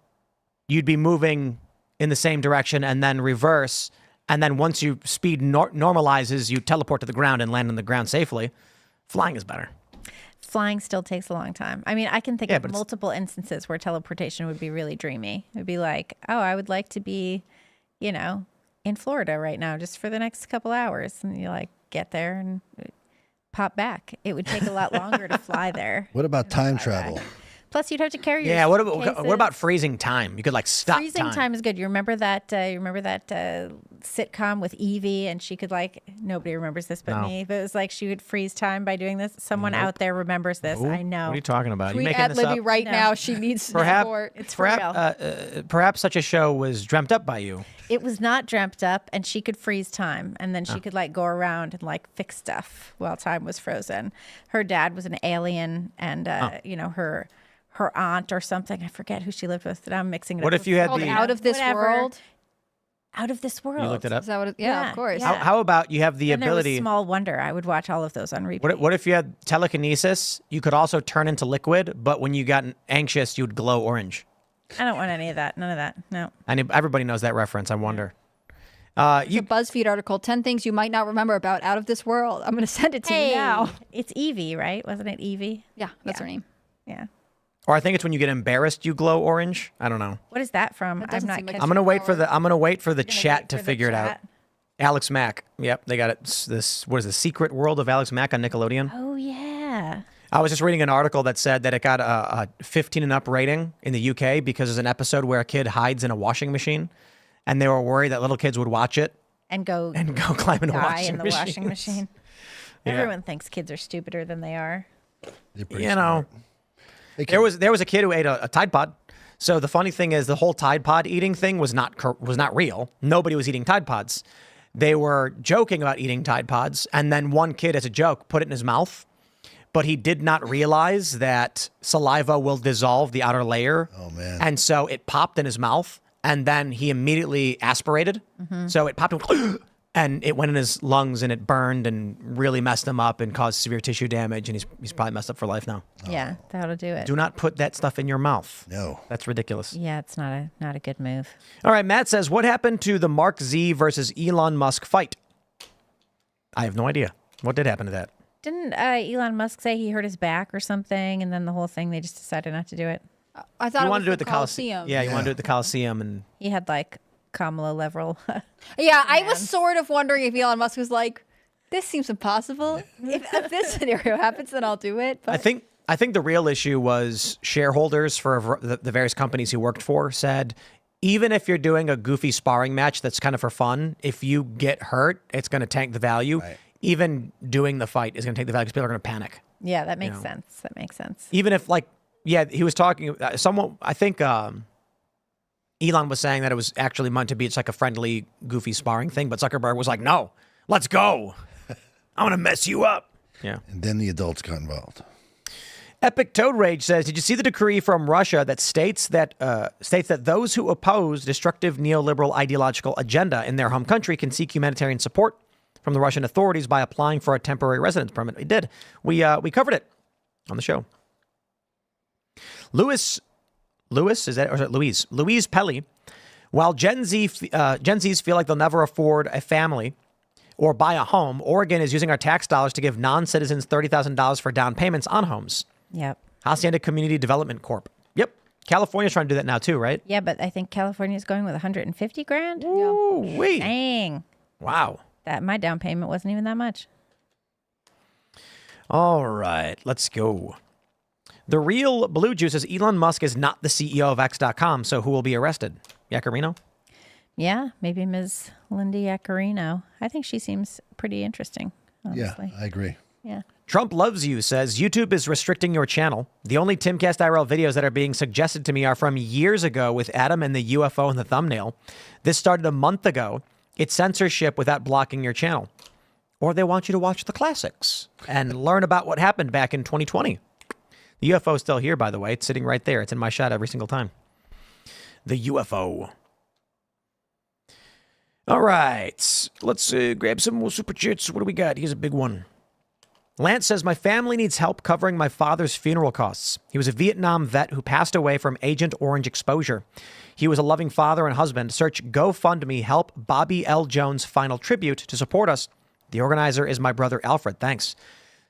you'd be moving in the same direction and then reverse. And then once you speed normalizes, you teleport to the ground and land on the ground safely. Flying is better. Flying still takes a long time. I mean, I can think of multiple instances where teleportation would be really dreamy. It would be like, oh, I would like to be, in Florida right now just for the next couple hours. And you get there and pop back. It would take a lot longer to fly there. What about time travel? Plus, you'd have to carry your Yeah. What suitcases. about freezing time? You could like stop Freezing time is good. You remember that? Sitcom with Evie, and she could like nobody remembers this but No. me. But it was like she would freeze time by doing this. Someone out there remembers this. Ooh, I know. What are you talking about? You Tweet making at this Libby up? right No. now. She needs support. It's for real. Perhaps such a show was dreamt up by you. It was not dreamt up, and she could freeze time, and then she could like go around and like fix stuff while time was frozen. Her dad was an alien, and her aunt or something. I forget who she lived with. Now I'm mixing it What up. if you had Called the? Out of This Whatever. World. Out of This World? You looked it up. Is that what it, yeah, Yeah, of course. yeah. How about you have the And there was ability? Small Wonder. I would watch all of those on repeat. What if you had telekinesis? You could also turn into liquid, but when you got anxious, you'd glow orange. I don't want any of that. None of that. No. Everybody knows that reference. I wonder. It's a BuzzFeed article, 10 things you might not remember about Out of This World. I'm going to send it to you now. It's Evie, right? Wasn't it Evie? Yeah, that's her name. Yeah. Or I think it's when you get embarrassed, you glow orange. I don't know. What is that from? That I'm doesn't not seem like catching I'm gonna wait for it. the chat to figure it out. Alex Mack. Yep, they got it. What is the Secret World of Alex Mack on Nickelodeon? Oh yeah. I was just reading an article that said that it got a 15 and up rating in the UK because there's an episode where a kid hides in a washing machine, and they were worried that little kids would watch it And go and go climb in a die washing in the machine. washing machine. Yeah. Everyone thinks kids are stupider than they are. They're pretty You smart. know, They there can- was a kid who ate a Tide Pod. So the funny thing is, the whole Tide Pod eating thing was not real. Nobody was eating Tide Pods. They were joking about eating Tide Pods, and then one kid, as a joke, put it in his mouth. But he did not realize that saliva will dissolve the outer layer. Oh, man. And so it popped in his mouth, and then he immediately aspirated. So it popped, and it went in his lungs, and it burned and really messed him up and caused severe tissue damage. And he's probably messed up for life now. Yeah, that'll do it. Do not put that stuff in your mouth. No. That's ridiculous. Yeah, it's not a good move. All right, Matt says, what happened to the Mark Z versus Elon Musk fight? I have no idea. What did happen to that? Didn't Elon Musk say he hurt his back or something, and then the whole thing they just decided not to do it? I thought You it want was to do it at the the Coliseum. Yeah, you want to do it at the Coliseum. And He had like Kamala level. Yeah, I was sort of wondering if Elon Musk was like, this seems impossible. If this scenario happens, then I'll do it. But I think the real issue was shareholders for the various companies he worked for said, even if you're doing a goofy sparring match that's kind of for fun, if you get hurt, it's going to tank the value. Right. Even doing the fight is going to take the value because people are going to panic. Yeah, that makes know. sense. That makes sense. Even if he was talking, someone, I think Elon was saying that it was actually meant to be, it's like a friendly, goofy sparring thing, but Zuckerberg was like, no, let's go. I'm going to mess you up. Yeah. And then the adults got involved. Epic Toad Rage says, did you see the decree from Russia that states that those who oppose destructive neoliberal ideological agenda in their home country can seek humanitarian support from the Russian authorities by applying for a temporary residence permit? We did. We covered it on the show. Louise Pelly. While Gen Zs feel like they'll never afford a family or buy a home, Oregon is using our tax dollars to give non-citizens $30,000 for down payments on homes. Yep. Hacienda Community Development Corp. Yep. California's trying to do that now too, right? Yeah, but I think California's going with 150 grand. Ooh-wee. Dang. Wow. That my down payment wasn't even that much. All right, let's go. The real Blue Juice says Elon Musk is not the CEO of X.com, so who will be arrested? Yacarino? Yeah, maybe Ms. Lindy Yaccarino. I think she seems pretty interesting, honestly. Yeah, I agree. Yeah. Trump Loves You says YouTube is restricting your channel. The only Timcast IRL videos that are being suggested to me are from years ago with Adam and the UFO in the thumbnail. This started a month ago. It's censorship without blocking your channel. Or they want you to watch the classics and learn about what happened back in 2020. The UFO is still here, by the way. It's sitting right there. It's in my shot every single time. The UFO. All right. Let's grab some more super chats. What do we got? Here's a big one. Lance says, my family needs help covering my father's funeral costs. He was a Vietnam vet who passed away from Agent Orange exposure. He was a loving father and husband. Search GoFundMe, help Bobby L. Jones final tribute to support us. The organizer is my brother, Alfred. Thanks.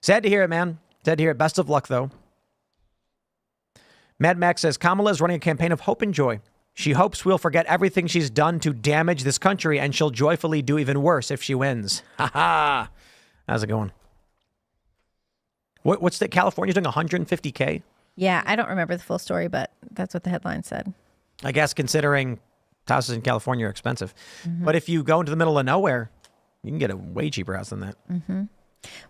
Sad to hear it, man. Sad to hear it. Best of luck, though. Mad Max says, Kamala is running a campaign of hope and joy. She hopes we'll forget everything she's done to damage this country, and she'll joyfully do even worse if she wins. Ha ha. How's it going? What's that? California's doing $150K Yeah, I don't remember the full story, but that's what the headline said. I guess considering houses in California are expensive. But if you go into the middle of nowhere, you can get a way cheaper house than that.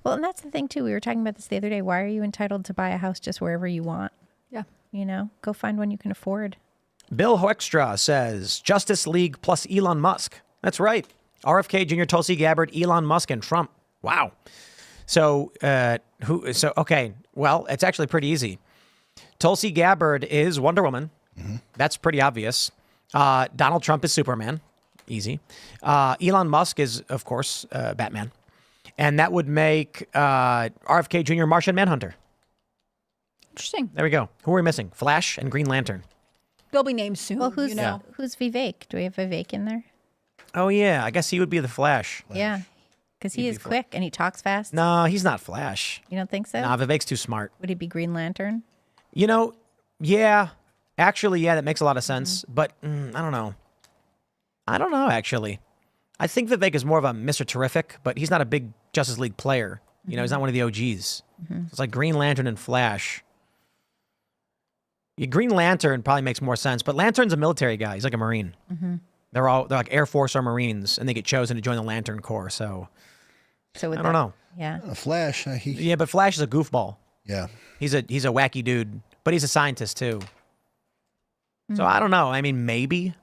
Well, and that's the thing, too. We were talking about this the other day. Why are you entitled to buy a house just wherever you want? Yeah. You know, go find one you can afford. Bill Hoekstra says Justice League plus Elon Musk. That's right. RFK Jr., Tulsi Gabbard, Elon Musk, and Trump. Wow. So, okay. Well, it's actually pretty easy. Tulsi Gabbard is Wonder Woman. That's pretty obvious. Donald Trump is Superman. Easy. Elon Musk is, of course, Batman. And that would make RFK Jr. Martian Manhunter. Interesting. There we go. Who are we missing? Flash and Green Lantern. They'll be named soon. Well, who's you know? who's Vivek? Do we have Vivek in there? Oh, yeah. I guess he would be the Flash. Yeah, because he is quick and he talks fast. No, he's not Flash. You don't think so? Nah, Vivek's too smart. Would he be Green Lantern? You know, yeah. Actually, yeah, that makes a lot of sense. But I don't know. I don't know, actually. I think Vivek is more of a Mr. Terrific, but he's not a big Justice League player. You know, he's not one of the OGs. So it's like Green Lantern and Flash. Yeah, Green Lantern probably makes more sense, but Lantern's a military guy. He's like a Marine. They're like Air Force or Marines, and they get chosen to join the Lantern Corps. So So I don't know. Yeah. Flash. Yeah, but Flash is a goofball. Yeah. He's a wacky dude, but he's a scientist too. So I don't know. I mean, maybe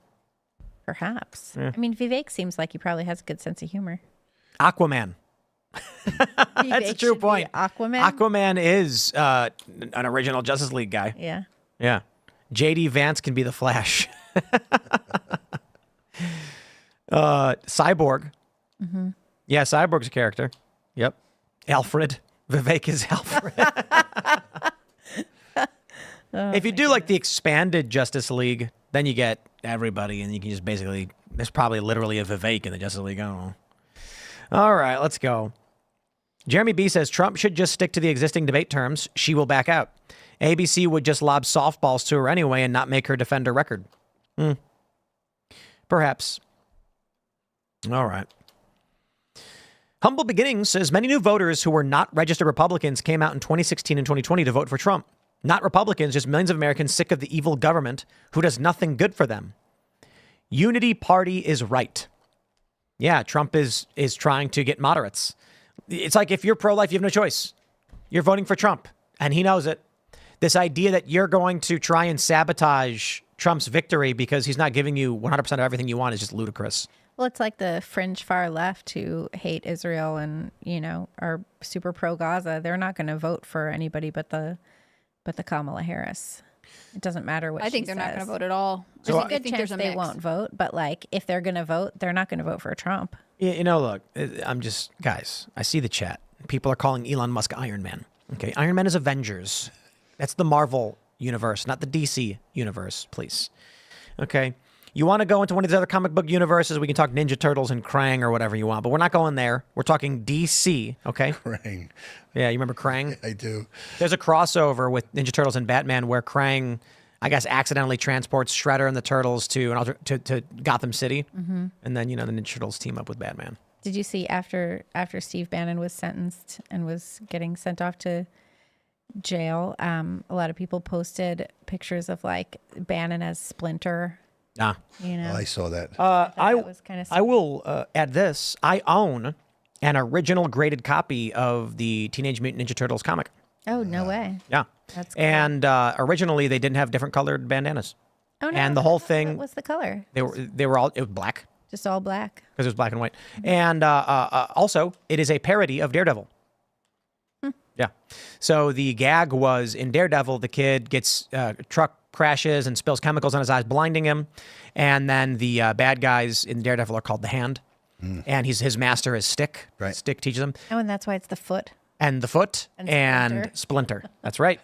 Perhaps. I mean, Vivek seems like he probably has a good sense of humor. Aquaman. That's a true point. Aquaman? Aquaman is an original Justice League guy. Yeah. Yeah. J.D. Vance can be the Flash. Cyborg. Yeah, Cyborg's a character. Yep. Alfred. Vivek is Alfred. If you do like the expanded Justice League, then you get everybody, and you can just basically, there's probably literally a Vivek in the Justice League. I don't know. All right, let's go. Jeremy B says Trump should just stick to the existing debate terms. She will back out. ABC would just lob softballs to her anyway and not make her defend her record. Perhaps. All right. Humble Beginnings says many new voters who were not registered Republicans came out in 2016 and 2020 to vote for Trump. Not Republicans, just millions of Americans sick of the evil government who does nothing good for them. Unity Party is right. Yeah, Trump is trying to get moderates. It's like if you're pro-life, you have no choice. You're voting for Trump, and he knows it. This idea that you're going to try and sabotage Trump's victory because he's not giving you 100% of everything you want is just ludicrous. Well, it's like the fringe far left who hate Israel and, you know, are super pro-Gaza. They're not going to vote for anybody but the Kamala Harris. It doesn't matter what I think she they're not going says. to vote at all. There's I a good think chance there's a they mix. won't vote, but like if they're going to vote, they're not going to vote for Trump. You know, look, I'm just, guys, I see the chat. People are calling Elon Musk Iron Man. Okay, Iron Man is Avengers. That's the Marvel universe, not the DC universe, please. Okay, you want to go into one of these other comic book universes, we can talk Ninja Turtles and Krang or whatever you want, but we're not going there. We're talking DC, okay? Krang. Yeah, you remember Krang? I do. There's a crossover with Ninja Turtles and Batman where Krang, I guess, accidentally transports Shredder and the Turtles to Gotham City, and then, you know, the Ninja Turtles team up with Batman. Did you see after Steve Bannon was sentenced and was getting sent off to jail, a lot of people posted pictures of like Bannon as Splinter. Ah. You know, Oh, I saw that. that was kind of I will add this. I own an original graded copy of the Teenage Mutant Ninja Turtles comic. Oh, no way. Yeah. That's cool. And originally they didn't have different colored bandanas. Oh, no. And the whole thing, What was the color? they were all, it was black Just all black. because it was black and white. And also it is a parody of Daredevil. Yeah. So the gag was in Daredevil, the kid gets truck crashes and spills chemicals on his eyes, blinding him. And then the bad guys in Daredevil are called the Hand. And his master is Stick. Right. Stick teaches him. Oh, and that's why it's the foot. And the foot And and Splinter. That's right.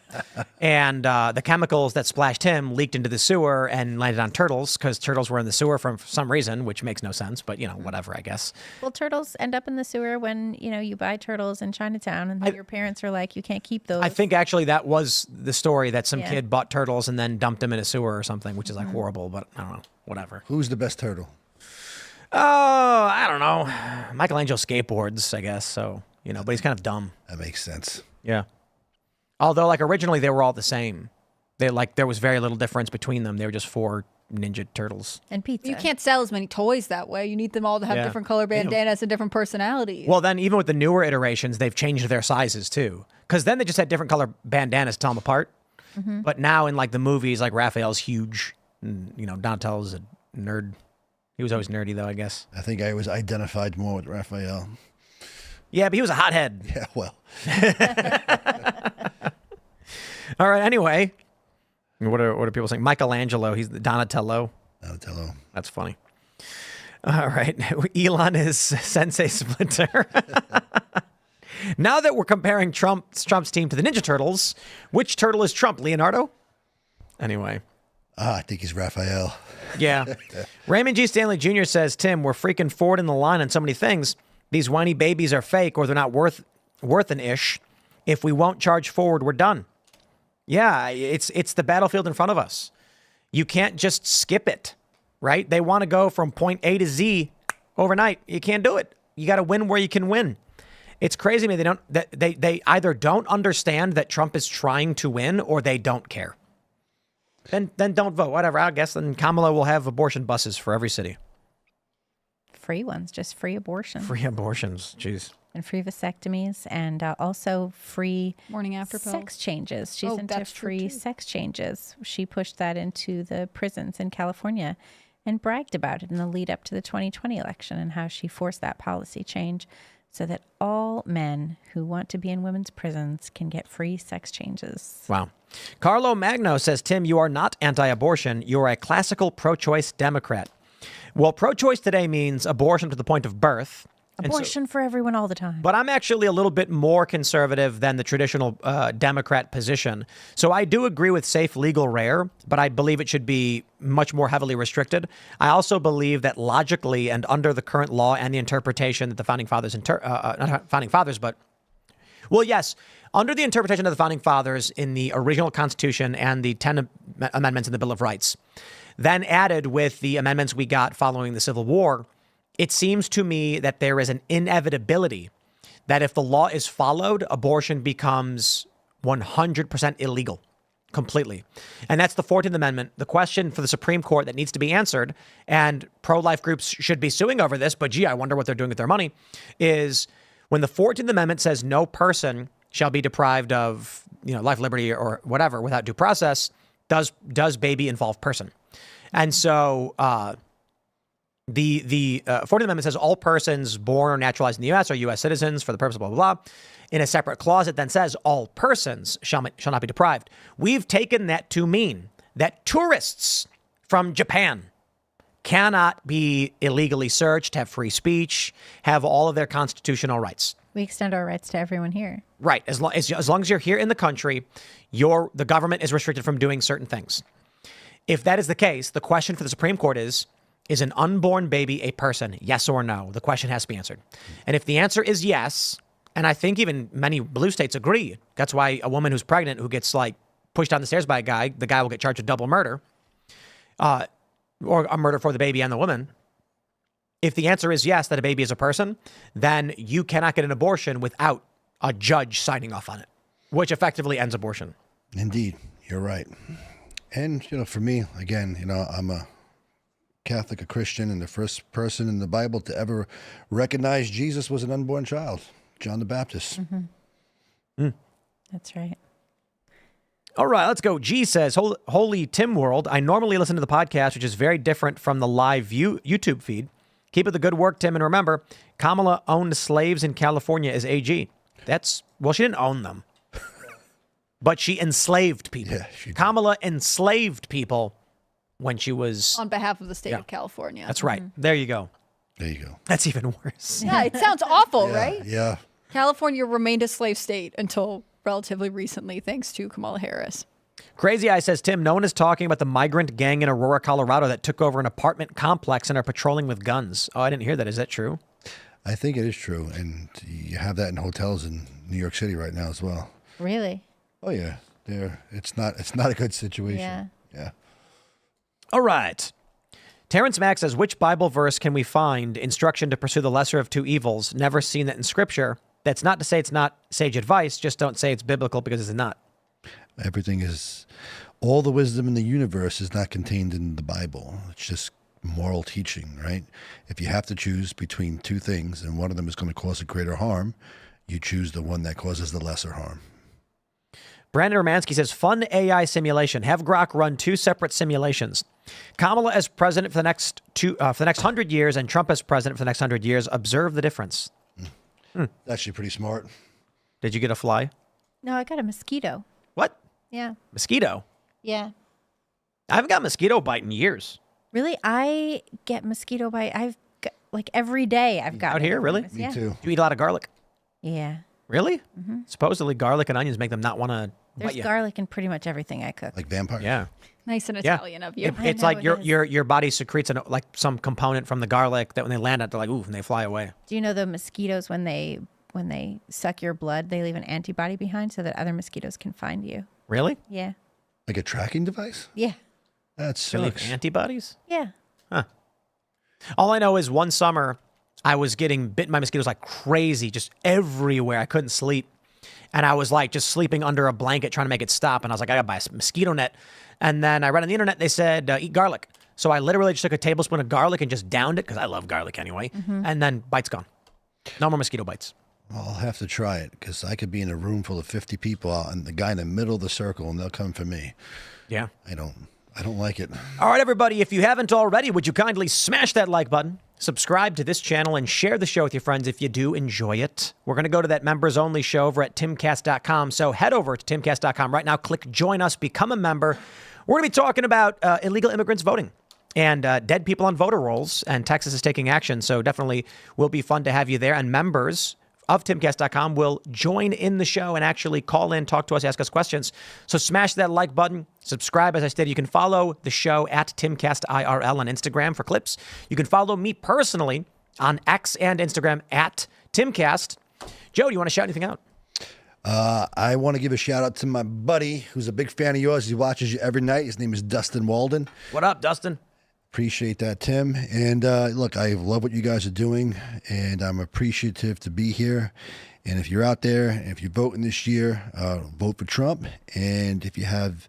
And the chemicals that splashed him leaked into the sewer and landed on turtles because turtles were in the sewer for some reason, which makes no sense. But, you know, whatever, I guess. Well, turtles end up in the sewer when, you know, you buy turtles in Chinatown and then your parents are like, you can't keep those. I think actually that was the story that some Yeah. kid bought turtles and then dumped them in a sewer or something, which is like horrible, but I don't know, whatever. Who's the best turtle? Oh, I don't know. Michelangelo skateboards, I guess. So, you know, but he's kind of dumb. That makes sense. Yeah. Although, like, originally they were all the same. There was very little difference between them. They were just 4 Ninja Turtles. And pizza. You can't sell as many toys that way. You need them all to have Yeah. different color bandanas and different personalities. Well, then even with the newer iterations, they've changed their sizes too. Because then they just had different color bandanas to tell them apart. But now in like the movies, like Raphael's huge, and, Donatello's a nerd. He was always nerdy though, I guess. I think I was identified more with Raphael. Yeah, but he was a hothead. Yeah, well. All right. Anyway, what are people saying? Michelangelo. He's the Donatello. Donatello. That's funny. All right. Elon is Sensei Splinter. Now that we're comparing Trump's team to the Ninja Turtles, which turtle is Trump? Leonardo? Anyway. I think he's Raphael. Yeah. Raymond G. Stanley Jr. says, Tim, we're freaking forward in the line on so many things. These whiny babies are fake or they're not worth an ish. If we won't charge forward, we're done. Yeah, it's the battlefield in front of us. You can't just skip it, right? They want to go from point A to Z overnight. You can't do it. You got to win where you can win. It's crazy to me. They either don't understand that Trump is trying to win or they don't care. Then don't vote. Whatever. I guess then Kamala will have abortion buses for every city. Free ones, just free abortion. Free abortions. Jeez. And free vasectomies, and also free Morning after pill. sex changes. She's into that's true, free too. sex changes. She pushed that into the prisons in California and bragged about it in the lead up to the 2020 election and how she forced that policy change so that all men who want to be in women's prisons can get free sex changes. Wow. Carlo Magno says, Tim, you are not anti-abortion. You're a classical pro-choice Democrat. Well, pro-choice today means abortion to the point of birth. Abortion for everyone all the time. But I'm actually a little bit more conservative than the traditional Democrat position. So I do agree with safe, legal, rare, but I believe it should be much more heavily restricted. I also believe that logically and under the current law and the interpretation that the founding fathers, not founding fathers, but, well, yes, under the interpretation of the founding fathers in the original Constitution and the 10 amendments in the Bill of Rights, then added with the amendments we got following the Civil War, it seems to me that there is an inevitability that if the law is followed, abortion becomes 100% illegal, completely. And that's the 14th Amendment. The question for the Supreme Court that needs to be answered, and pro-life groups should be suing over this, but gee, I wonder what they're doing with their money, is when the 14th Amendment says no person shall be deprived of, life, liberty, or whatever without due process, does baby involve person? And so, The 14th Amendment says all persons born or naturalized in the U.S. are U.S. citizens for the purpose of blah, blah, blah. In a separate clause, it then says all persons shall not be deprived. We've taken that to mean that tourists from Japan cannot be illegally searched, have free speech, have all of their constitutional rights. We extend our rights to everyone here. Right. As long as you're here in the country, the government is restricted from doing certain things. If that is the case, the question for the Supreme Court is an unborn baby a person? Yes or no? The question has to be answered. And if the answer is yes, and I think even many blue states agree, that's why a woman who's pregnant who gets pushed down the stairs by a guy, the guy will get charged with double murder, or a murder for the baby and the woman. If the answer is yes, that a baby is a person, then you cannot get an abortion without a judge signing off on it, which effectively ends abortion. Indeed, you're right. And, for me, again, I'm a Catholic, a Christian, and the first person in the Bible to ever recognize Jesus was an unborn child, John the Baptist. Mm-hmm. That's right. All right, let's go. G says, Holy Tim World, I normally listen to the podcast, which is very different from the live YouTube feed. Keep up the good work, Tim. And remember, Kamala owned slaves in California as AG. She didn't own them, but she enslaved people. Yeah, she did. Kamala enslaved people when she was on behalf of the state of California. That's right. There you go. There you go. That's even worse. Yeah, it sounds awful, Yeah, right? yeah. California remained a slave state until relatively recently, thanks to Kamala Harris. Crazy Eye says, Tim, no one is talking about the migrant gang in Aurora, Colorado that took over an apartment complex and are patrolling with guns. Oh, I didn't hear that. Is that true? I think it is true. And you have that in hotels in New York City right now as well. Really? Oh, yeah. It's not a good situation. Yeah. All right. Terrence Mack says, which Bible verse can we find instruction to pursue the lesser of two evils? Never seen that in Scripture. That's not to say it's not sage advice. Just don't say it's biblical because it's not. Everything is, all the wisdom in the universe is not contained in the Bible. It's just moral teaching, right? If you have to choose between two things and one of them is going to cause a greater harm, you choose the one that causes the lesser harm. Brandon Romansky says, fun AI simulation. Have Grok run 2 separate simulations. Kamala as president for the next 100 years and Trump as president for the next 100 years. Observe the difference. Actually pretty smart. Did you get a fly? No, I got a mosquito. What? Yeah. Mosquito? Yeah. I haven't got a mosquito bite in years. Really? I get mosquito bite. I've got, like every day I've got Out here, really? Me too. You eat a lot of garlic? Yeah. Really? Supposedly garlic and onions make them not want to bite There's you. garlic in pretty much everything I cook. Like vampires. Yeah. Nice and Italian of you. It's know like it is. your body secretes like some component from the garlic that when they land it, they're like, ooh, and they fly away. Do you know the mosquitoes when they suck your blood, they leave an antibody behind so that other mosquitoes can find you? Really? Yeah. Like a tracking device? Yeah. That They leave sucks. antibodies? Yeah. All I know is one summer I was getting bitten by mosquitoes like crazy, just everywhere. I couldn't sleep. And I was like just sleeping under a blanket trying to make it stop. And I was like, I got to buy a mosquito net. And then I read on the internet, they said, eat garlic. So I literally just took a tablespoon of garlic and just downed it because I love garlic anyway. And then bite's gone. No more mosquito bites. I'll have to try it because I could be in a room full of 50 people and the guy in the middle of the circle and they'll come for me. Yeah. I don't like it. All right, everybody, if you haven't already, would you kindly smash that like button, subscribe to this channel, and share the show with your friends if you do enjoy it. We're going to go to that members-only show over at timcast.com, so head over to timcast.com right now, click Join Us, become a member. We're going to be talking about illegal immigrants voting and dead people on voter rolls, and Texas is taking action, so definitely will be fun to have you there, and members of timcast.com will join in the show and actually call in, talk to us, ask us questions. So smash that like button, subscribe. As I stated, you can follow the show at Timcast IRL on Instagram for clips. You can follow me personally on X and Instagram at Timcast. Joe, do you want to shout anything out? I want to give a shout out to my buddy who's a big fan of yours. He watches you every night. His name is Dustin Walden. What up, Dustin? Appreciate that, Tim. And look, I love what you guys are doing, and I'm appreciative to be here. And if you're out there, and if you're voting this year, vote for Trump. And if you have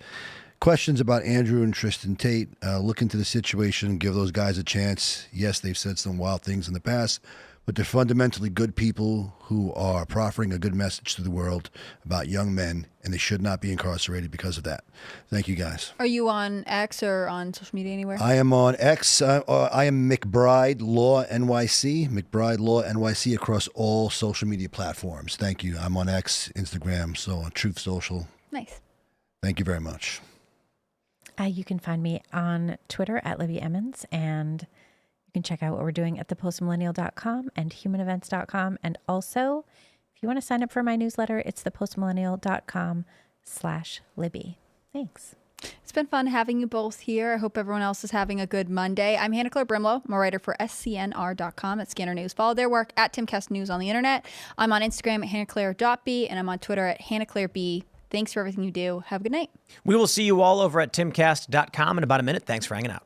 questions about Andrew and Tristan Tate, look into the situation, give those guys a chance. Yes, they've said some wild things in the past, but they're fundamentally good people who are proffering a good message to the world about young men, and they should not be incarcerated because of that. Thank you, guys. Are you on X or on social media anywhere? I am on X. I am McBride Law NYC. McBride Law NYC across all social media platforms. Thank you. I'm on X, Instagram, so on Truth Social. Nice. Thank you very much. You can find me on Twitter at Libby Emmons, and you can check out what we're doing at thepostmillennial.com and humanevents.com. And also, if you want to sign up for my newsletter, it's thepostmillennial.com/Libby. Thanks. It's been fun having you both here. I hope everyone else is having a good Monday. I'm Hannah Claire Brimlow. I'm a writer for scnr.com at Scanner News. Follow their work at Timcast News on the internet. I'm on Instagram at hannahclaire.b, and I'm on Twitter at hannahclaireb. Thanks for everything you do. Have a good night. We will see you all over at timcast.com in about a minute. Thanks for hanging out.